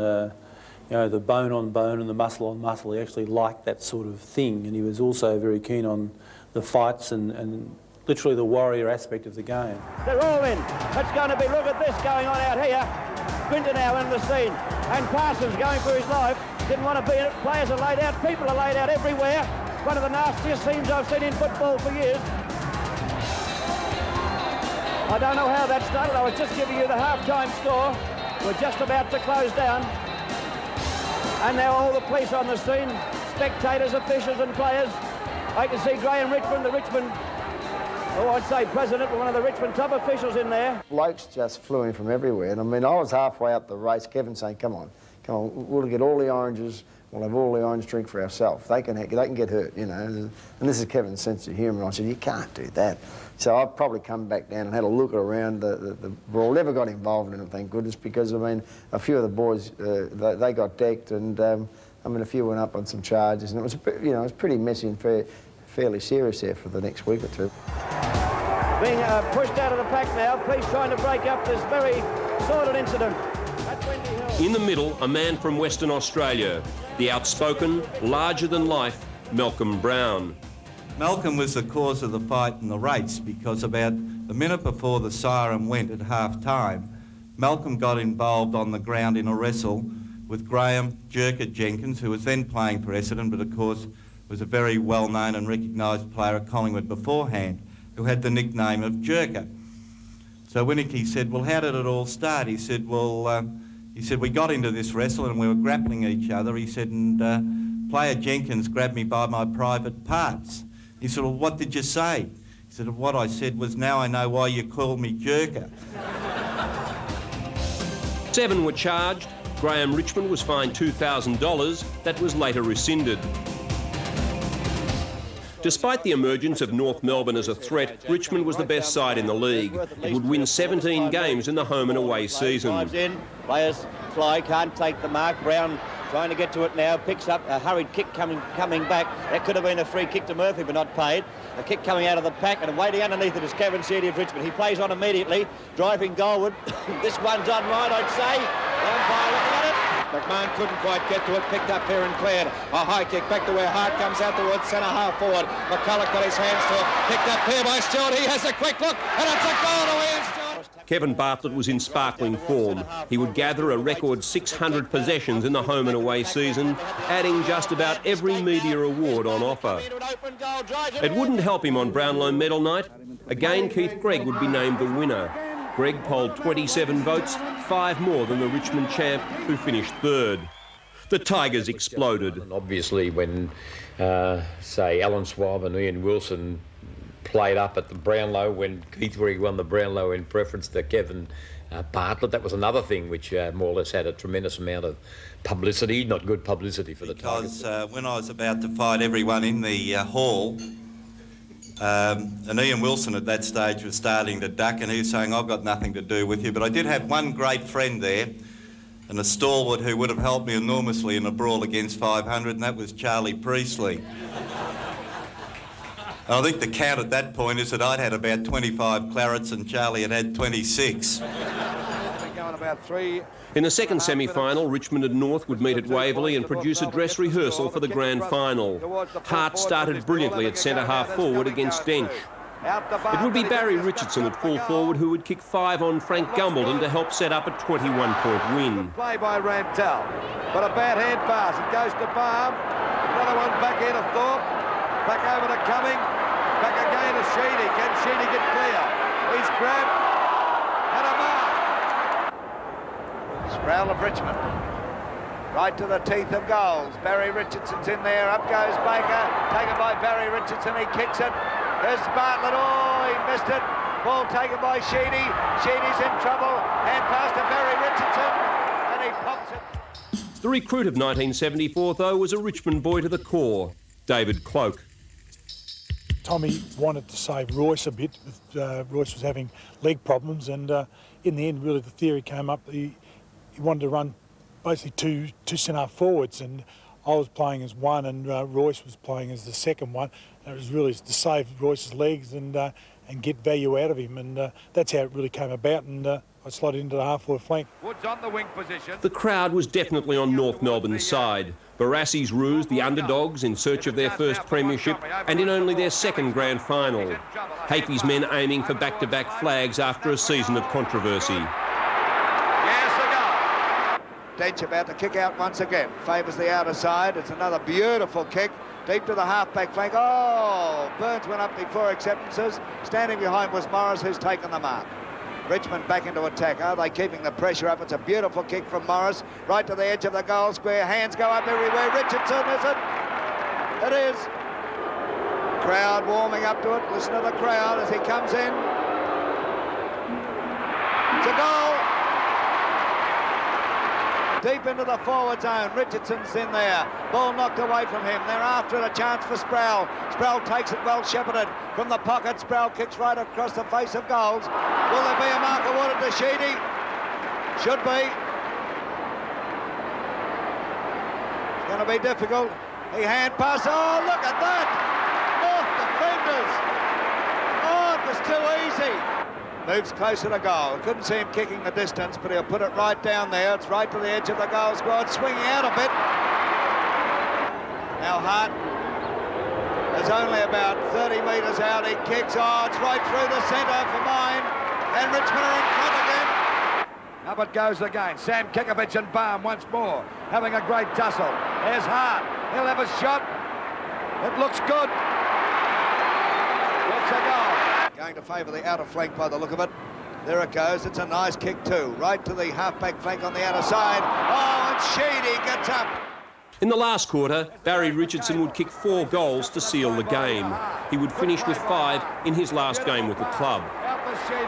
you know, the bone on bone and the muscle on muscle. He actually liked that sort of thing, and he was also very keen on the fights and literally the warrior aspect of the game. They're all in. It's going to be, look at this going on out here. Quinton now in the scene, and Parsons going for his life. Didn't want to be in it. Players are laid out. People are laid out everywhere. One of the nastiest scenes I've seen in football for years. I don't know how that started. I was just giving you the half-time score. We're just about to close down. And now all the police on the scene, spectators, officials and players. I can see Graham Richmond, the Richmond, oh, I'd say president, but one of the Richmond top officials in there. Blokes just flew in from everywhere. And I mean, I was halfway up the race, Kevin saying, come on, we'll get all the oranges, we'll have all the orange drink for ourselves. They can get hurt, you know. And this is Kevin's sense of humour. And I said, you can't do that. So I've probably come back down and had a look around the brawl. Never got involved in it, thank goodness, because, I mean, a few of the boys, they got decked, and, I mean, a few went up on some charges, and it was, you know, it was pretty messy and fairly serious there for the next week or two. Being pushed out of the pack now, police trying to break up this very sordid incident. In the middle, a man from Western Australia, the outspoken, larger-than-life Malcolm Brown. Malcolm was the cause of the fight in the race because about a minute before the siren went at half-time, Malcolm got involved on the ground in a wrestle with Graham Jerker Jenkins, who was then playing for Essendon, but of course was a very well-known and recognised player at Collingwood beforehand, who had the nickname of Jerker. So Winnicky said, well, how did it all start? He said, well, we got into this wrestle and we were grappling each other. He said, and player Jenkins grabbed me by my private parts. He said, well, what did you say? He said, what I said was, now I know why you called me Jerker. 7 were charged. Graham Richmond was fined $2,000. That was later rescinded. Despite the emergence of North Melbourne as a threat, Richmond was the best side in the league. It would win 17 games in the home and away season. Players fly, can't take the mark. Brown trying to get to it now, picks up a hurried kick coming back. That could have been a free kick to Murphy, but not paid. A kick coming out of the pack, and waiting underneath it is Kevin Sheedy of Richmond. He plays on immediately, driving goalward. This one's on right, I'd say. The umpire looking at it. McMahon couldn't quite get to it, picked up here and cleared. A high kick back to where Hart comes out towards centre half forward. McCulloch got his hands to it, picked up here by Stewart. He has a quick look, and it's a goal to Ian Stewart. Kevin Bartlett was in sparkling form. He would gather a record 600 possessions in the home and away season, adding just about every media award on offer. It wouldn't help him on Brownlow medal night. Again, Keith Gregg would be named the winner. Gregg polled 27 votes, 5 more than the Richmond champ, who finished third. The Tigers exploded. And obviously when, say, Alan Swab and Ian Wilson played up at the Brownlow, when Keith Gregg won the Brownlow in preference to Kevin Bartlett, that was another thing which more or less had a tremendous amount of publicity, not good publicity for the Tigers. Because when I was about to fight everyone in the hall, and Ian Wilson at that stage was starting to duck, and he was saying, I've got nothing to do with you. But I did have one great friend there, and a stalwart who would have helped me enormously in a brawl against 500, and that was Charlie Priestley. And I think the count at that point is that I'd had about 25 clarets and Charlie had had 26. In the second semi-final, Richmond and North would meet at Waverley and produce a dress rehearsal for the grand final. Hart started brilliantly at centre half forward against Dench. It would be Barry Richardson at full forward who would kick 5 on Frank Gumbleton to help set up a 21-point win. Play by Rantel, but a bad hand pass. It goes to Barb. Another one back here to Thorpe. Back over to Cumming. Back again to Sheedy. Can Sheedy get clear? He's grabbed. And a mark. Sproul of Richmond. Right to the teeth of goals. Barry Richardson's in there. Up goes Baker. Taken by Barry Richardson. He kicks it. There's Bartlett. Oh, he missed it. Ball taken by Sheedy. Sheedy's in trouble. Hand pass to Barry Richardson. And he pops it. The recruit of 1974, though, was a Richmond boy to the core, David Cloak. Tommy wanted to save Royce a bit. Royce was having leg problems, and in the end, really, the theory came up. He wanted to run basically two centre forwards, and I was playing as one, and Royce was playing as the second one. And it was really to save Royce's legs and get value out of him, and that's how it really came about. And I I slotted into the half-forward flank. Woods on the wing position. The crowd was definitely on North Melbourne's side. Barassi's Roos, the underdogs, in search of their first premiership and in only their second grand final. Hafey's men aiming for back-to-back flags after a season of controversy. Yes, a goal. Dench about to kick out once again. Favours the outer side. It's another beautiful kick. Deep to the half-back flank. Oh, Burns went up before acceptances. Standing behind was Morris, who's taken the mark. Richmond back into attack. Are they keeping the pressure up? It's a beautiful kick from Morris. Right to the edge of the goal square. Hands go up everywhere. Richardson, is it? It is. Crowd warming up to it. Listen to the crowd as he comes in. It's a goal. Deep into the forward zone. Richardson's in there. Ball knocked away from him. They're after it. A chance for Sproul. Sproul takes it well shepherded from the pocket. Sproul kicks right across the face of goals. Will there be a mark awarded to Sheedy? Should be. It's going to be difficult. He hand pass. Oh, look at that! Off the fingers. Oh, it was too easy. Moves closer to goal. Couldn't see him kicking the distance, but he'll put it right down there. It's right to the edge of the goal squad, swinging out a bit. Now Hart is only about 30 metres out. He kicks. Oh, it's right through the centre for mine. And Richmond are in front again. Up it goes again. Sam Kekovich and Baum once more having a great tussle. There's Hart. He'll have a shot. It looks good. It's a goal. Going to favour the outer flank by the look of it. There it goes. It's a nice kick too. Right to the half-back flank on the outer side. Oh, and Sheedy gets up. In the last quarter, Barry Richardson would kick 4 goals to seal the game. He would finish with 5 in his last game with the club.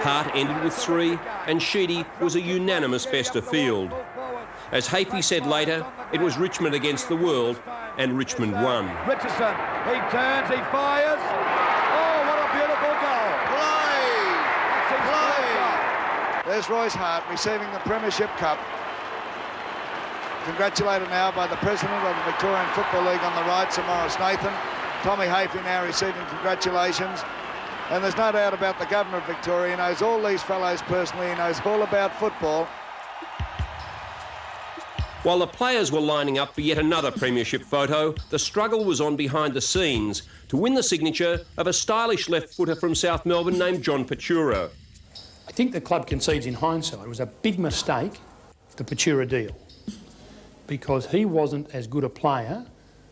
Hart ended with 3, and Sheedy was a unanimous best of field. As Hafey said later, it was Richmond against the world, and Richmond won. Richardson, he turns, he fires. Oh, what a beautiful goal. Play! There's Royce Hart receiving the Premiership Cup. Congratulated now by the President of the Victorian Football League on the right, Sir Morris Nathan. Tommy Hafey now receiving congratulations. And there's no doubt about the Governor of Victoria. He knows all these fellows personally. He knows all about football. While the players were lining up for yet another premiership photo, the struggle was on behind the scenes to win the signature of a stylish left-footer from South Melbourne named John Patura. I think the club concedes in hindsight it was a big mistake, the Patura deal, because he wasn't as good a player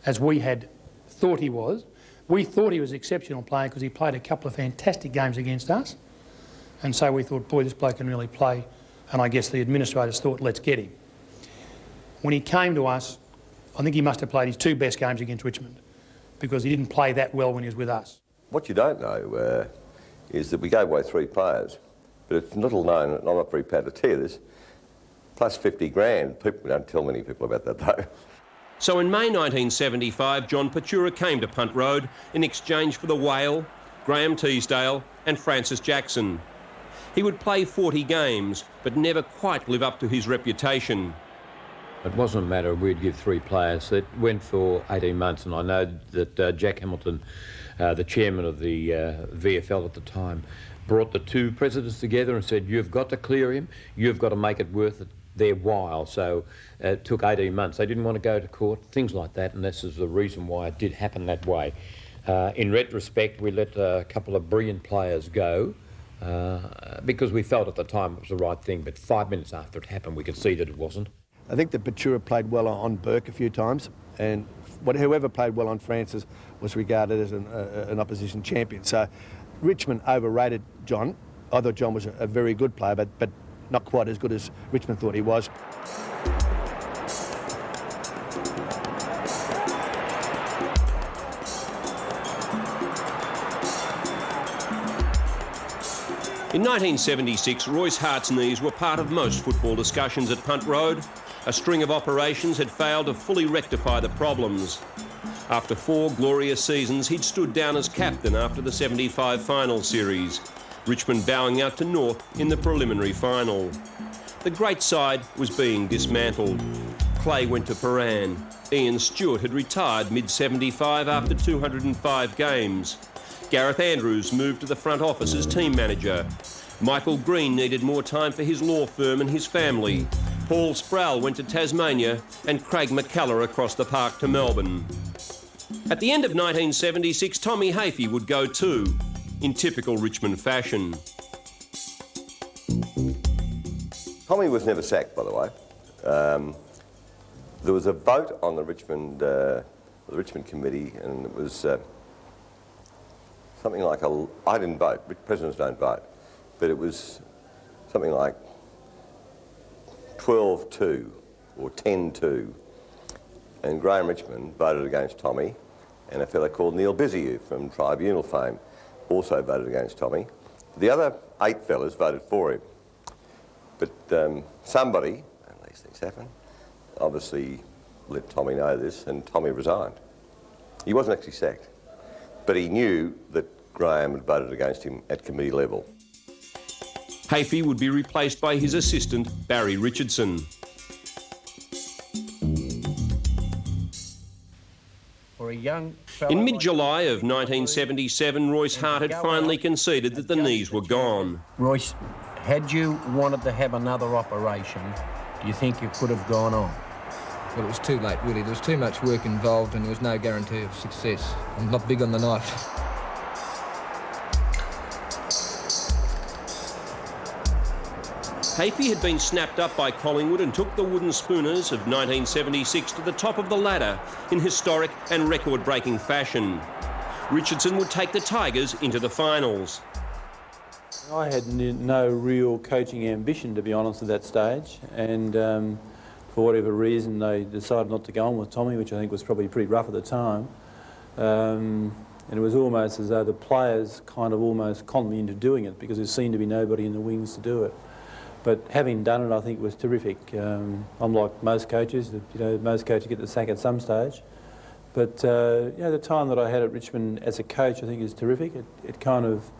as we had thought he was. We thought he was an exceptional player because he played a couple of fantastic games against us, and so we thought, boy, this bloke can really play, and I guess the administrators thought, let's get him. When he came to us, I think he must have played his 2 best games against Richmond because he didn't play that well when he was with us. What you don't know is that we gave away 3 players, but it's little known, and I'm not very proud to tell you this, plus 50 grand. People don't tell many people about that though. So in May 1975, John Patura came to Punt Road in exchange for the Whale, Graham Teasdale and Francis Jackson. He would play 40 games, but never quite live up to his reputation. It wasn't a matter of we'd give 3 players. It went for 18 months, and I know that Jack Hamilton, the chairman of the VFL at the time, brought the 2 presidents together and said, you've got to clear him, you've got to make it worth their while. So it took 18 months. They didn't want to go to court, things like that, and this is the reason why it did happen that way. In retrospect, we let a couple of brilliant players go because we felt at the time it was the right thing, but 5 minutes after it happened, we could see that it wasn't. I think that Patura played well on Burke a few times, and whoever played well on Francis was regarded as an opposition champion. So Richmond overrated John. I thought John was a very good player, but not quite as good as Richmond thought he was. In 1976, Royce Hart's knees were part of most football discussions at Punt Road. A string of operations had failed to fully rectify the problems. After 4 glorious seasons, he'd stood down as captain after the 75 final series, Richmond bowing out to North in the preliminary final. The great side was being dismantled. Clay went to Paran. Ian Stewart had retired mid-75 after 205 games. Gareth Andrews moved to the front office as team manager. Michael Green needed more time for his law firm and his family. Paul Sproul went to Tasmania and Craig McCullough across the park to Melbourne. At the end of 1976, Tommy Hafey would go too, in typical Richmond fashion. Tommy was never sacked, by the way. There was a vote on the Richmond committee, and it was something like I didn't vote. Presidents don't vote, but it was something like 12-2 or 10-2, and Graham Richmond voted against Tommy, and a fellow called Neil Biziou from Tribunal fame also voted against Tommy. The other 8 fellas voted for him, but somebody, and these things happen, obviously let Tommy know this, and Tommy resigned. He wasn't actually sacked, but he knew that Graham had voted against him at committee level. Hafey would be replaced by his assistant, Barry Richardson. In mid-July of 1977, Royce Hart had finally conceded that the knees were gone. Royce, had you wanted to have another operation, do you think you could have gone on? Well, it was too late, really. There was too much work involved and there was no guarantee of success. I'm not big on the knife. Hafey had been snapped up by Collingwood and took the Wooden Spooners of 1976 to the top of the ladder in historic and record-breaking fashion. Richardson would take the Tigers into the finals. I had no real coaching ambition, to be honest, at that stage, and for whatever reason they decided not to go on with Tommy, which I think was probably pretty rough at the time. And it was almost as though the players kind of almost conned me into doing it because there seemed to be nobody in the wings to do it. But having done it, I think it was terrific. Unlike most coaches, most coaches get the sack at some stage. But the time that I had at Richmond as a coach, I think is terrific. It kind of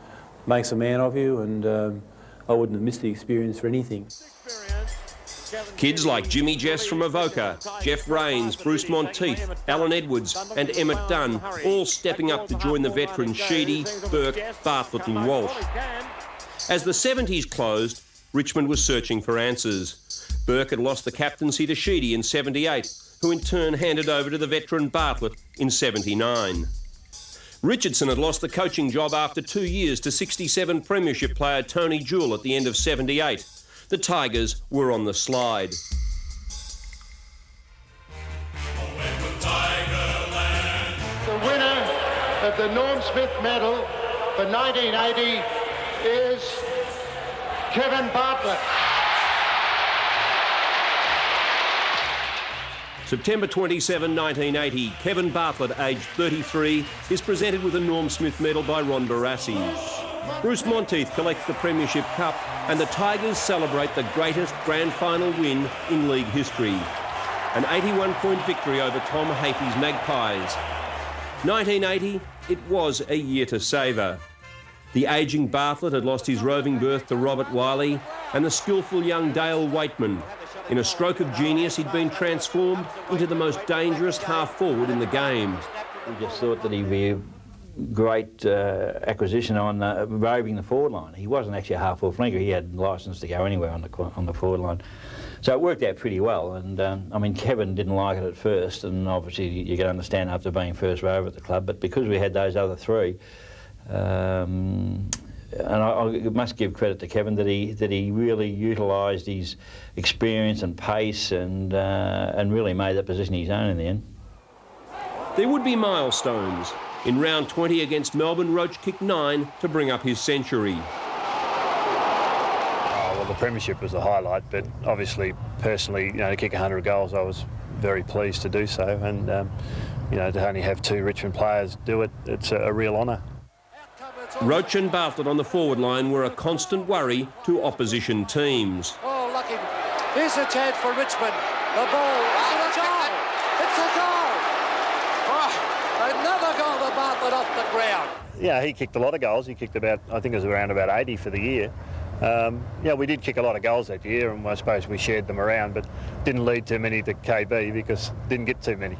makes a man of you, and I wouldn't have missed the experience for anything. Kids like Jimmy Jess from Avoca, Jeff Rains, Bruce Monteith, Alan Edwards and Emmett Dunn, all stepping up to join the veterans Sheedy, Burke, Bartlett and Walsh. As the 70s closed, Richmond was searching for answers. Burke had lost the captaincy to Sheedy in 78, who in turn handed over to the veteran Bartlett in 79. Richardson had lost the coaching job after 2 years to 67 premiership player Tony Jewell at the end of 78. The Tigers were on the slide. The winner of the Norm Smith Medal for 1980 is Kevin Bartlett. September 27, 1980, Kevin Bartlett, aged 33, is presented with a Norm Smith medal by Ron Barassi. Bruce Monteith collects the Premiership Cup and the Tigers celebrate the greatest grand final win in league history. An 81-point victory over Tom Hafey's Magpies. 1980, it was a year to savour. The ageing Bartlett had lost his roving berth to Robert Wiley and the skillful young Dale Waitman. In a stroke of genius, he'd been transformed into the most dangerous half-forward in the game. We just thought that he'd be a great acquisition on roving the forward line. He wasn't actually a half-forward flanker. He had licence to go anywhere on the forward line. So it worked out pretty well. And, I mean, Kevin didn't like it at first, and obviously you can understand after being first rover at the club, but because we had those other three, and I must give credit to Kevin that he really utilised his experience and pace and really made that position his own in the end. There would be milestones. In round 20 against Melbourne, Roach kicked 9 to bring up his century. Well, the premiership was the highlight, but obviously, personally, to kick 100 goals, I was very pleased to do so, and to only have 2 Richmond players do it, it's a real honour. Roach and Bartlett on the forward line were a constant worry to opposition teams. Oh, lucky. Here's a chance for Richmond. The ball. Oh, it's a goal. It's a goal. Oh, another goal to Bartlett off the ground. Yeah, he kicked a lot of goals. He kicked I think it was around about 80 for the year. We did kick a lot of goals that year, and I suppose we shared them around, but didn't lead too many to KB because didn't get too many.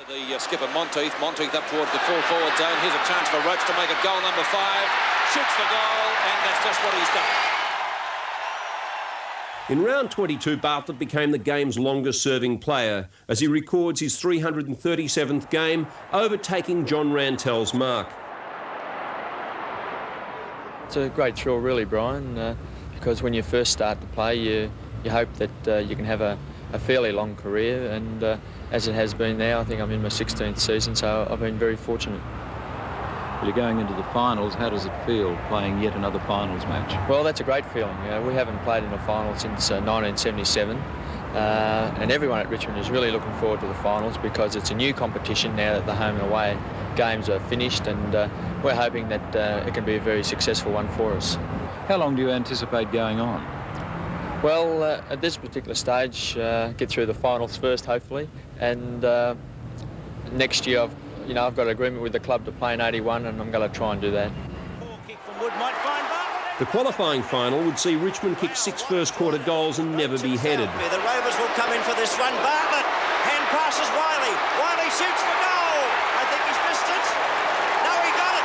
The skipper Monteith up towards the full forward zone. Here's a chance for Roach to make it goal number 5. Shoots the goal, and that's just what he's done. In round 22, Bartlett became the game's longest-serving player as he records his 337th game, overtaking John Rantell's mark. It's a great thrill, really, Brian, because when you first start to play, you hope that you can have a fairly long career, and as it has been now, I think I'm in my 16th season, so I've been very fortunate. Well, you're going into the finals. How does it feel playing yet another finals match? Well, that's a great feeling. We haven't played in a final since 1977, and everyone at Richmond is really looking forward to the finals because it's a new competition now that the home and away games are finished, and we're hoping that it can be a very successful one for us. How long do you anticipate going on? Well, at this particular stage, get through the finals first, hopefully, and next year I've got an agreement with the club to play in 81, and I'm going to try and do that. The qualifying final would see Richmond kick 6 first-quarter goals and never be headed. The Rovers will come in for this one. Bartlett, hand passes Wiley. Wiley shoots for goal. I think he's missed it. No, he got it.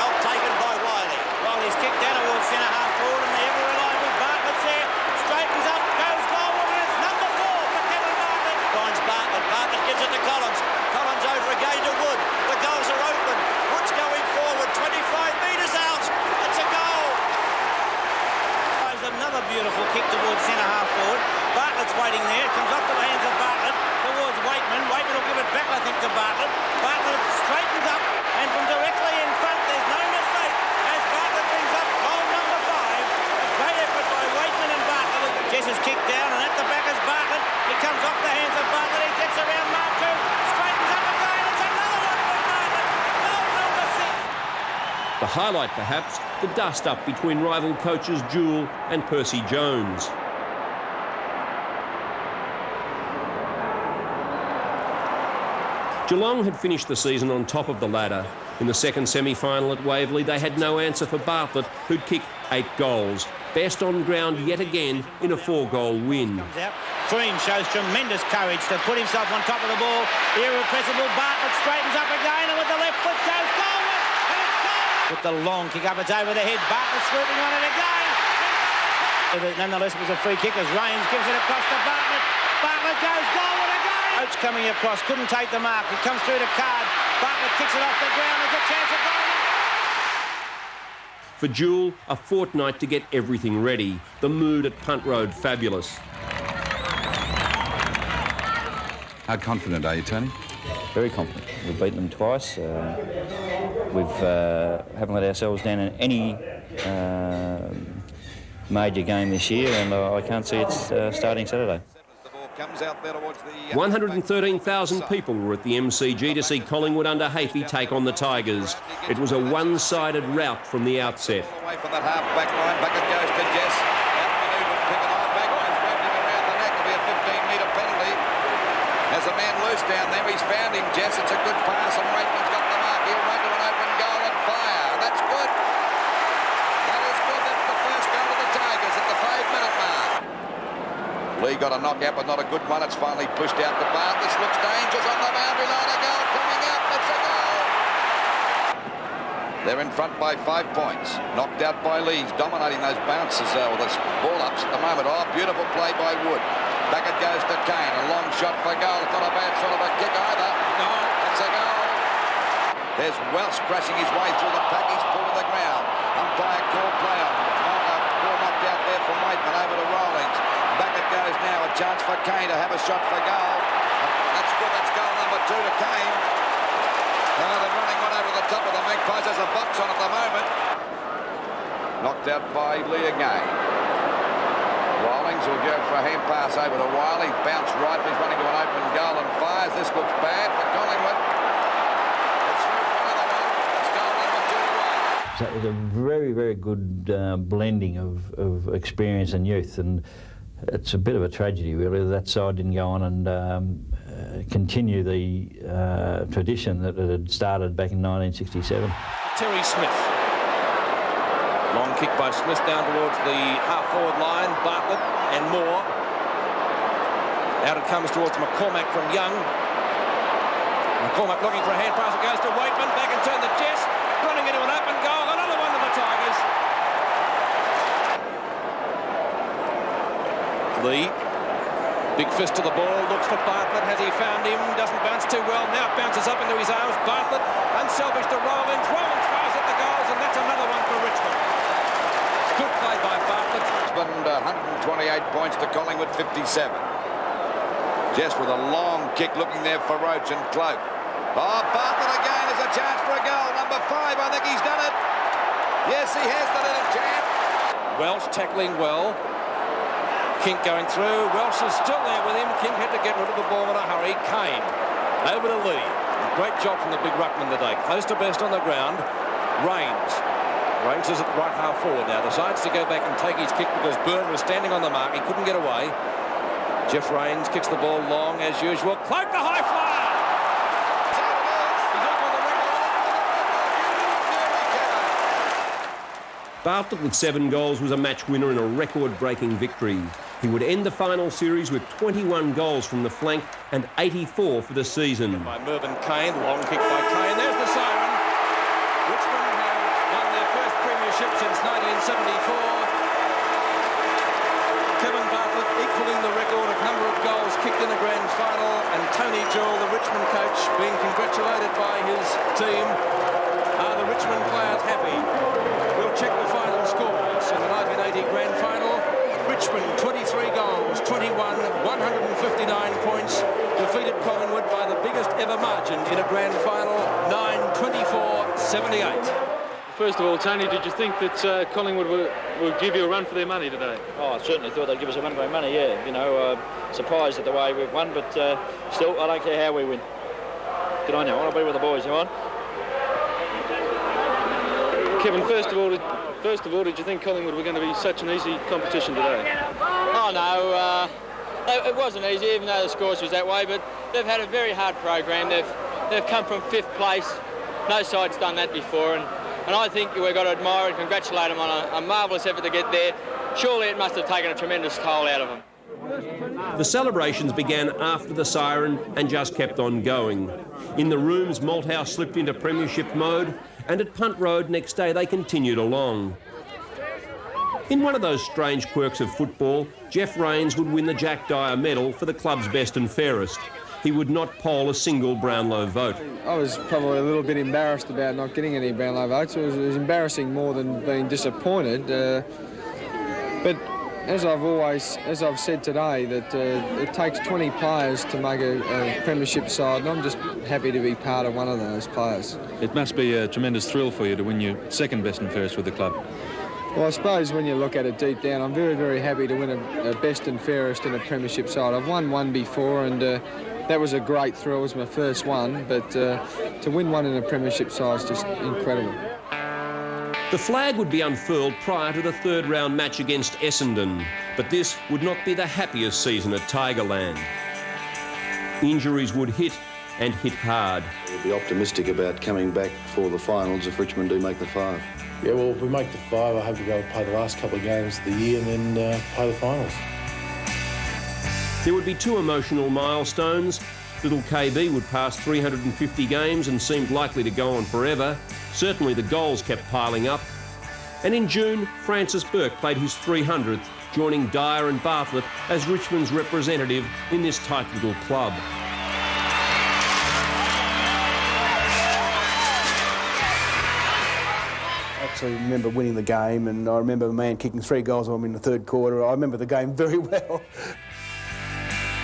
Well taken by Wiley. Wiley's kicked down towards centre-half forward, and the ever-reliable Bartlett's there. Straightens up, goes goal, and it's number 4 for Kevin Bartlett. Finds Bartlett. Bartlett gives it to Collins. Collins over again to Wood. The goals are open. Wood's going forward, 25 metres out. It's a goal. Another beautiful kick towards centre-half forward. Bartlett's waiting there. It comes off to the hands of Bartlett towards Waitman. Waitman will give it back, I think, to Bartlett. Bartlett straightens up, and from directly in front, there's no mistake as Bartlett brings up goal number 5. A great effort by Waitman and Bartlett. Jess is kicked down, and at the back is Bartlett. He comes off the hands of Bartlett. He gets around Marku. Straightens up again. It's another one for Bartlett. Goal number 6. The highlight, perhaps, the dust-up between rival coaches Jewell and Percy Jones. Geelong had finished the season on top of the ladder. In the second semi-final at Waverley, they had no answer for Bartlett, who'd kicked 8 goals. Best on ground yet again in a 4-goal win. Freem shows tremendous courage to put himself on top of the ball. The irrepressible Bartlett straightens up again, and with the left foot goes forward, and it's goal! With the long kick up, it's over the head. Bartlett swooping on it again. Nonetheless, it was a free kick as Rains gives it across to Bartlett. Bartlett goes goal again. Coach coming across, couldn't take the mark. It comes through to Card. Bartlett kicks it off the ground. There's a chance of goal. For Jewell, a fortnight to get everything ready. The mood at Punt Road fabulous. How confident are you, Tony? Very confident. We've beaten them twice. We haven't let ourselves down in any major game this year, and I can't see it starting Saturday. 113,000 people were at the MCG to see Collingwood under Hafey take on the Tigers. It was a one-sided rout from the outset. Away from that half-back line, back it goes to Jess. Outmanoeuvred, pick it on, back line, grabbed him around the neck. It'll be a 15-metre penalty. Has a man loose down there. He's found him, Jess. It's a good pass, and Waitman's got the mark. He'll run to an open goal and fire. That's good. That is good. That's the first goal of the Tigers at the 5-minute mark. Lee got a knockout, but not a good one. It's finally pushed out the bar. This looks dangerous on the boundary line. A goal coming up. It's a goal. They're in front by 5 points. Knocked out by Lee. He's dominating those bounces, or those ball-ups at the moment. Oh, beautiful play by Wood. Back it goes to Kane. A long shot for goal. It's not a bad sort of a kick either. No, it's a goal. There's Welsh crashing his way through the pack. He's pulled to the ground. Umpire call play on. Ball knocked out there from Waitman over to Rawlings. Back it goes now. A chance for Kane to have a shot for goal. That's good. That's goal number 2 to Kane. They're running one over the top of the Magpies. There's a box on at the moment. Knocked out by Lee again. Rawlings will go for a hand pass over to Wiley. Bounce right. He's running to an open goal and fires. This looks bad for Collingwood. It's through for another one. It's goal number 2 to 1. So it was a very, very good blending of experience and youth, and it's a bit of a tragedy, really, that side didn't go on and continue the tradition that it had started back in 1967. Terry Smith. Long kick by Smith down towards the half-forward line. Bartlett and Moore. Out it comes towards McCormack from Young. McCormack looking for a hand pass. It goes to Waitman. Back and turn the Jess. Running into an open goal. Another one to the Tigers. Lee. Big fist to the ball, looks for Bartlett. Has he found him? Doesn't bounce too well. Now it bounces up into his arms. Bartlett, unselfish to Rollins. Rollins fires at the goals, and that's another one for Richmond. Good play by Bartlett. Richmond 128 points to Collingwood 57. Just with a long kick looking there for Roach and Cloak. Oh, Bartlett again has a chance for a goal. Number 5, I think he's done it. Yes, he has the little chance. Welsh tackling well. Kink going through. Welsh is still there with him. Kink had to get rid of the ball in a hurry. Kane over to Lee. Great job from the big ruckman today. Close to best on the ground. Rains. Rains is at right half forward now. Decides to go back and take his kick because Byrne was standing on the mark. He couldn't get away. Jeff Rains kicks the ball long as usual. Cloak the high flyer. Bartlett with 7 goals was a match winner in a record-breaking victory. He would end the final series with 21 goals from the flank and 84 for the season. By Mervyn Kane, long kick by Kane. There's the siren. Richmond have won their first premiership since 1974. Kevin Bartlett equalling the record of number of goals kicked in a grand final, and Tony Jewell, the Richmond coach, being congratulated by his team. Are the Richmond players happy? We'll check the final scores in the 1980 grand final. Richmond 23 goals, 21, 159 points. Defeated Collingwood by the biggest ever margin in a grand final, 9-24-78. First of all, Tony, did you think that Collingwood will give you a run for their money today? Oh, I certainly thought they'd give us a run for our money, yeah. You know, surprised at the way we've won, but still, I don't care how we win. Good on you. I want to be with the boys, you want? Kevin, first of all, did you think Collingwood were going to be such an easy competition today? Oh, no. It wasn't easy, even though the scores was that way, but they've had a very hard program. They've come from 5th place. No side's done that before, and I think we've got to admire and congratulate them on a marvellous effort to get there. Surely it must have taken a tremendous toll out of them. The celebrations began after the siren and just kept on going. In the rooms, Malthouse slipped into premiership mode, and at Punt Road next day they continued along. In one of those strange quirks of football, Jeff Rains would win the Jack Dyer medal for the club's best and fairest. He would not poll a single Brownlow vote. I was probably a little bit embarrassed about not getting any Brownlow votes. It was embarrassing more than being disappointed. But as I've said today, that it takes 20 players to make a premiership side, and I'm just happy to be part of one of those players. It must be a tremendous thrill for you to win your second best and fairest with the club. Well, I suppose when you look at it deep down, I'm very, very happy to win a best and fairest in a premiership side. I've won one before, and that was a great thrill. It was my first one, but to win one in a premiership side is just incredible. The flag would be unfurled prior to the 3rd round match against Essendon, but this would not be the happiest season at Tigerland. Injuries would hit, and hit hard. We'll be optimistic about coming back for the finals if Richmond do make the 5. Yeah, well, if we make the 5, I hope to be able to play the last couple of games of the year and then play the finals. There would be 2 emotional milestones. Little KB would pass 350 games and seemed likely to go on forever. Certainly the goals kept piling up. And in June, Francis Burke played his 300th, joining Dyer and Bartlett as Richmond's representative in this tight little club. I actually remember winning the game, and I remember a man kicking 3 goals on me in the 3rd quarter. I remember the game very well.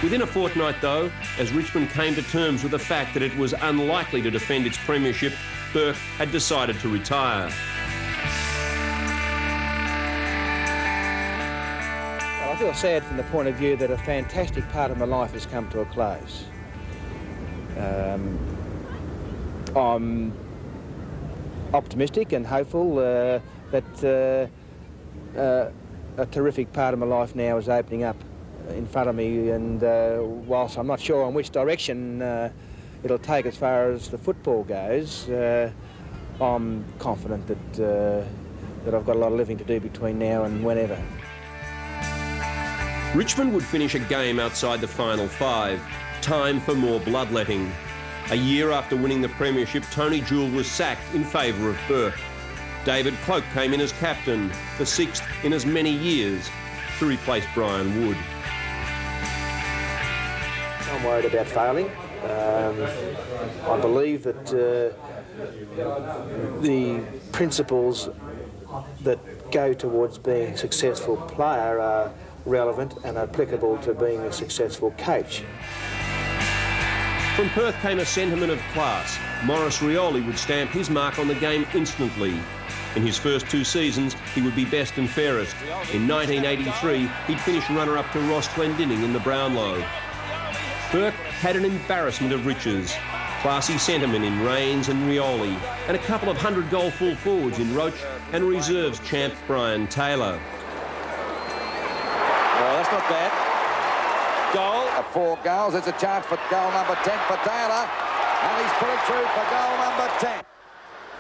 Within a fortnight, though, as Richmond came to terms with the fact that it was unlikely to defend its premiership, Burke had decided to retire. Well, I feel sad from the point of view that a fantastic part of my life has come to a close. I'm optimistic and hopeful that a terrific part of my life now is opening up in front of me, and whilst I'm not sure on which direction it'll take as far as the football goes, I'm confident that I've got a lot of living to do between now and whenever. Richmond would finish a game outside the final 5. Time for more bloodletting. A year after winning the premiership, Tony Jewell was sacked in favour of Burke. David Cloak came in as captain, the 6th in as many years, to replace Brian Wood. worried about failing. I believe that the principles that go towards being a successful player are relevant and applicable to being a successful coach. From Perth came a sentiment of class. Maurice Rioli would stamp his mark on the game instantly. In his first 2 seasons, he would be best and fairest. In 1983, he'd finish runner-up to Ross Glendinning in the Brownlow. Burke had an embarrassment of riches. Classy sentiment in Rains and Rioli, and a couple of 100-goal full forwards in Roach and reserves champ Brian Taylor. Oh, that's not bad. Goal. 4 goals. There's a chance for goal number 10 for Taylor. And he's put it through for goal number 10.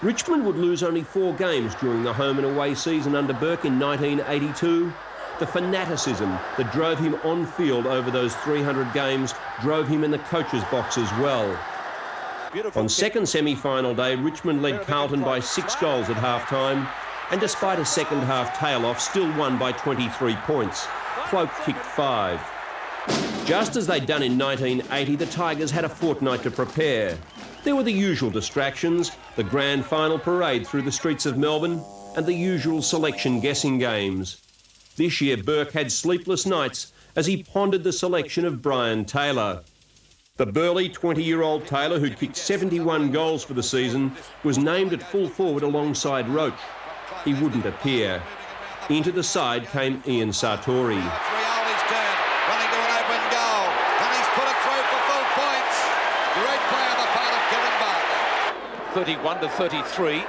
Richmond would lose only 4 games during the home and away season under Burke in 1982. The fanaticism that drove him on field over those 300 games drove him in the coach's box as well. On second semi-final day, Richmond led Carlton by 6 goals at half-time, and despite a second-half tail-off, still won by 23 points. Cloak kicked 5. Just as they'd done in 1980, the Tigers had a fortnight to prepare. There were the usual distractions, the grand final parade through the streets of Melbourne, and the usual selection guessing games. This year, Burke had sleepless nights as he pondered the selection of Brian Taylor. The burly 20-year-old Taylor, who'd kicked 71 goals for the season, was named at full forward alongside Roach. He wouldn't appear. Into the side came Ian Sartori. Rioli's turn, running to an open goal, and he's put it through for full points. Great play on the part of Kevin Bartlett. 31-33.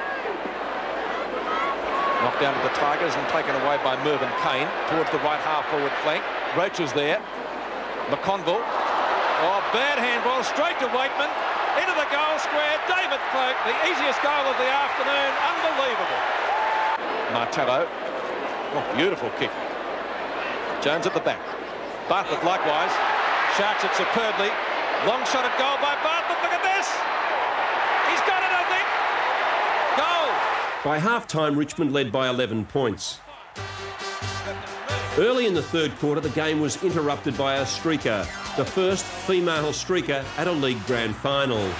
Knocked down to the Tigers and taken away by Mervyn Kane towards the right half-forward flank. Roach is there. McConville. Oh, bad handball, straight to Waitman. Into the goal square. David Cloak, the easiest goal of the afternoon. Unbelievable. Martello. Oh, beautiful kick. Jones at the back. Bartlett likewise. Sharks it superbly. Long shot at goal by Bartlett. Look at this. He's got it, I think. Goal. By half-time, Richmond led by 11 points. Early in the third quarter, the game was interrupted by a streaker, the first female streaker at a league grand final. Well,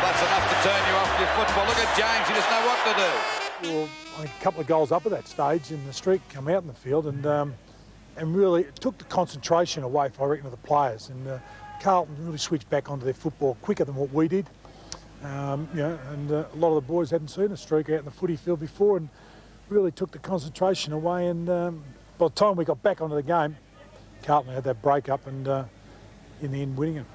that's enough to turn you off your football. Look at James, he doesn't know what to do. We were a couple of goals up at that stage, and the streak come out in the field, and really it took the concentration away, I reckon, of the players. And Carlton really switched back onto their football quicker than what we did. A lot of the boys hadn't seen a streak out in the footy field before, and really took the concentration away. And by the time we got back onto the game, Carlton had that break up and in the end winning it.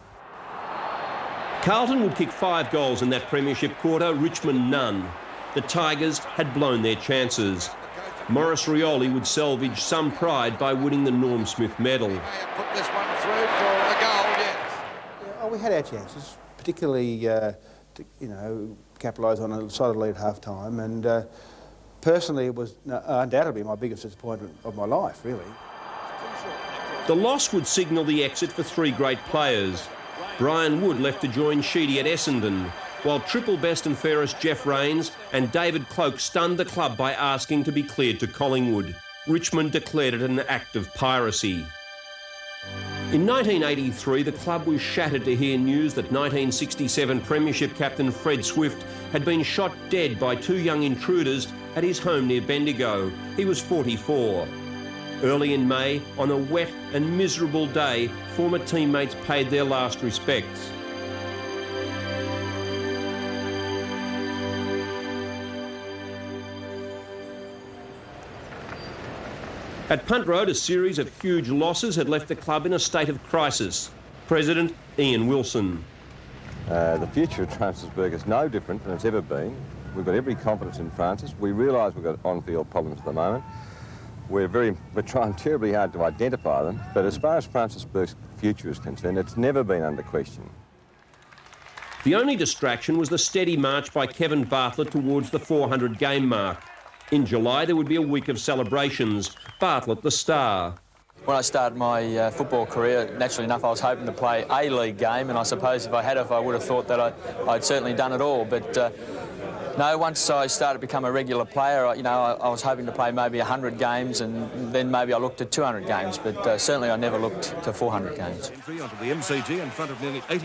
Carlton would kick 5 goals in that premiership quarter, Richmond none. The Tigers had blown their chances. Maurice Rioli would salvage some pride by winning the Norm Smith medal. Put this one through for a goal, yes. Yeah, we had our chances, particularly to capitalise on a solid lead at half-time, and personally it was undoubtedly my biggest disappointment of my life, really. The loss would signal the exit for 3 great players. Brian Wood left to join Sheedy at Essendon, while triple best and fairest Jeff Rains and David Cloak stunned the club by asking to be cleared to Collingwood. Richmond declared it an act of piracy. In 1983, the club was shattered to hear news that 1967 Premiership captain Fred Swift had been shot dead by 2 young intruders at his home near Bendigo. He was 44. Early in May, on a wet and miserable day, former teammates paid their last respects. At Punt Road, a series of huge losses had left the club in a state of crisis. President Ian Wilson. The future of Francisburg is no different than it's ever been. We've got every confidence in Francis. We realise we've got on-field problems at the moment. We're trying terribly hard to identify them, but as far as Francisburg's future is concerned, it's never been under question. The only distraction was the steady march by Kevin Bartlett towards the 400 game mark. In July, there would be a week of celebrations. Bartlett, the star. When I started my football career, naturally enough, I was hoping to play a league game, and I suppose if I would have thought that I'd certainly done it all. But No, once I started to become a regular player, I was hoping to play maybe 100 games, and then maybe I looked at 200 games, but certainly I never looked to 400 games.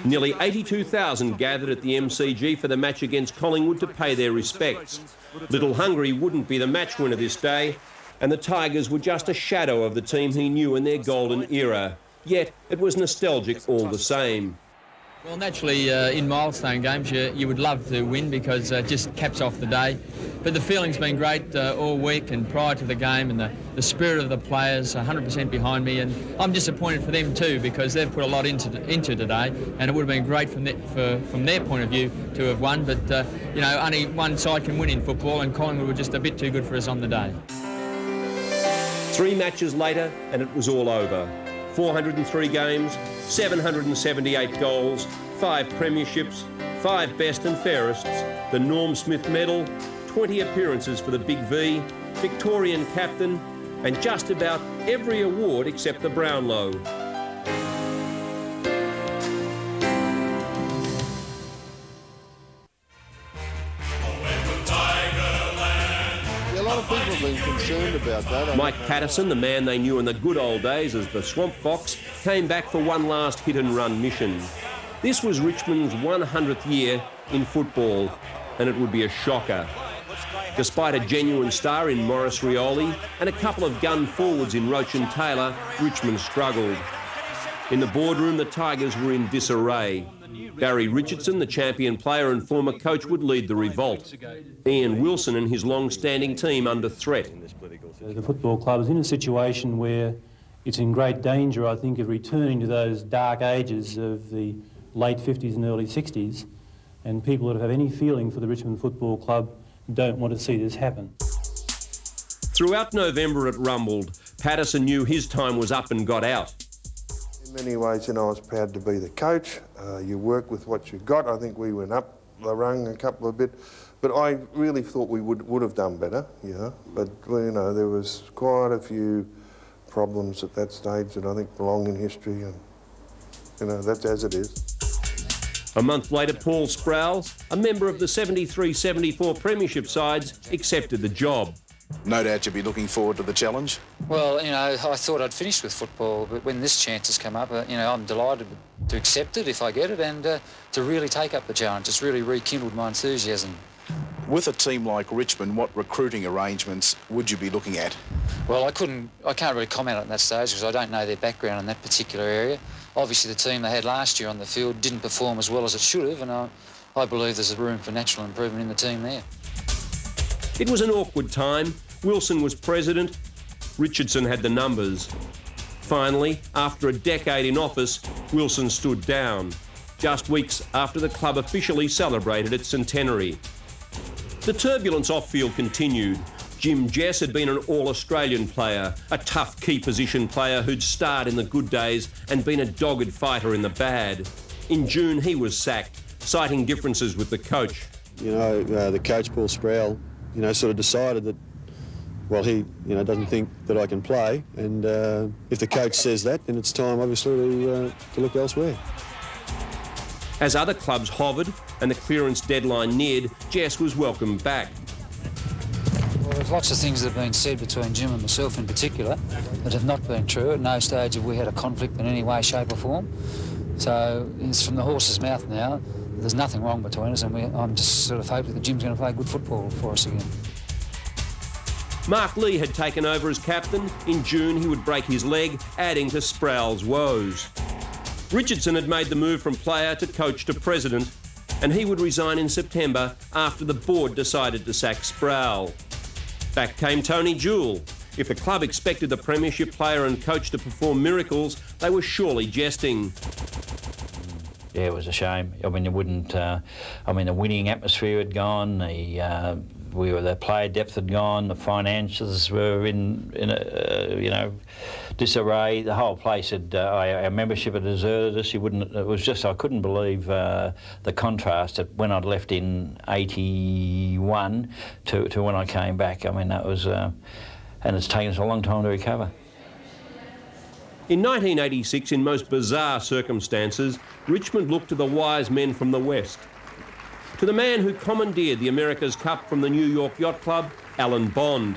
Nearly 82,000 gathered at the MCG for the match against Collingwood to pay their respects. Little Hungary wouldn't be the match winner this day, and the Tigers were just a shadow of the team he knew in their golden era. Yet it was nostalgic all the same. Well, naturally, in milestone games, you would love to win because it just caps off the day. But the feeling's been great all week and prior to the game, and the spirit of the players 100% behind me. And I'm disappointed for them too because they've put a lot into today, and it would have been great from their point of view to have won. But only one side can win in football, and Collingwood were just a bit too good for us on the day. 3 matches later, and it was all over. 403 games, 778 goals, 5 premierships, 5 best and fairests, the Norm Smith Medal, 20 appearances for the Big V, Victorian captain, and just about every award except the Brownlow. A lot of people have been concerned about that. Mike Patterson, the man they knew in the good old days as the Swamp Fox, came back for one last hit-and-run mission. This was Richmond's 100th year in football, and it would be a shocker. Despite a genuine star in Maurice Rioli and a couple of gun forwards in Roach and Taylor, Richmond struggled. In the boardroom, the Tigers were in disarray. Barry Richardson, the champion player and former coach, would lead the revolt. Ian Wilson and his long-standing team under threat. The football club is in a situation where it's in great danger, I think, of returning to those dark ages of the late 50s and early 60s, and people that have any feeling for the Richmond Football Club don't want to see this happen. Throughout November it rumbled. Patterson knew his time was up and got out. In many ways, I was proud to be the coach. You work with what you got. I think we went up the rung a couple of bit, but I really thought we would have done better, But, there was quite a few problems at that stage that I think belong in history, and, that's as it is. A month later, Paul Sproul, a member of the 73-74 premiership sides, accepted the job. No doubt you'll be looking forward to the challenge. Well, I thought I'd finished with football, but when this chance has come up, I'm delighted to accept it if I get it and to really take up the challenge. It's really rekindled my enthusiasm. With a team like Richmond, what recruiting arrangements would you be looking at? Well, I can't really comment on that stage because I don't know their background in that particular area. Obviously, the team they had last year on the field didn't perform as well as it should have, and I believe there's a room for natural improvement in the team there. It was an awkward time. Wilson was president. Richardson had the numbers. Finally, after a decade in office, Wilson stood down, just weeks after the club officially celebrated its centenary. The turbulence off-field continued. Jim Jess had been an all-Australian player, a tough key position player who'd starred in the good days and been a dogged fighter in the bad. In June, he was sacked, citing differences with the coach. The coach, Paul Sproul, sort of decided that, well, he, doesn't think that I can play, and if the coach says that, then it's time, obviously, to look elsewhere. As other clubs hovered and the clearance deadline neared, Jess was welcomed back. Well, there's lots of things that have been said between Jim and myself in particular that have not been true. At no stage have we had a conflict in any way, shape or form. So it's from the horse's mouth now. There's nothing wrong between us, and I'm just sort of hoping that Jim's going to play good football for us again. Mark Lee had taken over as captain. In June, he would break his leg, adding to Sproul's woes. Richardson had made the move from player to coach to president, and he would resign in September after the board decided to sack Sproul. Back came Tony Jewell. If the club expected the premiership player and coach to perform miracles, they were surely jesting. Yeah, it was a shame. I mean, the winning atmosphere had gone. The player depth had gone. The finances were in disarray. The whole place had. Our membership had deserted us. It was just. I couldn't believe the contrast at when I'd left in '81 to when I came back. I mean, that was, and it's taken us a long time to recover. In 1986, in most bizarre circumstances, Richmond looked to the wise men from the West. to the man who commandeered the America's Cup from the New York Yacht Club, Alan Bond.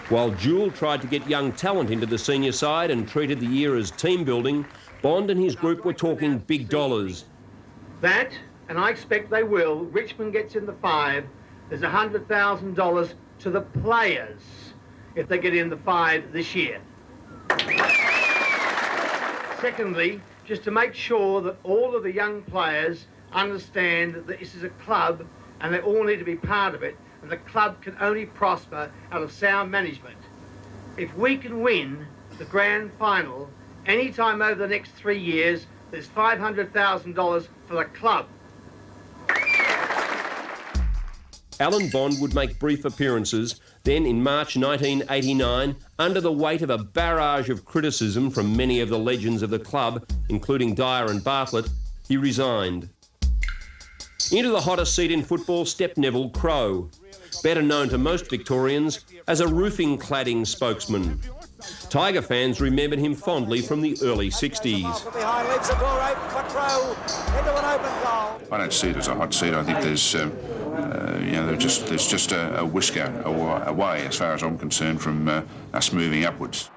While Jewell tried to get young talent into the senior side and treated the year as team building, Bond and his group were talking big dollars. That, and I expect they will, Richmond gets in the 5, there's $100,000 to the players if they get in the 5 this year. Secondly, just to make sure that all of the young players understand that this is a club and they all need to be part of it, and the club can only prosper out of sound management. If we can win the grand final any time over the next 3 years, there's $500,000 for the club. Alan Bond would make brief appearances. Then in March 1989, under the weight of a barrage of criticism from many of the legends of the club, including Dyer and Bartlett, he resigned. Into the hottest seat in football stepped Neville Crowe, better known to most Victorians as a roofing cladding spokesman. Tiger fans remembered him fondly from the early 60s. I don't see it as a hot seat. I think there's, there's just a whisker away, as far as I'm concerned, from us moving upwards.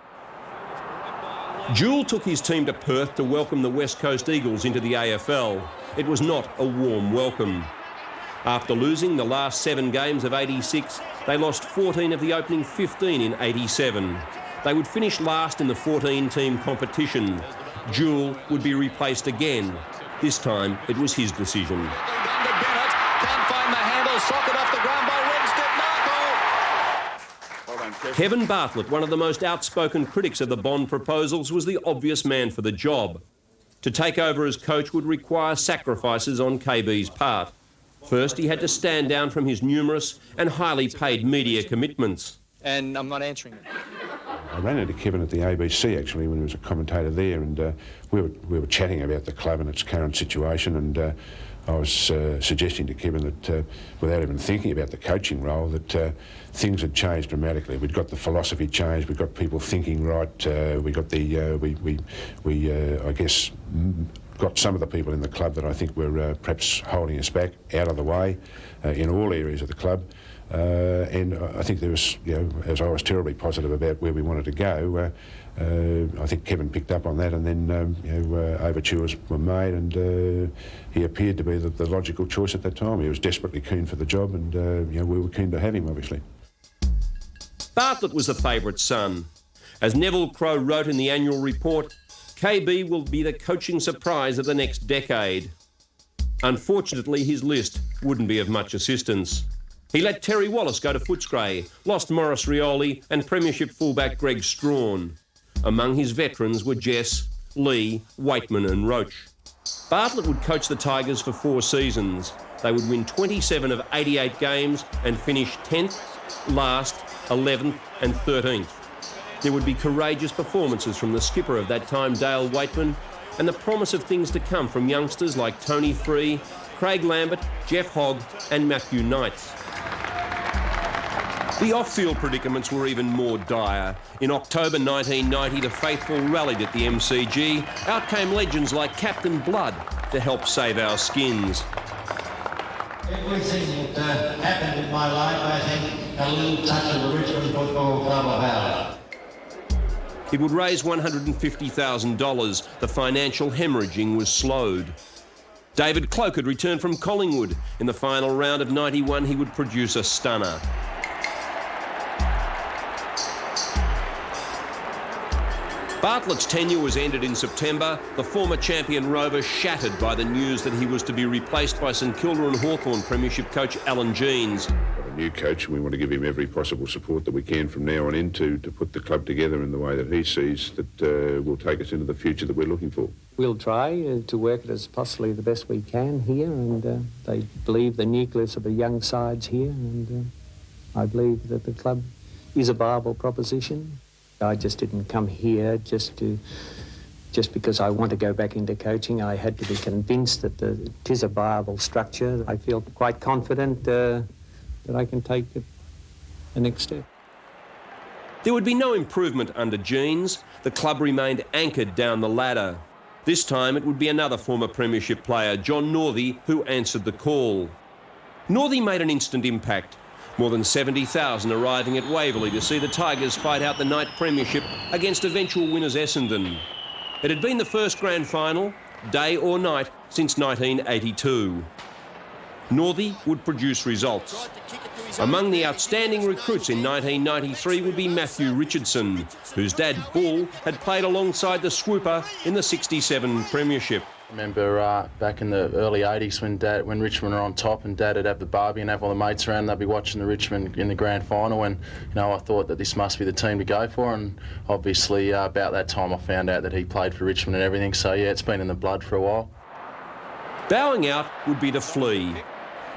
Jewell took his team to Perth to welcome the West Coast Eagles into the AFL. It was not a warm welcome. After losing the last 7 games of 86, they lost 14 of the opening 15 in 87. They would finish last in the 14-team competition. Jewell would be replaced again. This time it was his decision. Kevin Bartlett, one of the most outspoken critics of the Bond proposals, was the obvious man for the job. To take over as coach would require sacrifices on KB's part. First, he had to stand down from his numerous and highly paid media commitments. And I'm not answering it. I ran into Kevin at the ABC actually when he was a commentator there, and we were chatting about the club and its current situation, and I was suggesting to Kevin that, without even thinking about the coaching role, that things had changed dramatically. We'd got the philosophy changed. We got people thinking right. We got the I guess got some of the people in the club that I think were perhaps holding us back out of the way in all areas of the club. And I think there was, as I was terribly positive about where we wanted to go, I think Kevin picked up on that, and then overtures were made, and he appeared to be the logical choice at that time. He was desperately keen for the job, and we were keen to have him, obviously. Bartlett was the favourite son. As Neville Crowe wrote in the annual report, KB will be the coaching surprise of the next decade. Unfortunately, his list wouldn't be of much assistance. He let Terry Wallace go to Footscray, lost Maurice Rioli and Premiership fullback Greg Strawn. Among his veterans were Jess, Lee, Waitman and Roach. Bartlett would coach the Tigers for 4 seasons. They would win 27 of 88 games and finish 10th, last, 11th and 13th. There would be courageous performances from the skipper of that time, Dale Waitman, and the promise of things to come from youngsters like Tony Free, Craig Lambert, Jeff Hogg and Matthew Knights. The off-field predicaments were even more dire. In October 1990, the faithful rallied at the MCG. Out came legends like Captain Blood to help save our skins. Everything that happened in my life, I think, a little touch of the Richmond Football Club of Howard. It would raise $150,000. The financial hemorrhaging was slowed. David Cloke had returned from Collingwood. In the final round of 91, he would produce a stunner. Bartlett's tenure was ended in September, the former champion Rover shattered by the news that he was to be replaced by St Kilda and Hawthorn Premiership coach Alan Jeans. A new coach, and we want to give him every possible support that we can from now on in to put the club together in the way that he sees that will take us into the future that we're looking for. We'll try to work it as possibly the best we can here, and they believe the nucleus of the young sides here, and I believe that the club is a viable proposition. I just didn't come here just because I want to go back into coaching. I had to be convinced that it is a viable structure. I feel quite confident that I can take the next step. There would be no improvement under Jeans. The club remained anchored down the ladder. This time it would be another former Premiership player, John Northey, who answered the call. Northey made an instant impact. More than 70,000 arriving at Waverley to see the Tigers fight out the night premiership against eventual winners Essendon. It had been the first grand final, day or night, since 1982. Northey would produce results. Among the outstanding recruits in 1993 would be Matthew Richardson, whose dad, Bull, had played alongside the Swooper in the 67 premiership. I remember back in the early 80s when Richmond were on top and Dad would have the barbie and have all the mates around, they'd be watching the Richmond in the grand final, and I thought that this must be the team to go for, and obviously about that time I found out that he played for Richmond and everything, so yeah, it's been in the blood for a while. Bowing out would be the Flea.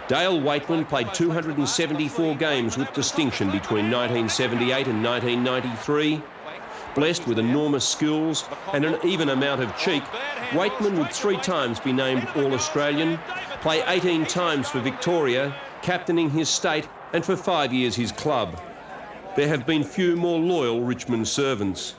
Dale Waitman played 274 games with distinction between 1978 and 1993. Blessed with enormous skills and an even amount of cheek, Waitman would 3 times be named All-Australian, play 18 times for Victoria, captaining his state and for 5 years his club. There have been few more loyal Richmond servants.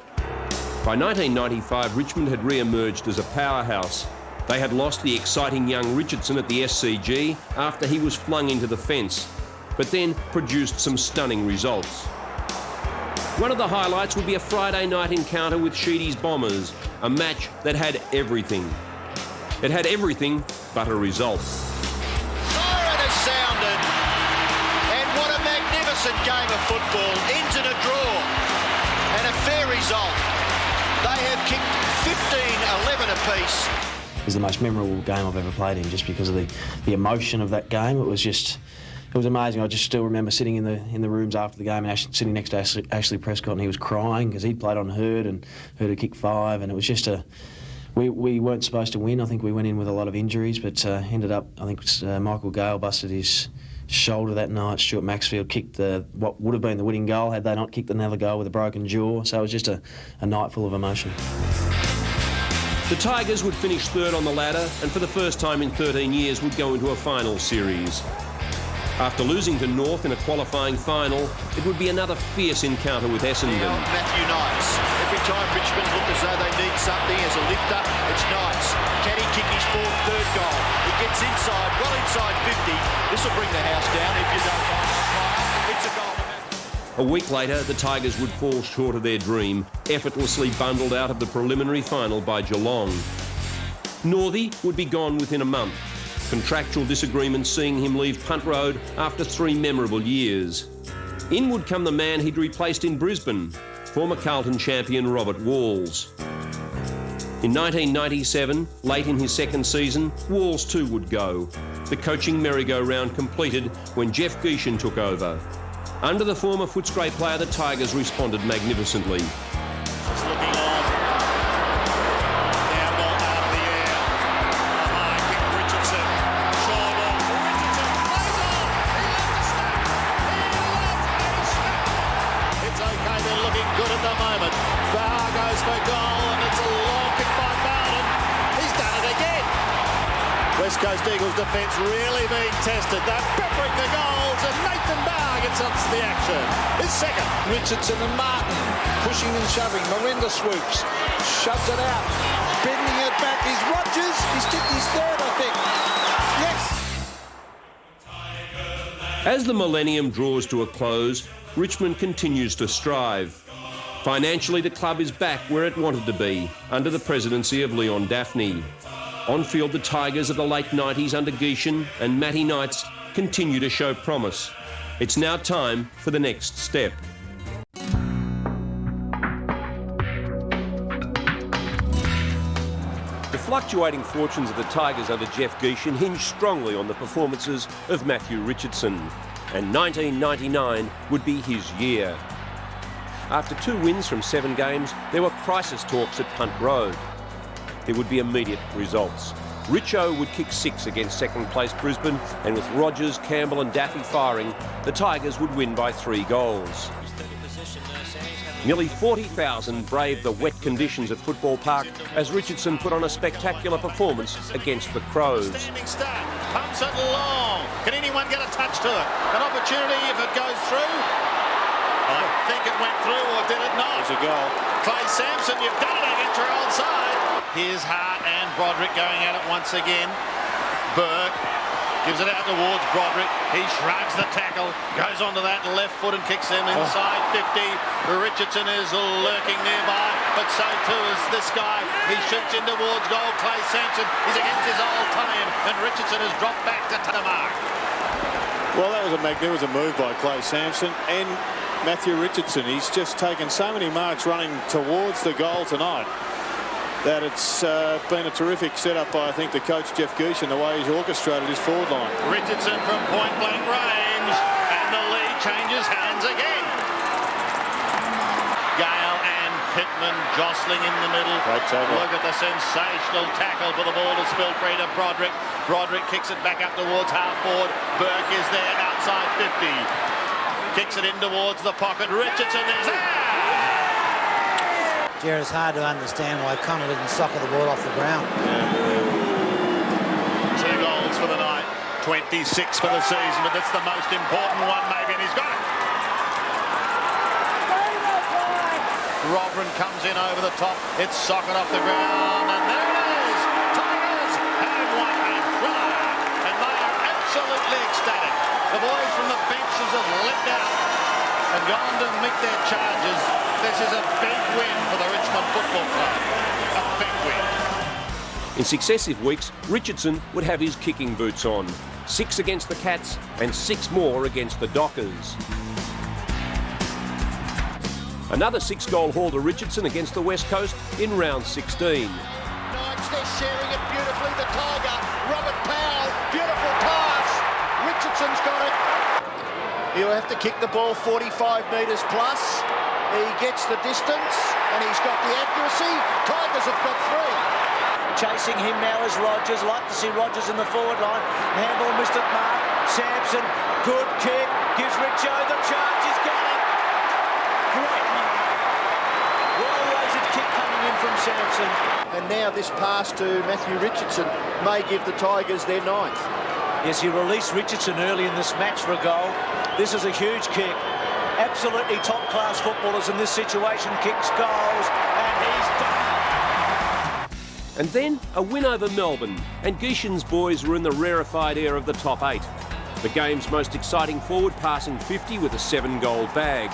By 1995, Richmond had re-emerged as a powerhouse. They had lost the exciting young Richardson at the SCG after he was flung into the fence, but then produced some stunning results. One of the highlights would be a Friday night encounter with Sheedy's Bombers, a match that had everything. It had everything but a result. Siren has sounded, and what a magnificent game of football. Ends in a draw, and a fair result. They have kicked 15-11 apiece. It was the most memorable game I've ever played in, just because of the emotion of that game. It was amazing. I just still remember sitting in the rooms after the game and sitting next to Ashley Prescott, and he was crying because he'd played on Hurd and Hurd had kicked 5, and it was just we weren't supposed to win. I think we went in with a lot of injuries, but ended up, I think Michael Gale busted his shoulder that night. Stuart Maxfield kicked what would have been the winning goal had they not kicked another goal with a broken jaw. So it was just a night full of emotion. The Tigers would finish 3rd on the ladder and for the first time in 13 years would go into a final series. After losing to North in a qualifying final, it would be another fierce encounter with Essendon. Now, Matthew Knights. Every time Richmond look as though they need something as a lifter, it's Knights. Can he kick his 4th, 3rd goal? He gets inside, well inside 50. This will bring the house down if you don't mind. It's a goal. A week later, the Tigers would fall short of their dream, effortlessly bundled out of the preliminary final by Geelong. Northey would be gone within a month. Contractual disagreements seeing him leave Punt Road after 3 memorable years. In would come the man he'd replaced in Brisbane, former Carlton champion Robert Walls. In 1997, late in his 2nd season, Walls too would go. The coaching merry-go-round completed when Jeff Geishan took over. Under the former Footscray player, the Tigers responded magnificently. It's looking on. Now ball out of the air. High kick Richardson. Short ball for Richardson. Plays on. He left a snap. He left a snap. It's okay. They're looking good at the moment. Bauer goes for goal, and it's a long kick by Bowden. He's done it again. West Coast Eagles defence really being tested. They're peppering the goals, and Nathan Bauer gets up to the action. His 2nd. Richardson and Martin pushing and shoving. Marinda swoops, shoves it out, bending it back. Is Rogers? He's kicked his 3rd, I think. Yes. As the millennium draws to a close, Richmond continues to strive. Financially, the club is back where it wanted to be, under the presidency of Leon Daphne. On field, the Tigers of the late 90s under Geishan and Matty Knights continue to show promise. It's now time for the next step. The fluctuating fortunes of the Tigers under Jeff Geishan hinge strongly on the performances of Matthew Richardson, and 1999 would be his year. After 2 wins from 7 games, there were crisis talks at Punt Road. There would be immediate results. Richo would kick 6 against 2nd place Brisbane, and with Rogers, Campbell and Daffy firing, the Tigers would win by 3 goals. Nearly 40,000 braved the wet conditions at Football Park as Richardson put on a spectacular performance against the Crows. Standing start, pumps it long. Can anyone get a touch to it? An opportunity if it goes through. I think it went through, or did it not? It's a goal. Clay Sampson, you've done it against your old side. Here's Hart and Broderick going at it once again. Burke gives it out towards Broderick. He shrugs the tackle, goes onto that left foot and kicks him inside 50. Richardson is lurking nearby, but so too is this guy. He shoots in towards goal. Clay Sampson is against his old time, and Richardson has dropped back to the mark. Well, that was a magnificent move by Clay Sampson and Matthew Richardson. He's just taken so many marks running towards the goal tonight that it's been a terrific setup by, I think, the coach Jeff Geishan, the way he's orchestrated his forward line. Richardson from point-blank range, and the lead changes hands again. Gale and Pittman jostling in the middle. Look at the sensational tackle for the ball to spill free to Broderick. Broderick kicks it back up towards half-forward. Burke is there outside 50. Kicks it in towards the pocket. Richardson is there! Jared, it's hard to understand why Connell didn't soccer the ball off the ground. 2 goals for the night, 26 for the season, but that's the most important one maybe, and he's got it. Rovren comes in over the top, it's socket off the ground, and there it is! Tigers have won a thriller, and they are absolutely ecstatic. The boys from the benches have leapt out and gone to meet their charges. This is a big win for the Richmond Football Club. A big win. In successive weeks, Richardson would have his kicking boots on. 6 against the Cats and 6 more against the Dockers. Another 6-goal haul to Richardson against the West Coast in round 16. Knights, they're sharing it beautifully. The Tiger, Robert Powell, beautiful pass. Richardson's got it. He'll have to kick the ball 45 metres plus. He gets the distance and he's got the accuracy. Tigers have got 3. Chasing him now is Rogers. Like to see Rogers in the forward line. Handball missed at mark. Sampson, good kick. Gives Richo the charge. He's got it. Great mark. Well-weighted kick coming in from Sampson. And now this pass to Matthew Richardson may give the Tigers their 9th. Yes, he released Richardson early in this match for a goal. This is a huge kick. Absolutely top-class footballers in this situation. Kicks goals, and he's done. And then a win over Melbourne, and Geishan's boys were in the rarefied air of the top 8. The game's most exciting forward passing 50 with a 7-goal bag.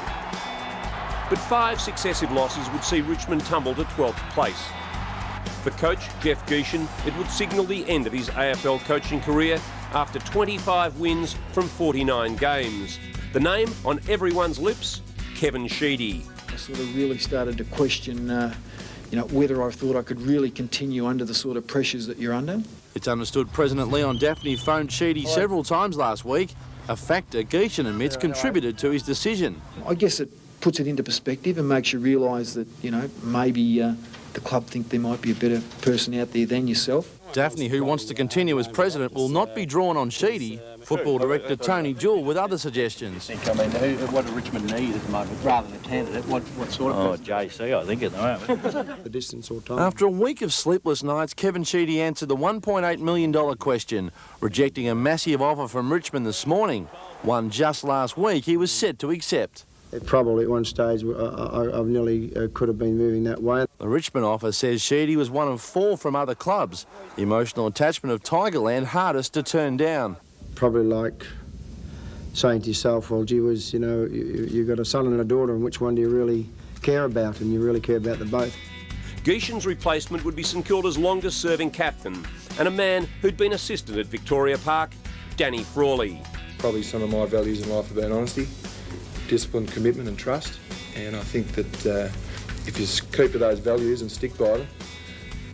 But 5 successive losses would see Richmond tumble to 12th place. For coach Jeff Geishan, it would signal the end of his AFL coaching career after 25 wins from 49 games. The name on everyone's lips, Kevin Sheedy. I sort of really started to question, whether I thought I could really continue under the sort of pressures that you're under. It's understood President Leon Daphne phoned Sheedy several times last week, a factor Geishan admits contributed to his decision. I guess it puts it into perspective and makes you realise that, maybe the club think there might be a better person out there than yourself. Daphne, who wants to continue as president, will not be drawn on Sheedy. Football director Tony Jewell with other suggestions. What do Richmond need at the moment, rather than a candidate? What sort of... JC, I think, at the moment. The distance or time? After a week of sleepless nights, Kevin Sheedy answered the $1.8 million question, rejecting a massive offer from Richmond this morning. One just last week he was set to accept. Probably at one stage I nearly could have been moving that way. The Richmond offer says Sheedy was one of 4 from other clubs. The emotional attachment of Tigerland hardest to turn down. Probably like saying to yourself, well, gee whiz, you've got a son and a daughter, and which one do you really care about? And you really care about them both. Geishan's replacement would be St Kilda's longest-serving captain and a man who'd been assistant at Victoria Park, Danny Frawley. Probably some of my values in life about honesty, discipline, commitment and trust, and I think that if you keep to those values and stick by them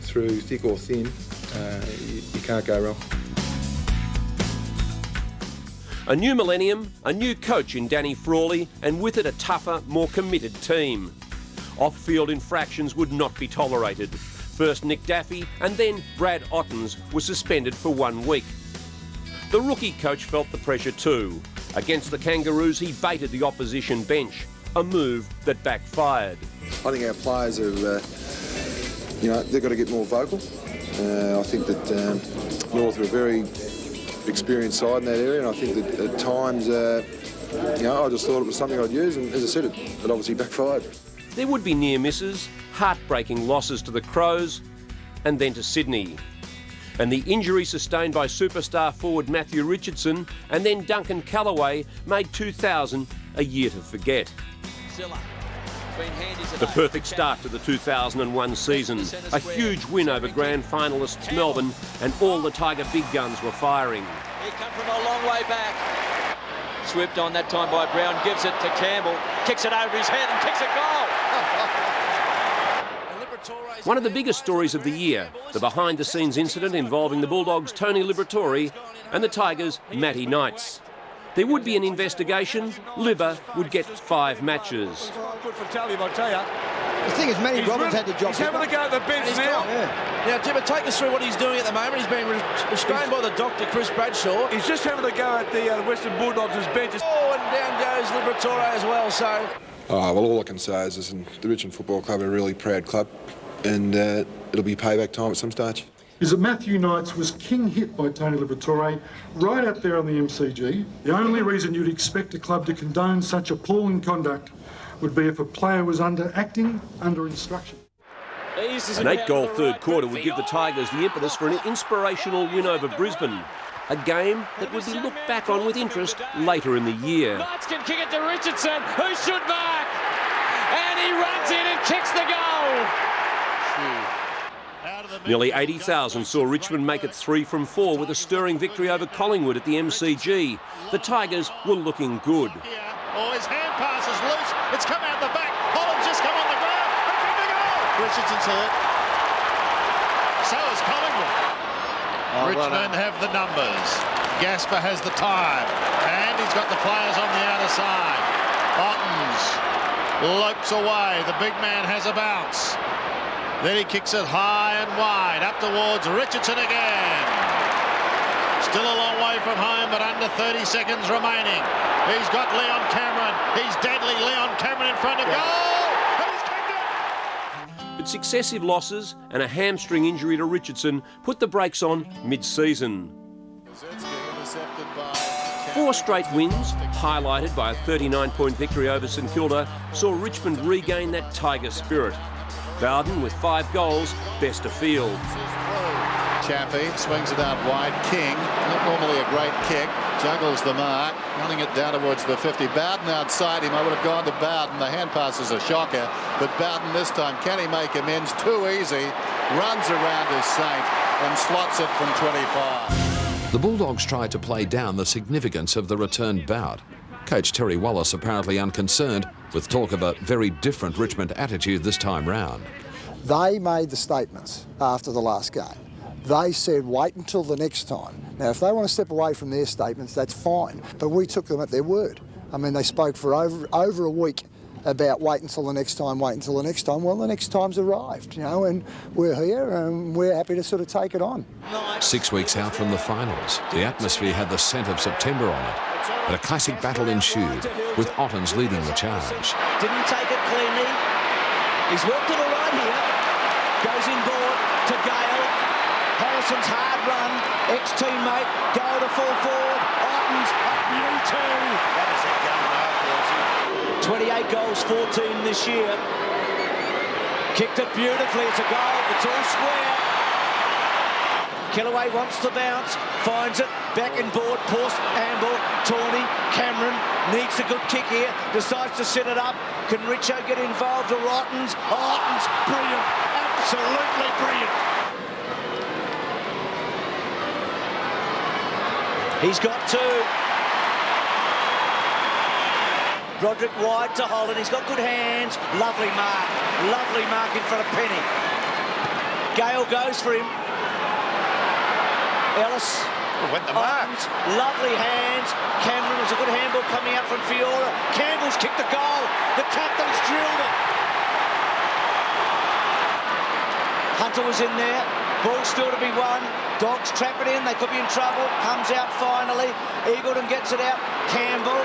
through thick or thin, you can't go wrong. A new millennium, a new coach in Danny Frawley, and with it a tougher, more committed team. Off-field infractions would not be tolerated. First Nick Daffy and then Brad Ottens were suspended for 1 week. The rookie coach felt the pressure too. Against the Kangaroos, he baited the opposition bench, a move that backfired. I think our players have, they've got to get more vocal. I think that North are a very experienced side in that area, and I think that at times, I just thought it was something I'd use, and as I said, it obviously backfired. There would be near misses, heartbreaking losses to the Crows, and then to Sydney. And the injury sustained by superstar forward Matthew Richardson and then Duncan Callaway made 2000 a year to forget. The perfect start to the 2001 season. A huge win over grand finalists Melbourne, and all the Tiger big guns were firing. He come from a long way back. Swept on that time by Brown, gives it to Campbell, kicks it over his head and kicks a goal. One of the biggest stories of the year, the behind-the-scenes incident involving the Bulldogs' Tony Liberatore and the Tigers' Matty Knights. There would be an investigation. Libba would get 5 matches. Good for Talib, I'll tell you. The thing is, Matty Robbins had the job. He's having a go at the bench now. Now, Jimmy, take us through what he's doing at the moment. He's being restrained by the doctor, Chris Bradshaw. He's just having a go at the Western Bulldogs' bench. Oh, and down goes Liberatore as well, so... Well, all I can say is the Richmond Football Club are a really proud club, and it'll be payback time at some stage. Is that Matthew Knights was king hit by Tony Liberatore right out there on the MCG. The only reason you'd expect a club to condone such appalling conduct would be if a player was acting under instruction. An 8-goal third quarter would give the Tigers the impetus for an inspirational win over Brisbane, a game that would be looked back on with interest later in the year. Knights can kick it to Richardson, who should mark, and he runs in and kicks the goal. Nearly 80,000 saw Richmond make it 3 from 4 with a stirring victory over Collingwood at the MCG. The Tigers were looking good. Oh, his hand pass is loose. It's come out the back. Holland's just come on the ground. Kicking the goal. Richardson's hurt. So is Collingwood. Richmond have the numbers. Gasper has the time. And he's got the players on the outer side. Ottens lopes away. The big man has a bounce. Then he kicks it high and wide, up towards Richardson again. Still a long way from home, but under 30 seconds remaining. He's got Leon Cameron. He's deadly. Leon Cameron in front of goal. He's kicked it. But successive losses and a hamstring injury to Richardson put the brakes on mid-season. 4 straight wins, highlighted by a 39-point victory over St Kilda, saw Richmond regain that Tiger spirit. Bowden with 5 goals, best of field. Chappie swings it out wide. King, not normally a great kick, juggles the mark, running it down towards the 50. Bowden outside him. I would have gone to Bowden. The hand pass is a shocker, but Bowden this time, can he make amends? Too easy. Runs around his Saint and slots it from 25. The Bulldogs tried to play down the significance of the return bout. Coach Terry Wallace apparently unconcerned, with talk of a very different Richmond attitude this time round. They made the statements after the last game. They said wait until the next time. Now, if they want to step away from their statements, that's fine, but we took them at their word. I mean, they spoke for over a week about wait until the next time, wait until the next time. Well, the next time's arrived, you know, and we're here and we're happy to sort of take it on. 6 weeks out from the finals, the atmosphere had the scent of September on it. But a classic battle ensued, with Ottens leading the charge. Didn't take it cleanly. He's worked it all right here. Goes inboard to Gale. Harrison's hard run. Ex-teammate. Gale to full forward. Ottens. You too. That is a gun mark, 28 goals, 14 this year. Kicked it beautifully. It's a goal. It's all square. Kellaway wants to bounce, finds it, back and board, Post, Amble, Tawney, Cameron, needs a good kick here, decides to set it up. Can Richo get involved or Ottens? Ottens, brilliant, absolutely brilliant. He's got 2. Broderick wide to Holland, he's got good hands, lovely mark in front of Penny. Gale goes for him. Ellis, went the mark. Lovely hands. Cameron was a good handball coming out from Fiora. Campbell's kicked the goal. The captain's drilled it. Hunter was in there. Ball still to be won. Dogs trap it in. They could be in trouble. Comes out finally. Eagleton gets it out. Campbell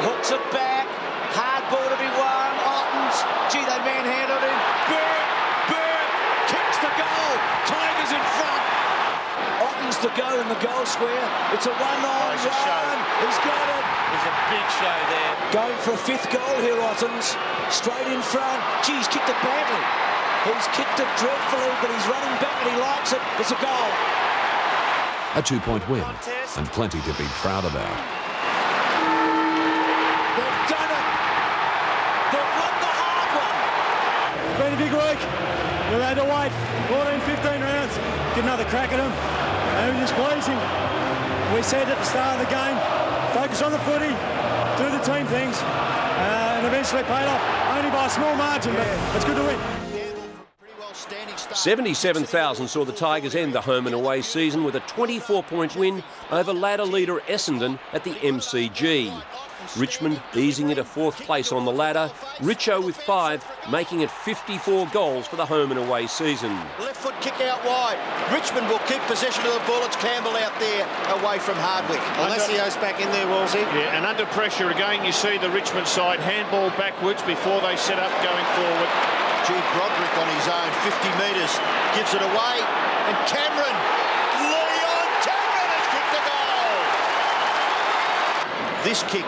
hooks it back. Hard ball to be won. Ottens. Gee, they manhandled him. Burke kicks the goal. Tigers in front. Ottens to go in the goal square. It's a one-on run. He's got it. There's a big show there. Going for a 5th goal here, Ottens. Straight in front. Gee, he's kicked it badly. He's kicked it dreadfully, but he's running back and he likes it. It's a goal. A 2-point win, and plenty to be proud about. They've done it. They've won the hard one. It's been a big week. We've had to wait 14, 15 rounds, get another crack at them. And it was just pleasing. We said at the start of the game, focus on the footy, do the team things, and eventually paid off. Only by a small margin, but it's good to win. 77,000 saw the Tigers end the home and away season with a 24-point win over ladder leader Essendon at the MCG. Richmond easing into fourth place on the ladder, Richo with 5, making it 54 goals for the home and away season. Left foot kick out wide. Richmond will keep possession of the ball. It's Campbell out there away from Hardwick. Alessio's back in there, Wolsey. Yeah, and under pressure again, you see the Richmond side handball backwards before they set up going forward. Jude Broderick on his own, 50 metres, gives it away, and Cameron, Leon Cameron has kicked the goal. This kick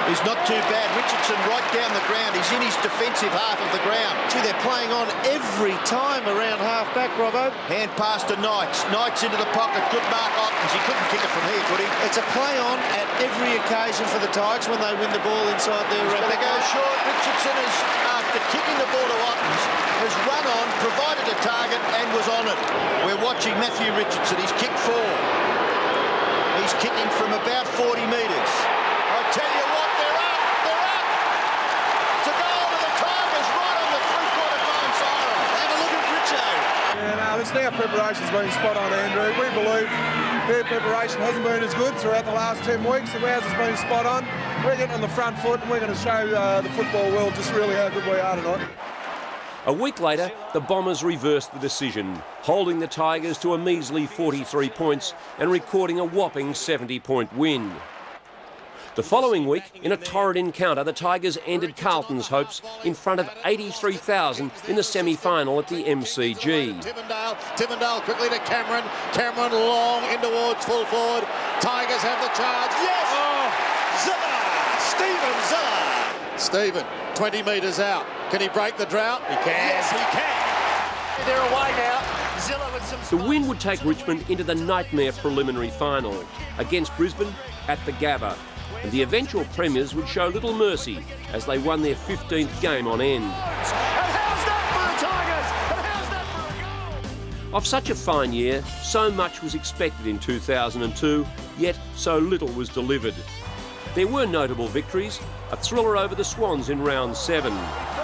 is not too bad. Richardson right down the ground. He's in his defensive half of the ground. Gee, they're playing on every time around half-back, Robbo. Hand pass to Knights. Knights into the pocket. Good mark, Ottens. He couldn't kick it from here, could he? It's a play on at every occasion for the Tigers when they win the ball inside their... He's going to go short. Richardson is, after kicking the ball to Ottens, has run on, provided a target and was on it. We're watching Matthew Richardson. He's kicked 4. He's kicking from about 40 metres. I tell you what, they're up. It's a goal to the Tigers right on the three-quarter time siren. Have a look at Richo. Yeah, no, it's now preparation's been spot on, Andrew. We believe their preparation hasn't been as good throughout the last 10 weeks. The ours has been spot on. We're getting on the front foot and we're going to show the football world just really how good we are tonight. A week later, the Bombers reversed the decision, holding the Tigers to a measly 43 points and recording a whopping 70-point win. The following week, in a torrid encounter, the Tigers ended Carlton's hopes in front of 83,000 in the semi-final at the MCG. Tivendale quickly to Cameron. Cameron long in towards full forward. Tigers have the charge. Yes! Oh. Zilla! Stephen Zilla. Stephen, 20 metres out. Can he break the drought? He can. Yes, he can. They're away now. Zilla with some... The win would take Richmond into the nightmare preliminary final against Brisbane at the Gabba. And the eventual premiers would show little mercy as they won their 15th game on end. Of such a fine year, so much was expected in 2002, yet so little was delivered. There were notable victories, a thriller over the Swans in round 7. Shouldn't have.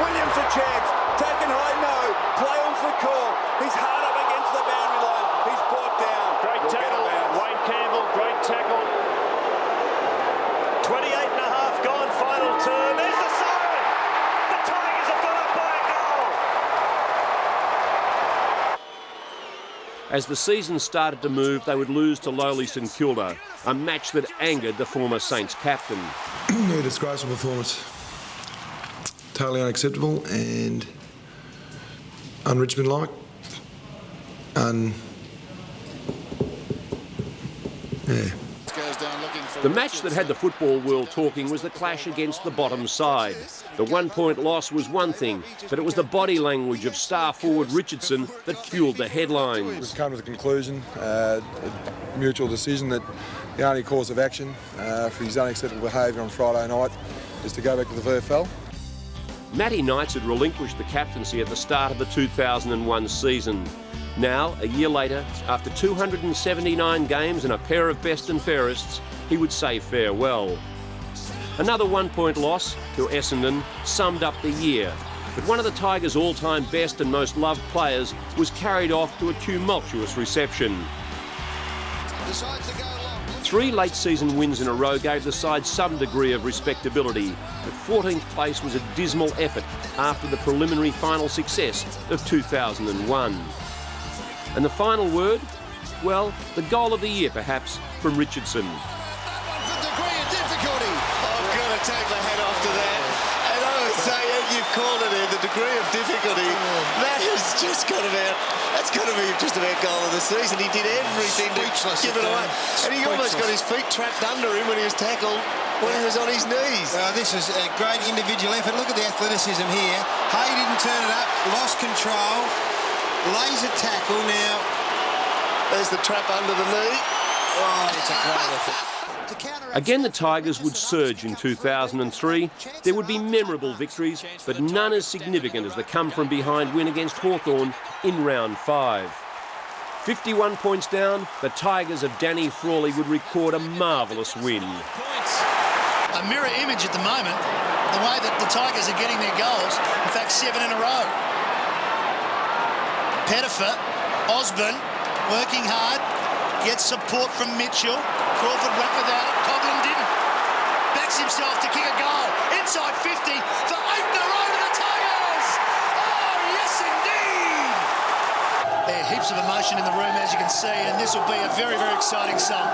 Williams a chance, taken high, no, play on for call. He's hard up against the boundary line, he's brought down. Great tackle, Wayne Campbell, great tackle. 28 and a half gone, final turn. There's the siren! The Tigers have gone up by a goal! As the season started to move, they would lose to lowly St Kilda, a match that angered the former Saints captain. Yeah, disgraceful performance. Totally unacceptable and un-Richmond-like. Yeah. The match that had the football world talking was the clash against the bottom side. The 1-point loss was one thing, but it was the body language of star forward Richardson that fueled the headlines. We've come to the conclusion, a mutual decision, that the only course of action for his unacceptable behaviour on Friday night is to go back to the VFL. Matty Knights had relinquished the captaincy at the start of the 2001 season. Now, a year later, after 279 games and a pair of best and fairests, he would say farewell. Another 1-point loss to Essendon summed up the year, but one of the Tigers' all-time best and most loved players was carried off to a tumultuous reception. 3 late-season wins in a row gave the side some degree of respectability, but 14th place was a dismal effort after the preliminary final success of 2001. And the final word? Well, the goal of the year, perhaps, from Richardson. I've got to take the head off to that. And I would say, as you've called it, the degree of difficulty. That has just got about. That's got to be just about goal of the season. He did everything to give it away, and he almost got his feet trapped under him when he was tackled. When he was on his knees. This is a great individual effort. Look at the athleticism here. Hay didn't turn it up, lost control, lays a tackle now. There's the trap under the knee. Oh, it's a great effort. Again, the Tigers would surge in 2003. There would be memorable victories, but none as significant as the come-from-behind win against Hawthorn in round 5. 51 points down, the Tigers of Danny Frawley would record a marvellous win. A mirror image at the moment, the way that the Tigers are getting their goals. In fact, 7 in a row. Pettifer, Osborne, working hard, gets support from Mitchell. Crawford went without it, Coghlan didn't. Backs himself to kick a goal. Inside 50 for 8 in a row to the Tigers! Oh, yes indeed! There are heaps of emotion in the room, as you can see, and this will be a very, very exciting song.